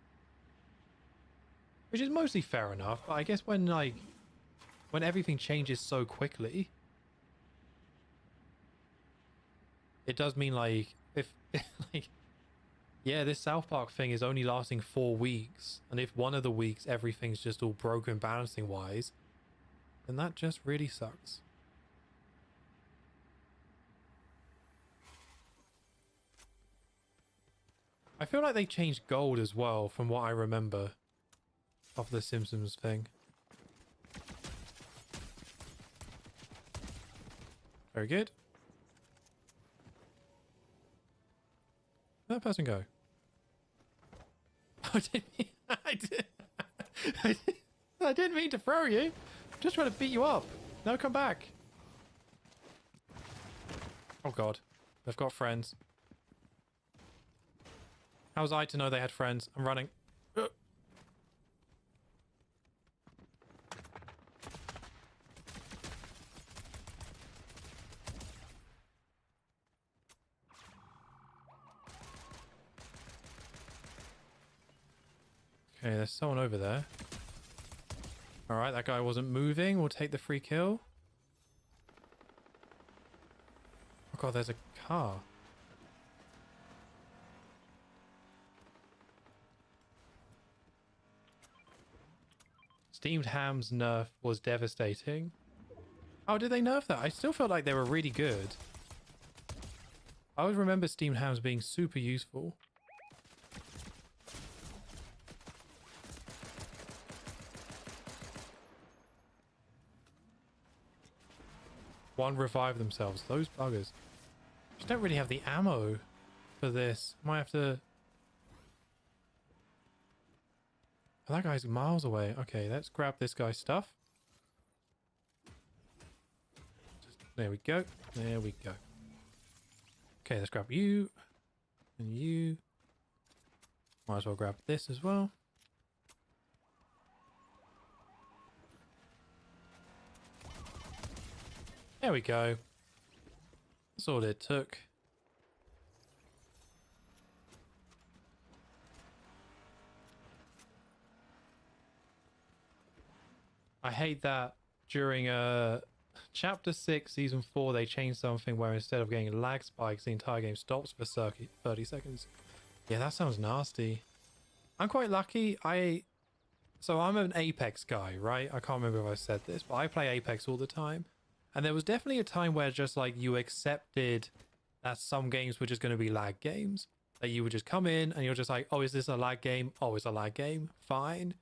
Which is mostly fair enough, but I guess when everything changes so quickly, it does mean like, if, like, yeah, this South Park thing is only lasting 4 weeks, and if one of the weeks everything's just all broken balancing wise, then that just really sucks. I feel like they changed gold as well, from what I remember of the Simpsons thing. Very good. Where'd that person go? I didn't mean to throw you. I'm just trying to beat you up. No, come back. Oh god. They've got friends. How was I to know they had friends? I'm running. Okay, there's someone over there. Alright, that guy wasn't moving. We'll take the free kill. Oh god, there's a car. Steamed Ham's nerf was devastating. Oh, did they nerf that? I still felt like they were really good. I always remember steamed hams being super useful. One revive themselves. Those buggers. Just don't really have the ammo for this. Might have to... Oh, that guy's miles away. Okay, let's grab this guy's stuff. There we go. There we go. Okay, let's grab you. And you. Might as well grab this as well. There we go. That's all it took. I hate that during Chapter 6, Season 4, they changed something where instead of getting lag spikes, the entire game stops for 30 seconds. Yeah, that sounds nasty. I'm quite lucky. So I'm an Apex guy, right? I can't remember if I said this, but I play Apex all the time. And there was definitely a time where just like you accepted that some games were just going to be lag games. That you would just come in and you're just like, oh, is this a lag game? Oh, it's a lag game. Fine.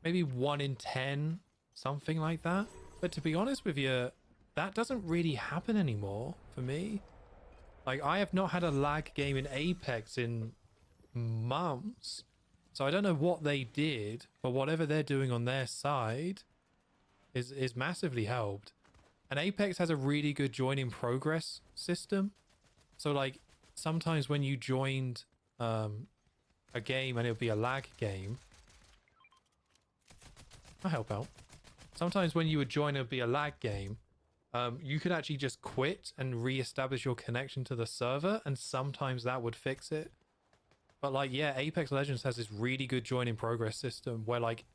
Maybe 1 in 10, something like that. But to be honest with you, that doesn't really happen anymore for me. Like, I have not had a lag game in Apex in months. So I don't know what they did, but whatever they're doing on their side is massively helped. And Apex has a really good join in progress system. So like sometimes when you joined a game and it'll be a lag game, I'll help out. Sometimes when you would join it'll be a lag game, you could actually just quit and re-establish your connection to the server, and sometimes that would fix it. But like, yeah, Apex Legends has this really good join in progress system where like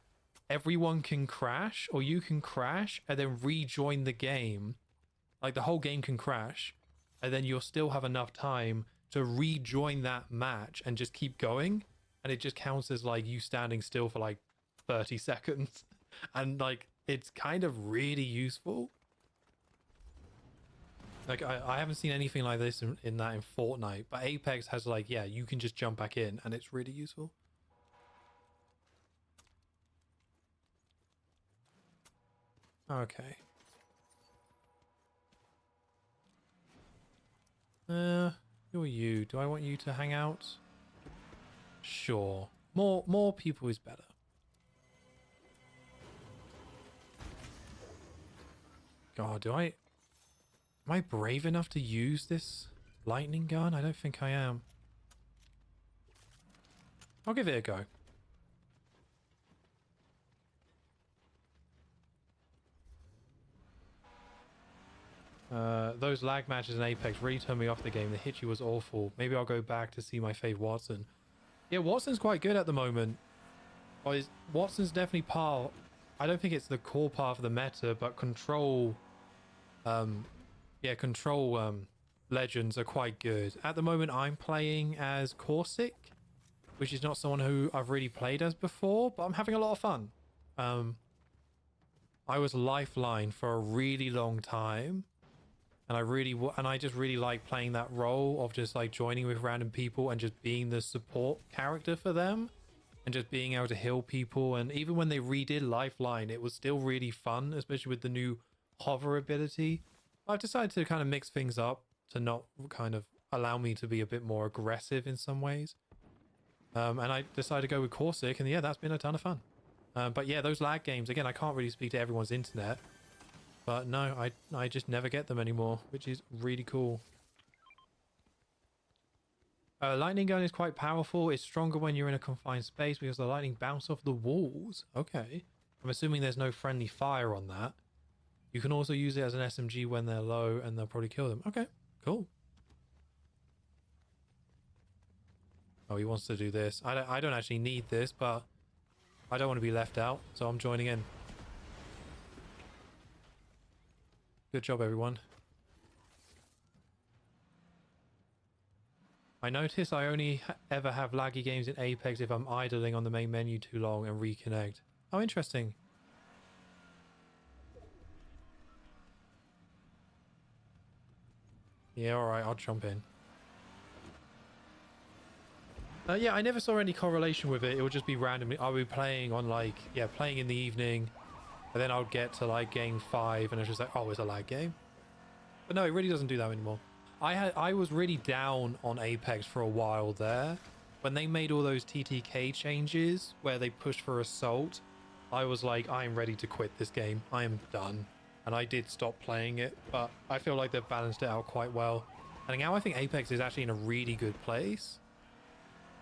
everyone can crash, or you can crash and then rejoin the game. Like the whole game can crash and then you'll still have enough time to rejoin that match and just keep going. And it just counts as like you standing still for like 30 seconds. And like, it's kind of really useful. Like I haven't seen anything like this in Fortnite, but Apex has like, yeah, you can just jump back in and it's really useful. Okay. Who are you? Do I want you to hang out? Sure. More people is better. God, am I brave enough to use this lightning gun? I don't think I am. I'll give it a go. Those lag matches in Apex really turned me off the game. The Hitchy was awful. Maybe I'll go back to see my fave Watson. Yeah, Watson's quite good at the moment. Watson's definitely part... I don't think it's the core part of the meta, but Control... Control Legends are quite good. At the moment, I'm playing as Corsic, which is not someone who I've really played as before, but I'm having a lot of fun. I was Lifeline for a really long time. And I just really like playing that role of just like joining with random people and just being the support character for them and just being able to heal people. And even when they redid Lifeline, it was still really fun, especially with the new hover ability. I've decided to kind of mix things up to not kind of allow me to be a bit more aggressive in some ways. And I decided to go with Corsic, and yeah, that's been a ton of fun. But yeah, those lag games, again, I can't really speak to everyone's internet. But no, I just never get them anymore, which is really cool. Lightning gun is quite powerful. It's stronger when you're in a confined space because the lightning bounces off the walls. Okay. I'm assuming there's no friendly fire on that. You can also use it as an SMG when they're low and they'll probably kill them. Okay, cool. Oh, he wants to do this. I don't actually need this, but I don't want to be left out, so I'm joining in. Good job, everyone. I notice I only ever have laggy games in Apex if I'm idling on the main menu too long and reconnect. Oh, interesting. Yeah, alright, I'll jump in. Yeah, I never saw any correlation with it. It would just be randomly. I'll be playing on like, yeah, playing in the evening. And then I'll get to like game 5 and it's just like, oh, it's a lag game. But no, it really doesn't do that anymore. I was really down on Apex for a while there. When they made all those TTK changes where they pushed for assault, I was like, I'm ready to quit this game. I am done. And I did stop playing it, but I feel like they've balanced it out quite well. And now I think Apex is actually in a really good place.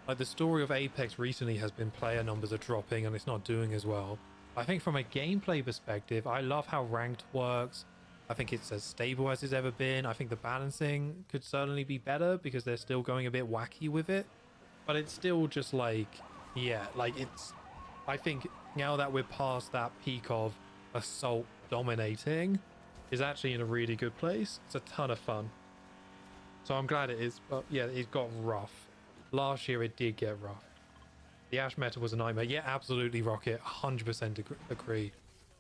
Like the story of Apex recently has been player numbers are dropping and it's not doing as well. I think from a gameplay perspective, I love how ranked works. I think it's as stable as it's ever been. I think the balancing could certainly be better because they're still going a bit wacky with it. But it's still just like, yeah, like it's... I think now that we're past that peak of assault dominating, is actually in a really good place. It's a ton of fun. So I'm glad it is. But yeah, it got rough. Last year it did get rough. The Ash meta was a nightmare. Yeah, absolutely, Rocket. 100% agree.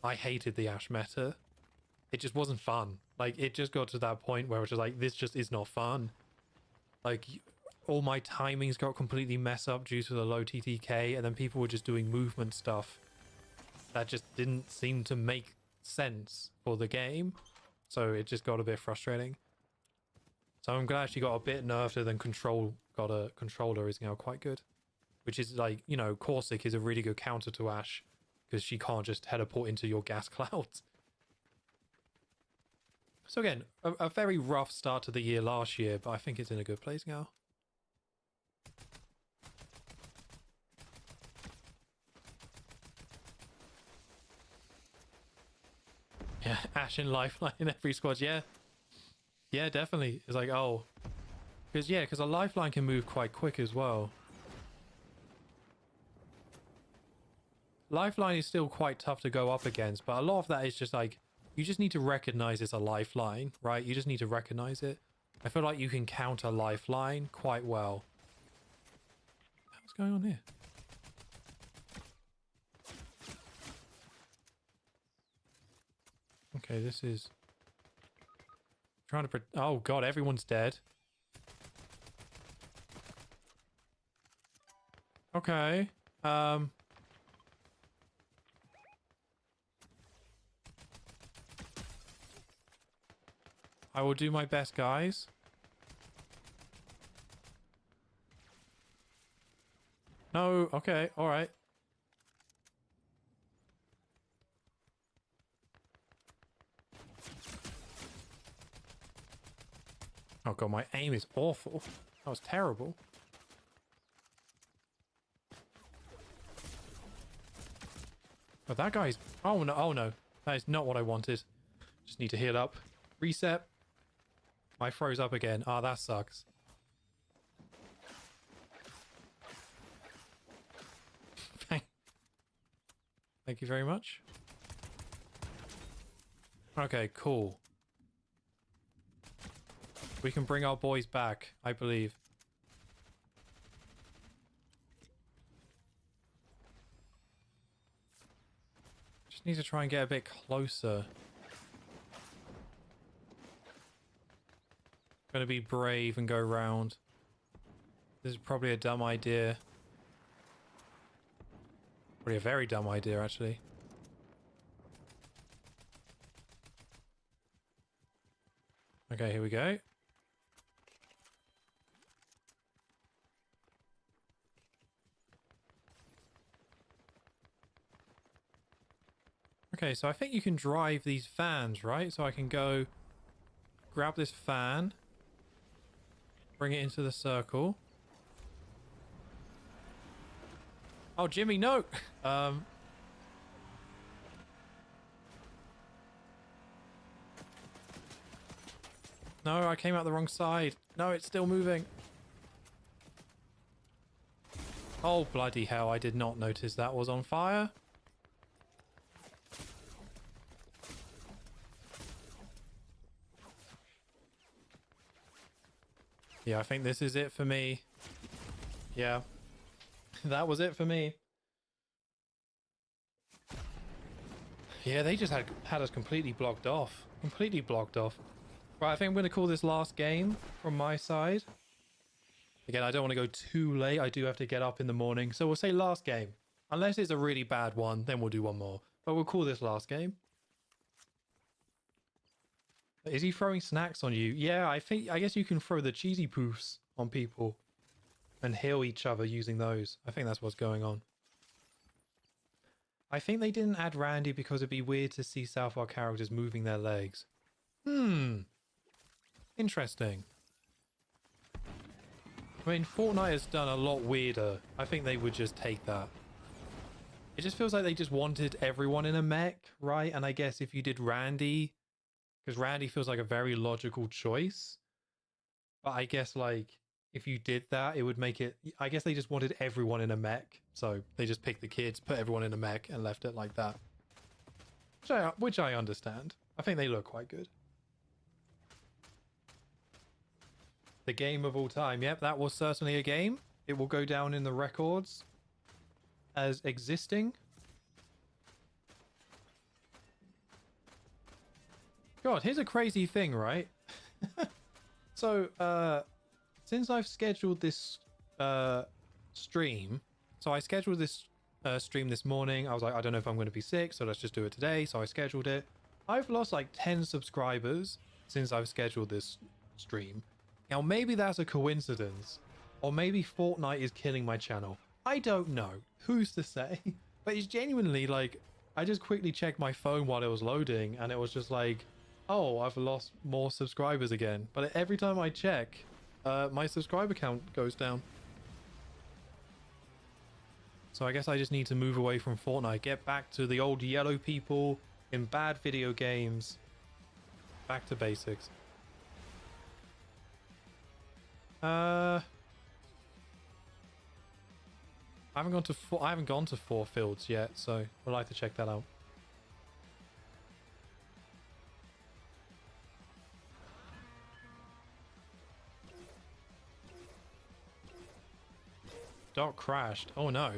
I hated the Ash meta. It just wasn't fun. Like, it just got to that point where it was just like, this just is not fun. Like, all my timings got completely messed up due to the low TTK, and then people were just doing movement stuff that just didn't seem to make sense for the game. So it just got a bit frustrating. So I'm glad she got a bit nerfed, and then controller is now quite good. Which is like, you know, Corsic is a really good counter to Ash, because she can't just teleport into your gas clouds. So again, a very rough start to the year last year, but I think it's in a good place now. Yeah, Ash and Lifeline in every squad, yeah. Yeah, definitely. It's like, oh. Because a Lifeline can move quite quick as well. Lifeline is still quite tough to go up against, but a lot of that is just like, you just need to recognize it's a lifeline, right? You just need to recognize it. I feel like you can counter Lifeline quite well. What's going on here? Okay, this is... trying to... oh god, everyone's dead. Okay. I will do my best, guys. No, okay, alright. Oh god, my aim is awful. That was terrible. But that guy's... oh no, oh no. That is not what I wanted. Just need to heal up. Reset. I froze up again. Ah, that sucks. Thank you very much. Okay, cool. We can bring our boys back, I believe. Just need to try and get a bit closer. Gonna be brave and go round. This is probably a dumb idea. Probably a very dumb idea, actually. Okay, here we go. Okay, so I think you can drive these fans, right? So I can go grab this fan, bring it into the circle. Oh, Jimmy, no! No, I came out the wrong side. No, it's still moving. Oh, bloody hell, I did not notice that was on fire. Yeah, I think this is it for me. Yeah. That was it for me. Yeah, they just had us completely blocked off. Completely blocked off. Right, I think I'm going to call this last game from my side. Again, I don't want to go too late. I do have to get up in the morning. So we'll say last game. Unless it's a really bad one, then we'll do one more. But we'll call this last game. Is he throwing snacks on you? Yeah, I guess you can throw the cheesy poofs on people and heal each other using those. I think that's what's going on. I think they didn't add Randy because it'd be weird to see South Park characters moving their legs. Interesting. I mean, Fortnite has done a lot weirder. I think they would just take that. It just feels like they just wanted everyone in a mech, right? And I guess if you did Randy, because Randy feels like a very logical choice. But I guess, like, if you did that, it would make it... I guess they just wanted everyone in a mech. So they just picked the kids, put everyone in a mech, and left it like that. Which I understand. I think they look quite good. The game of all time. Yep, that was certainly a game. It will go down in the records. as existing. God, here's a crazy thing, right? So, since I've scheduled this stream, so I scheduled this stream this morning. I was like, I don't know if I'm going to be sick, so let's just do it today. So I scheduled it. I've lost like 10 subscribers since I've scheduled this stream. Now, maybe that's a coincidence, or maybe Fortnite is killing my channel. I don't know. Who's to say? But it's genuinely like, I just quickly checked my phone while it was loading, and it was just like, oh, I've lost more subscribers again. But every time I check, my subscriber count goes down. So I guess I just need to move away from Fortnite, get back to the old yellow people in bad video games. Back to basics. I haven't gone to four fields yet, so I'd like to check that out. Dock crashed. Oh no.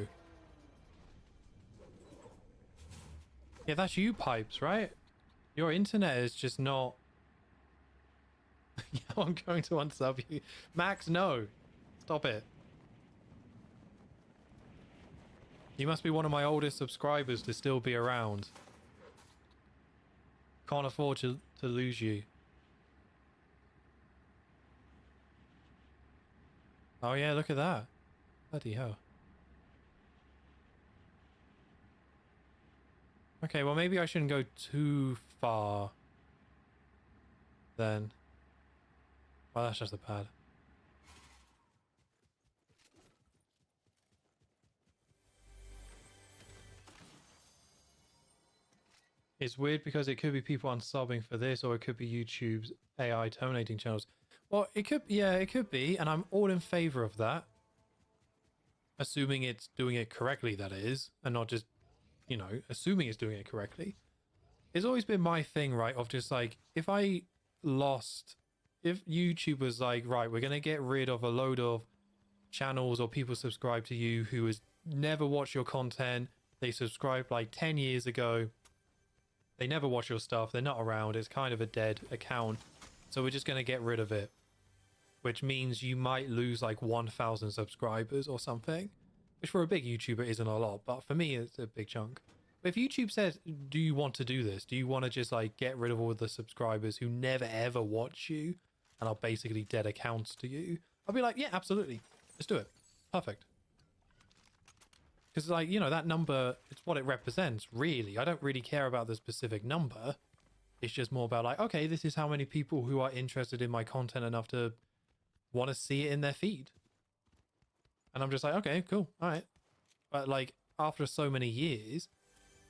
Yeah, that's you, Pipes, right? Your internet is just not... Yeah, I'm going to unsub you. Max, no. Stop it. You must be one of my oldest subscribers to still be around. Can't afford to lose you. Oh yeah, look at that. Bloody hell. Okay, well maybe I shouldn't go too far then. Well, that's just a pad. It's weird because it could be people unsubbing for this, or it could be YouTube's AI terminating channels. Well, it could, yeah, it could be, and I'm all in favor of that. Assuming it's doing it correctly, that is, and not just, you know, assuming it's doing it correctly. It's always been my thing, right, of just like, if YouTube was like, right, we're going to get rid of a load of channels or people subscribe to you who has never watched your content, they subscribed like 10 years ago, they never watch your stuff, they're not around, it's kind of a dead account, so we're just going to get rid of it. Which means you might lose like 1,000 subscribers or something, which for a big YouTuber isn't a lot, but for me it's a big chunk. But if YouTube says, do you want to do this? Do you want to just like get rid of all the subscribers who never ever watch you and are basically dead accounts to you? I'll be like, yeah, absolutely. Let's do it. Perfect. Because like, you know, that number, it's what it represents, really. I don't really care about the specific number. It's just more about like, okay, this is how many people who are interested in my content enough to want to see it in their feed. And I'm just like, okay, cool, all right. But like, after so many years,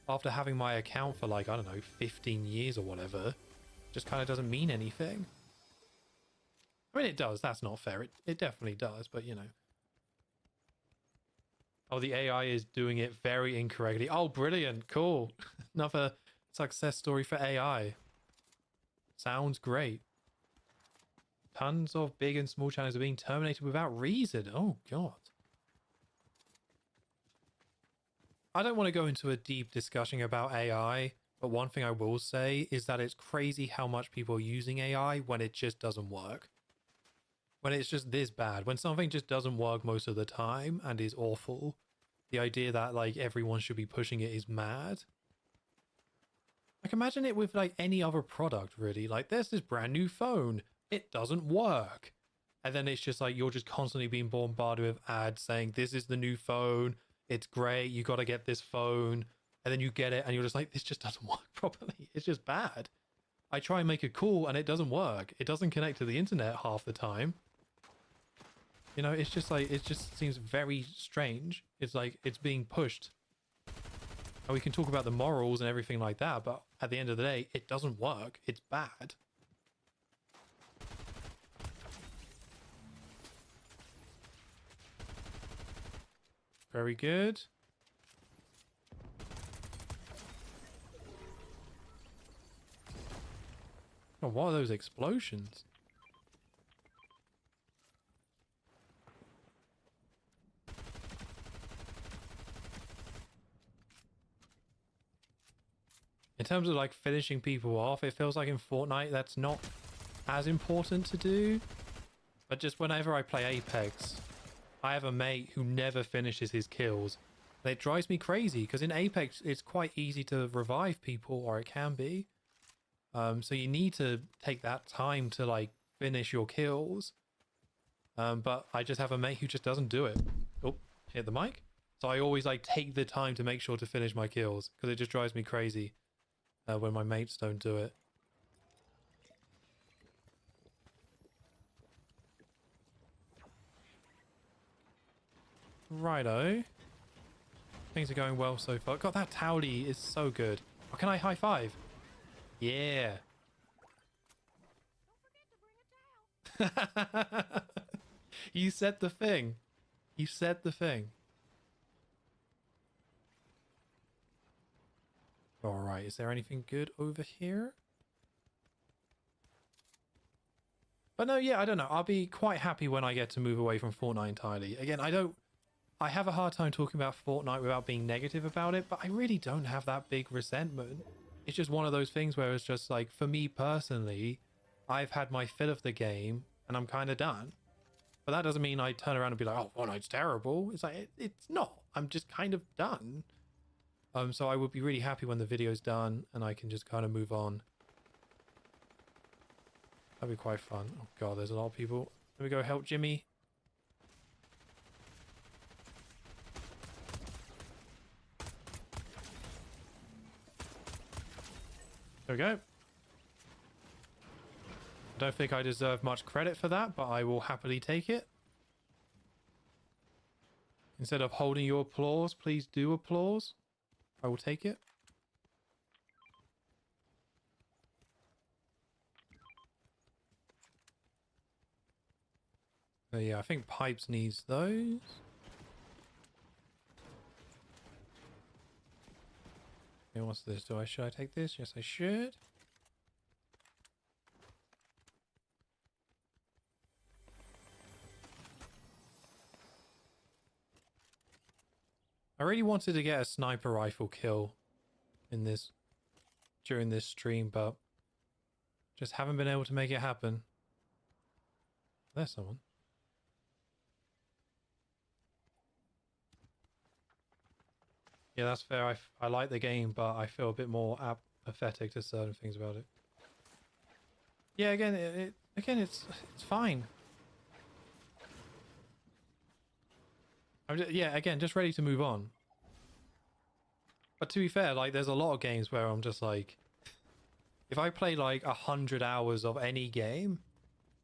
after having my account for like, I don't know, 15 years or whatever, just kind of doesn't mean anything. I mean, it does. That's not fair. It definitely does, but you know. Oh, the AI is doing it very incorrectly. Oh, brilliant. Cool. Another success story for AI. Sounds great. Tons of big and small channels are being terminated without reason. Oh, God. I don't want to go into a deep discussion about AI, but one thing I will say is that it's crazy how much people are using AI when it just doesn't work. When it's just this bad. When something just doesn't work most of the time and is awful. The idea that, like, everyone should be pushing it is mad. Like, imagine it with, like, any other product, really. Like, there's this brand new phone. It doesn't work. And then it's just like you're just constantly being bombarded with ads saying this is the new phone, it's great, you got to get this phone, and then you get it and you're just like, this just doesn't work properly, it's just bad. I try and make it cool and it doesn't work, it doesn't connect to the internet half the time. You know, it's just like, it just seems very strange. It's like it's being pushed, and we can talk about the morals and everything like that, but at the end of the day, it doesn't work, it's bad. Very good. Oh, what are those explosions? In terms of like finishing people off, it feels like in Fortnite that's not as important to do. But just whenever I play Apex, I have a mate who never finishes his kills. And it drives me crazy because in Apex, it's quite easy to revive people, or it can be. So you need to take that time to like finish your kills. But I just have a mate who just doesn't do it. Oh, hit the mic. So I always like take the time to make sure to finish my kills because it just drives me crazy when my mates don't do it. Righto. Things are going well so far. God, that Towdy is so good. Oh, can I high five? Yeah. You said the thing. You said the thing. All right. Is there anything good over here? But no, yeah, I don't know. I'll be quite happy when I get to move away from Fortnite entirely. Again, I have a hard time talking about Fortnite without being negative about it, but I really don't have that big resentment. It's just one of those things where it's just like, for me personally, I've had my fill of the game and I'm kind of done. But that doesn't mean I turn around and be like, oh, Fortnite's terrible. It's like, it's not. I'm just kind of done. So I would be really happy when the video's done and I can just kind of move on. That'd be quite fun. Oh god, there's a lot of people. Let me go help Jimmy. There we go. I don't think I deserve much credit for that, but I will happily take it. Instead of holding your applause, please do applause. I will take it. But yeah, I think Pipes needs those. Okay, what's this? Should I take this? Yes, I should. I really wanted to get a sniper rifle kill during this stream, but just haven't been able to make it happen. There's someone. Yeah, that's fair. I like the game, but I feel a bit more apathetic to certain things about it. Yeah, again, it's fine. Yeah, again, just ready to move on. But to be fair, like, there's a lot of games where I'm just like, if I play like 100 hours of any game,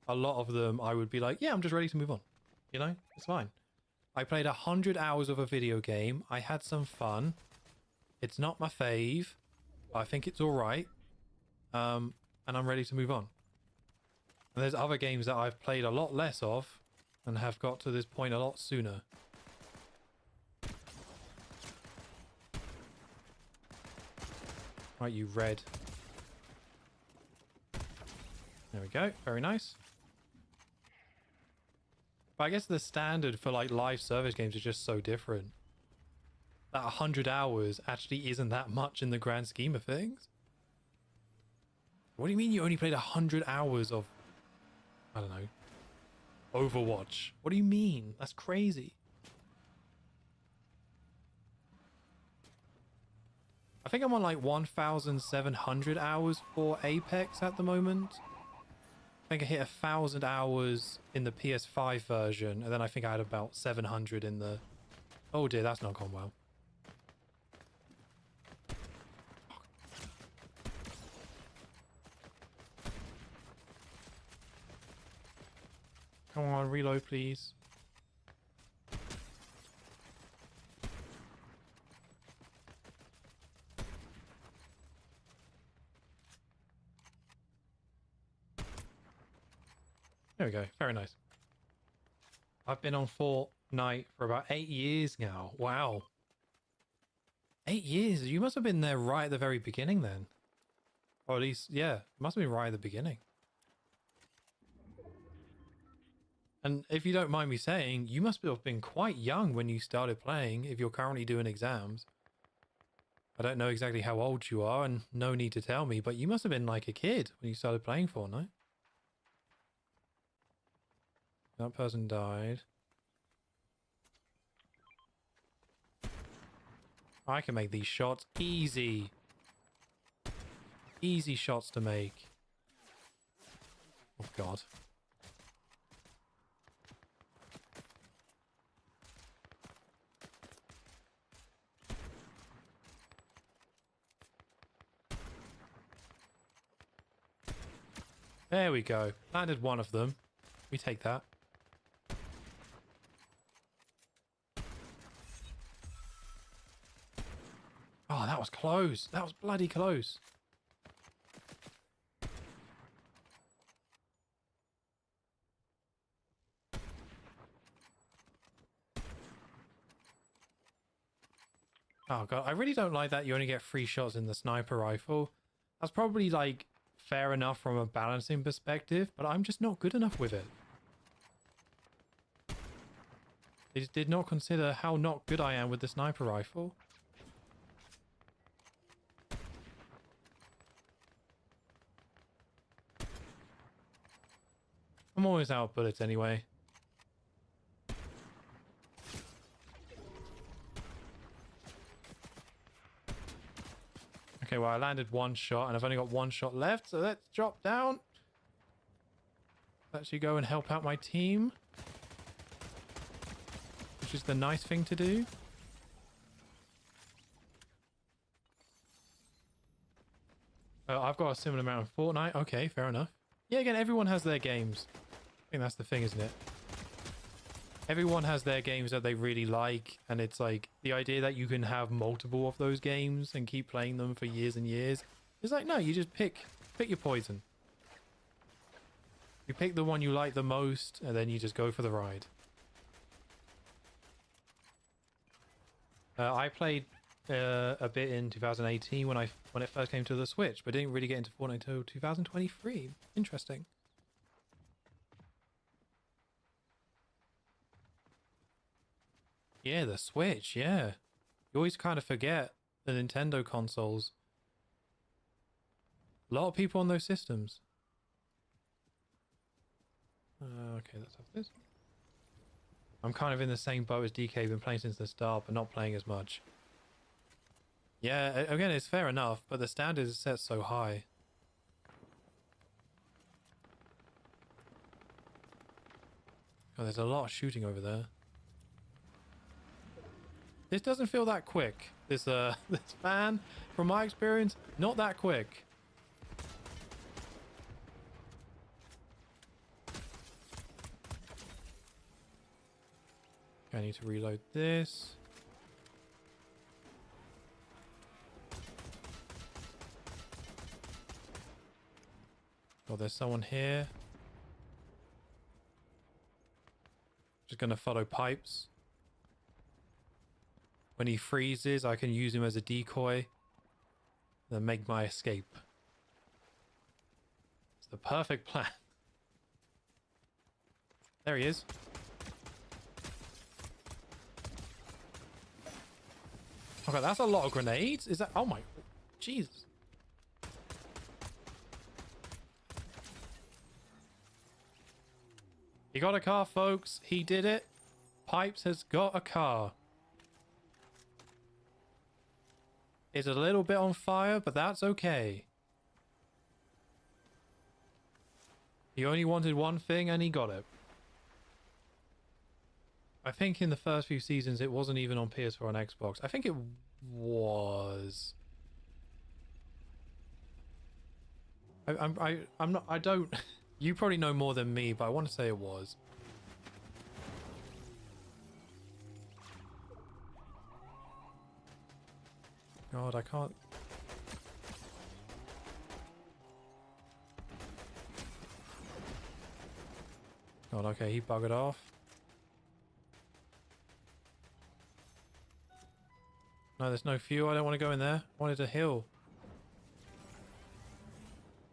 a lot of them I would be like, yeah, I'm just ready to move on. You know, it's fine. I played 100 hours of a video game. I had some fun. It's not my fave, but I think it's all right. And I'm ready to move on. And there's other games that I've played a lot less of and have got to this point a lot sooner. Right, you red. There we go. Very nice. But I guess the standard for like live service games is just so different. That 100 hours actually isn't that much in the grand scheme of things. What do you mean you only played 100 hours of, I don't know, Overwatch? What do you mean? That's crazy. I think I'm on like 1,700 hours for Apex at the moment. I think I hit 1,000 hours in the PS5 version, and then I think I had about 700 in the... Oh dear, that's not gone well. Come on, reload please. There we go. Very nice. I've been on Fortnite for about 8 years now. Wow. 8 years? You must have been there right at the very beginning then. Or at least, yeah, must have been right at the beginning. And if you don't mind me saying, you must have been quite young when you started playing, if you're currently doing exams. I don't know exactly how old you are, and no need to tell me, but you must have been like a kid when you started playing Fortnite. That person died. I can make these shots easy. Easy shots to make. Oh, God. There we go. Landed one of them. We take that. Oh, that was close. That was bloody close. Oh, God. I really don't like that you only get 3 shots in the sniper rifle. That's probably, like, fair enough from a balancing perspective, but I'm just not good enough with it. They just did not consider how not good I am with the sniper rifle. I'm always out of bullets anyway. Okay, well, I landed 1 shot and I've only got 1 shot left, so let's drop down. Let's actually go and help out my team, which is the nice thing to do. I've got a similar amount of Fortnite. Okay, fair enough. Yeah, again, everyone has their games. I think that's the thing, isn't it? Everyone has their games that they really like, and it's like the idea that you can have multiple of those games and keep playing them for years and years. It's like, no, you just pick your poison. You pick the one you like the most, and then you just go for the ride. I played a bit in 2018 when it first came to the Switch, but didn't really get into Fortnite until 2023. Interesting. Yeah, the Switch, yeah. You always kind of forget the Nintendo consoles. A lot of people on those systems. Okay, let's have this. I'm kind of in the same boat as DK, been playing since the start, but not playing as much. Yeah, again, it's fair enough, but the standard is set so high. Oh, there's a lot of shooting over there. This doesn't feel that quick. This this fan, from my experience, not that quick. Okay, I need to reload this. Oh, there's someone here. Just gonna follow pipes. When he freezes, I can use him as a decoy. Then make my escape. It's the perfect plan. There he is. Okay, that's a lot of grenades. Is that... Oh my... Jesus. He got a car, folks. He did it. Pipes has got a car. It's a little bit on fire, but that's okay. He only wanted one thing and he got it. I think in the first few seasons it wasn't even on PS4 and Xbox. I think it was. I'm not. I don't. You probably know more than me, but I want to say it was. God, I can't. God, okay, he buggered off. No, there's no fuel. I don't want to go in there. I wanted a hill.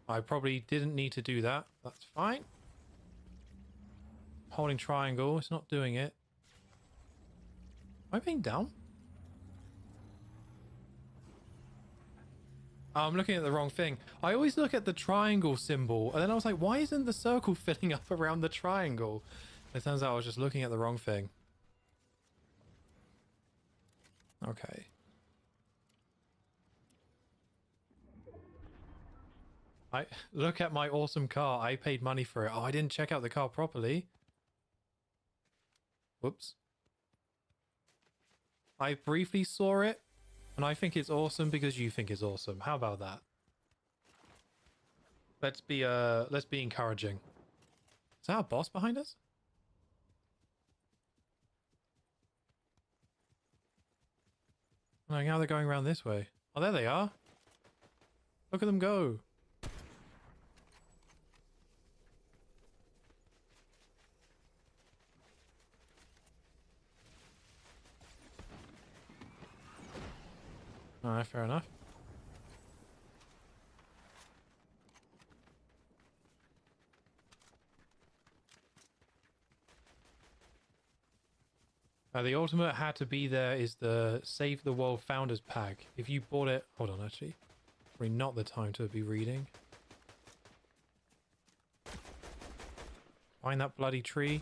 I probably didn't need to do that. That's fine. Holding triangle. It's not doing it. Am I being down? Oh, I'm looking at the wrong thing. I always look at the triangle symbol, and then I was like, why isn't the circle filling up around the triangle? It turns out I was just looking at the wrong thing. Okay. I look at my awesome car. I paid money for it. Oh, I didn't check out the car properly. Whoops. I briefly saw it, and I think it's awesome because you think it's awesome. How about that? Let's be encouraging. Is that a boss behind us? Oh, now they're going around this way. Oh, there they are. Look at them go. Alright, fair enough. The ultimate had to be there is the Save the World Founders Pack. If you bought it... Hold on, actually. Probably not the time to be reading. Find that bloody tree.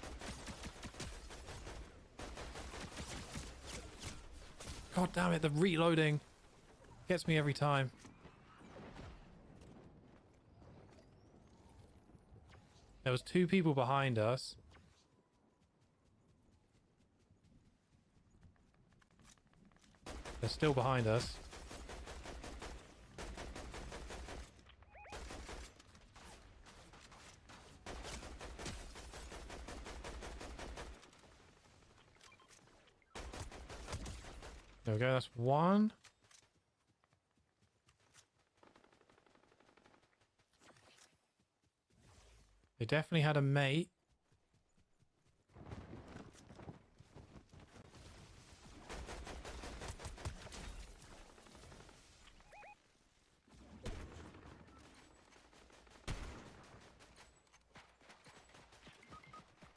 God damn it, the reloading gets me every time. There was 2 people behind us. They're still behind us. There we go, that's 1. They definitely had a mate.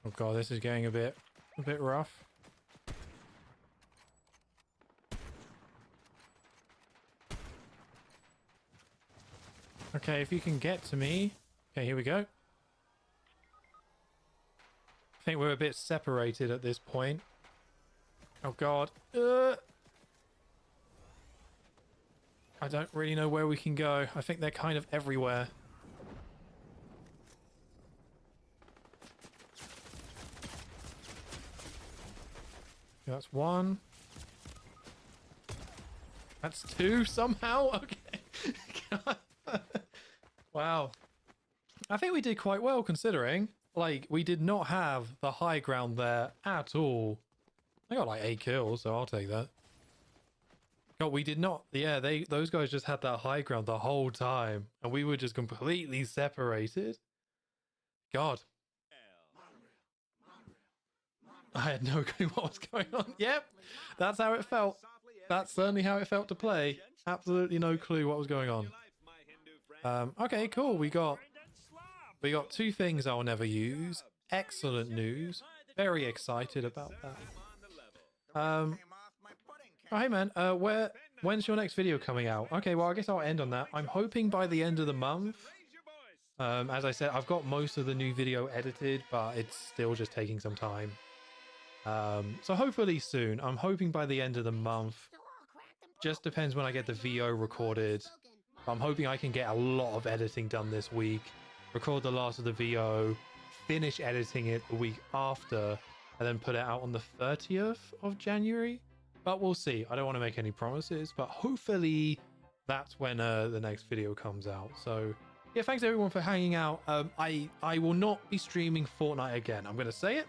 Oh god, this is getting a bit rough. Okay, if you can get to me. Okay, here we go. I think we're a bit separated at this point. Oh god. I don't really know where we can go. I think they're kind of everywhere. Okay, that's 1. That's 2 somehow? Okay. God. Wow. I think we did quite well considering. Like, we did not have the high ground there at all. I got like 8 kills, so I'll take that. God, we did not. Yeah, those guys just had that high ground the whole time. And we were just completely separated. God. I had no clue what was going on. Yep, that's how it felt. That's certainly how it felt to play. Absolutely no clue what was going on. Okay, cool. We got 2 things I'll never use. Excellent news. Very excited about that. Oh, hey man, when's your next video coming out? Okay, well, I guess I'll end on that. I'm hoping by the end of the month. As I said, I've got most of the new video edited, but it's still just taking some time. So hopefully soon. I'm hoping by the end of the month. Just depends when I get the VO recorded. I'm hoping I can get a lot of editing done this week. Record the last of the VO, finish editing it the week after, and then put it out on the 30th of January. But we'll see. I don't want to make any promises, but hopefully that's when the next video comes out. So yeah, thanks everyone for hanging out. I will not be streaming Fortnite again. I'm going to say it.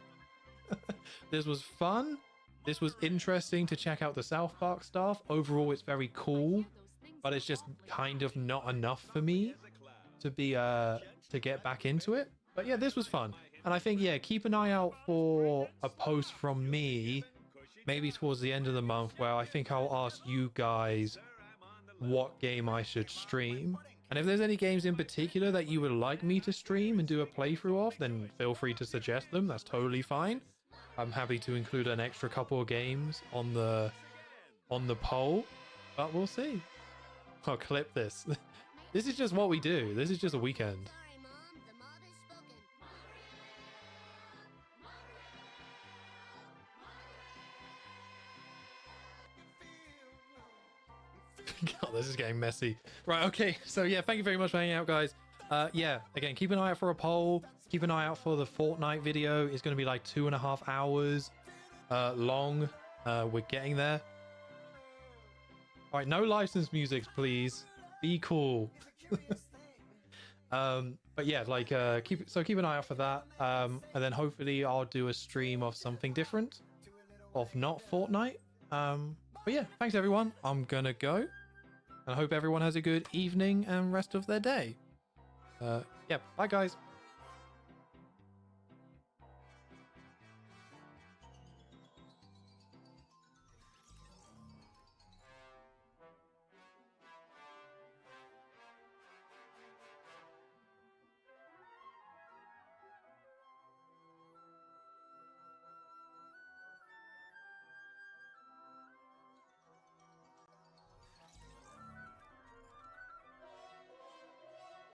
This was fun. This was interesting to check out the South Park stuff. Overall, it's very cool, but it's just kind of not enough for me to be to get back into it. But yeah, this was fun. And I think, yeah, keep an eye out for a post from me maybe towards the end of the month where I think I'll ask you guys what game I should stream. And if there's any games in particular that you would like me to stream and do a playthrough of, then feel free to suggest them. That's totally fine. I'm happy to include an extra couple of games on the poll, but we'll see. I'll clip this. This is just what we do. This is just a weekend. Sorry, Mom. The mob has spoken. God, this is getting messy. Right, okay. So yeah, thank you very much for hanging out, guys. Yeah, again, keep an eye out for a poll. Keep an eye out for the Fortnite video. It's going to be like 2.5 hours long. We're getting there. All right, no licensed music, please. Be cool. But yeah, like keep an eye out for that. And then hopefully I'll do a stream of something different, of not Fortnite. But yeah, thanks everyone. I'm gonna go. I hope everyone has a good evening and rest of their day. Yeah, bye guys.